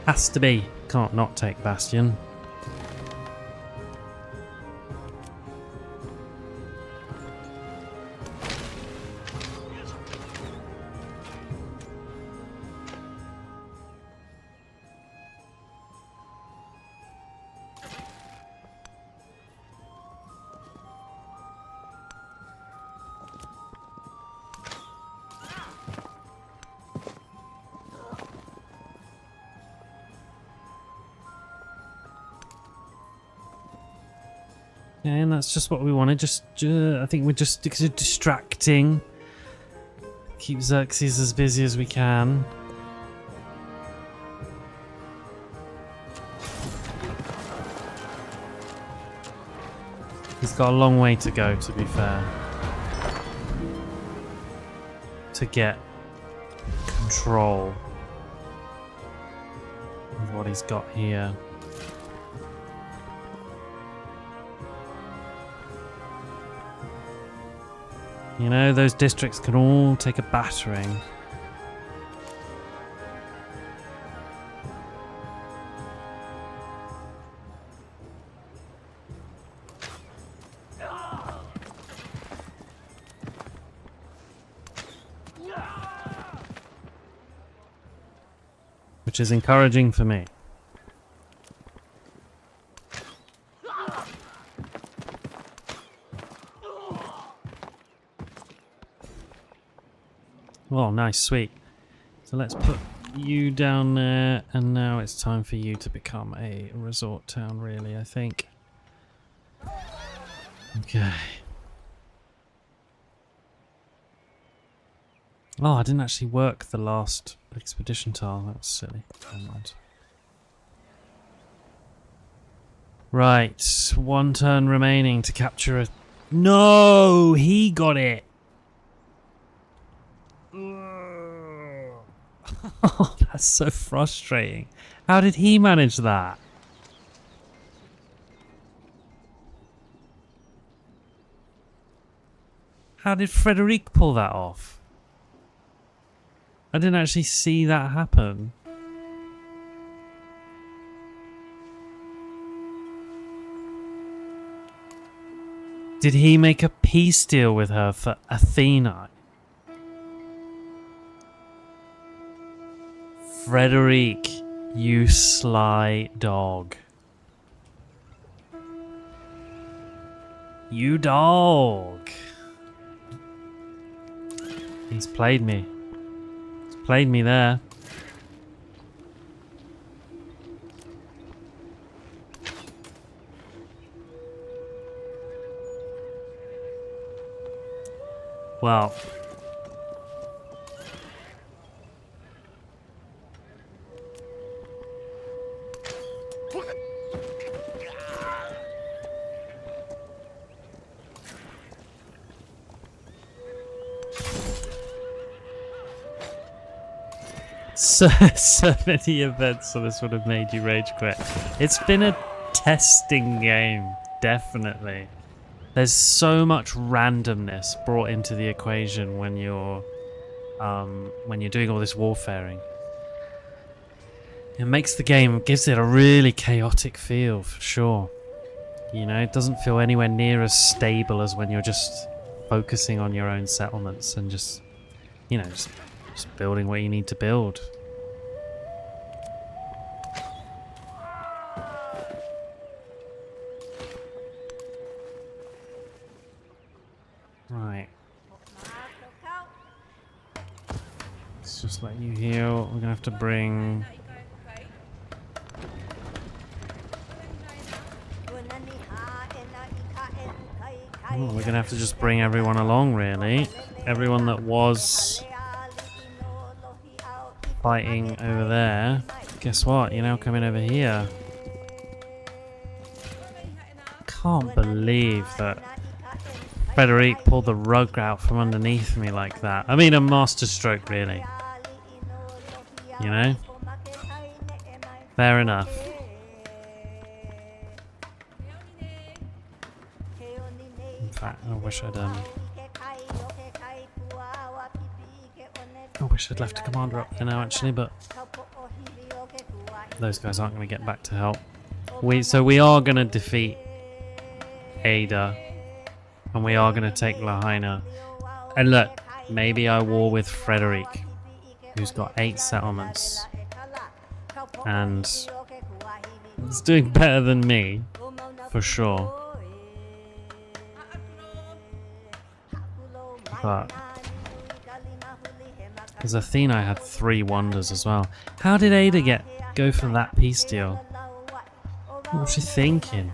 Has to be. Can't not take Bastion. And that's just what we wanted. I think we're just distracting. Keep Xerxes as busy as we can. He's got a long way to go, to be fair, to get control of what he's got here. You know, those districts can all take a battering. Which is encouraging for me. Oh, nice, sweet. So let's put you down there, and now it's time for you to become a resort town, really, I think. Okay. Oh, I didn't actually work the last expedition tile. That was silly. Never mind. Right, one turn remaining to capture a... No! He got it! Oh, that's so frustrating. How did he manage that? How did Friedrich pull that off? I didn't actually see that happen. Did he make a peace deal with her for Athenai? Friedrich, you sly dog. You dog. He's played me. He's played me there. Well. So many events, so this would have made you rage quit. It's been a testing game, definitely. There's so much randomness brought into the equation when you're doing all this warfaring. It makes the game, gives it a really chaotic feel, for sure. You know, it doesn't feel anywhere near as stable as when you're just focusing on your own settlements and just, you know, just Just building what you need to build. Right. Let's just let you heal. We're gonna have to bring... Oh, we're gonna have to just bring everyone along, really. Everyone that was fighting over there. Guess what? You're now coming over here. Can't believe that Friedrich pulled the rug out from underneath me like that. I mean, a masterstroke, really. You know? Fair enough. In fact, I wish I'd left a commander up there now, actually, but those guys aren't going to get back to help. So we are going to defeat Ada, and we are going to take Lahaina. And look, maybe I war with Friedrich, who's got 8 settlements, and it's doing better than me, for sure. But because Athenai had 3 wonders as well. How did Ada go for that peace deal? What was she thinking?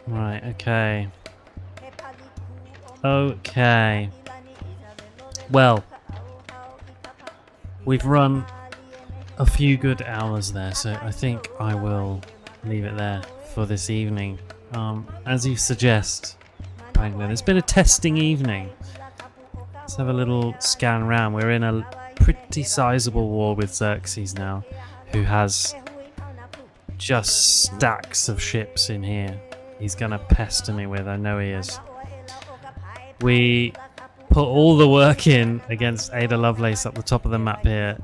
Right, okay. Okay. Well, we've run a few good hours there, so I think I will leave it there for this evening. As you suggest, Penguin, it's been a testing evening. Let's have a little scan around. We're in a pretty sizable war with Xerxes now, who has just stacks of ships in here. He's gonna pester me with, I know he is. We put all the work in against Ada Lovelace up the top of the map here.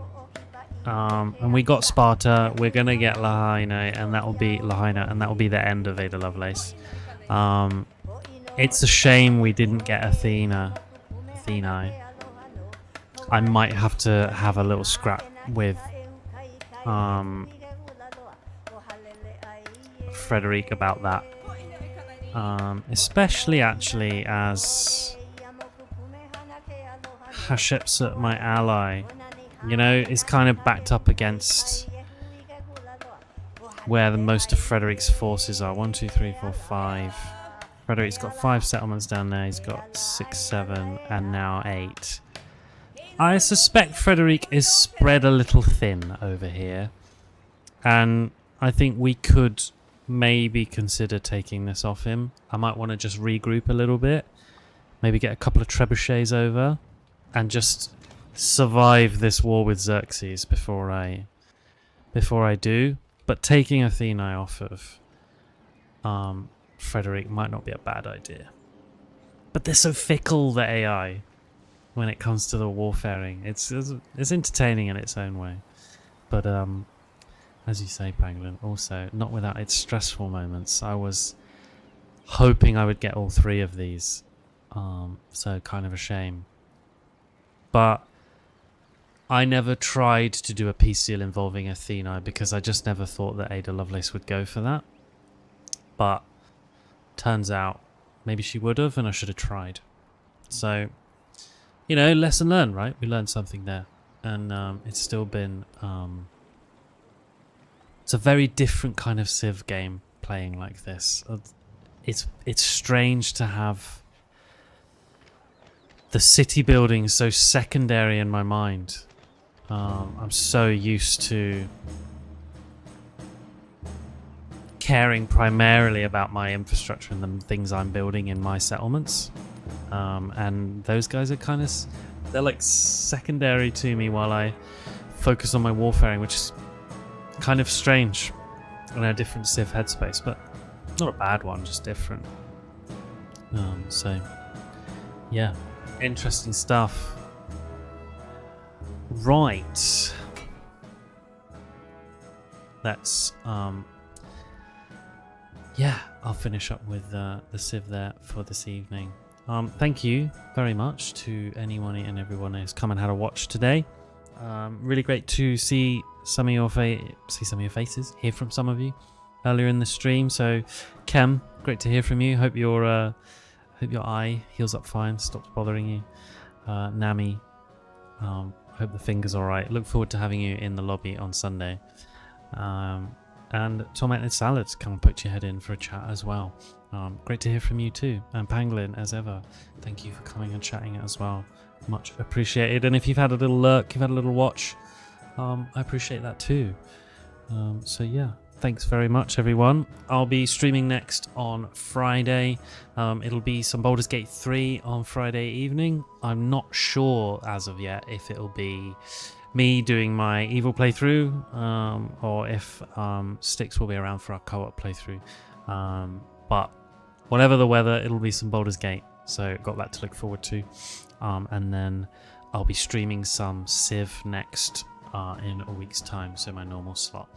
And we got Sparta, we're gonna get Lahaina, and that will be the end of Ada Lovelace. It's a shame we didn't get Athenai. I might have to have a little scrap with Friedrich about that. Especially actually as Hatshepsut, my ally, you know, is kind of backed up against where the most of Friedrich's forces are. 1, 2, 3, 4, 5. Friedrich's got 5 settlements down there. He's got 6, 7, and now 8. I suspect Friedrich is spread a little thin over here, and I think we could maybe consider taking this off him. I might want to just regroup a little bit, maybe get a couple of trebuchets over, and just survive this war with Xerxes before I do. But taking Athenai off of Friedrich might not be a bad idea. But they're so fickle, the AI, when it comes to the warfaring. It's entertaining in its own way, but as you say, Pangolin, also not without its stressful moments. I was hoping I would get all 3 of these, so kind of a shame. But I never tried to do a peace deal involving Athenai because I just never thought that Ada Lovelace would go for that. But turns out maybe she would have, and I should have tried. So, you know, lesson learned, right? We learned something there, and it's still been it's a very different kind of Civ game playing like this. It's strange to have the city building so secondary in my mind. I'm so used to caring primarily about my infrastructure and the things I'm building in my settlements. And those guys are kind of they're like secondary to me while I focus on my warfaring, which is kind of strange in a different Civ headspace, but not a bad one, just different. So yeah, interesting stuff. Right, let's yeah, I'll finish up with the Civ there for this evening. Thank you very much to anyone and everyone who's come and had a watch today. Really great to see some of your faces, hear from some of you earlier in the stream. So, Kem, great to hear from you. Hope your eye heals up fine, stops bothering you. Nami, hope the finger's all right. Look forward to having you in the lobby on Sunday. And Tormented Salads, come and put your head in for a chat as well. Great to hear from you too. And Pangolin, as ever, thank you for coming and chatting as well. Much appreciated. And if you've had a little lurk, you've had a little watch, I appreciate that too. So yeah, thanks very much everyone. I'll be streaming next on Friday. It'll be some Baldur's Gate 3 on Friday evening. I'm not sure as of yet if it'll be me doing my evil playthrough, or if Styx will be around for our co-op playthrough. But whatever the weather, it'll be some Baldur's Gate, so got that to look forward to. And then I'll be streaming some Civ next in a week's time, so my normal slot.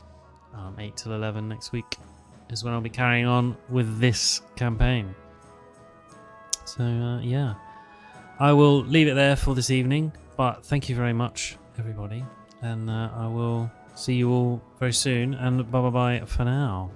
8 till 11 next week is when I'll be carrying on with this campaign. So yeah, I will leave it there for this evening, but thank you very much everybody, and I will see you all very soon, and bye bye for now.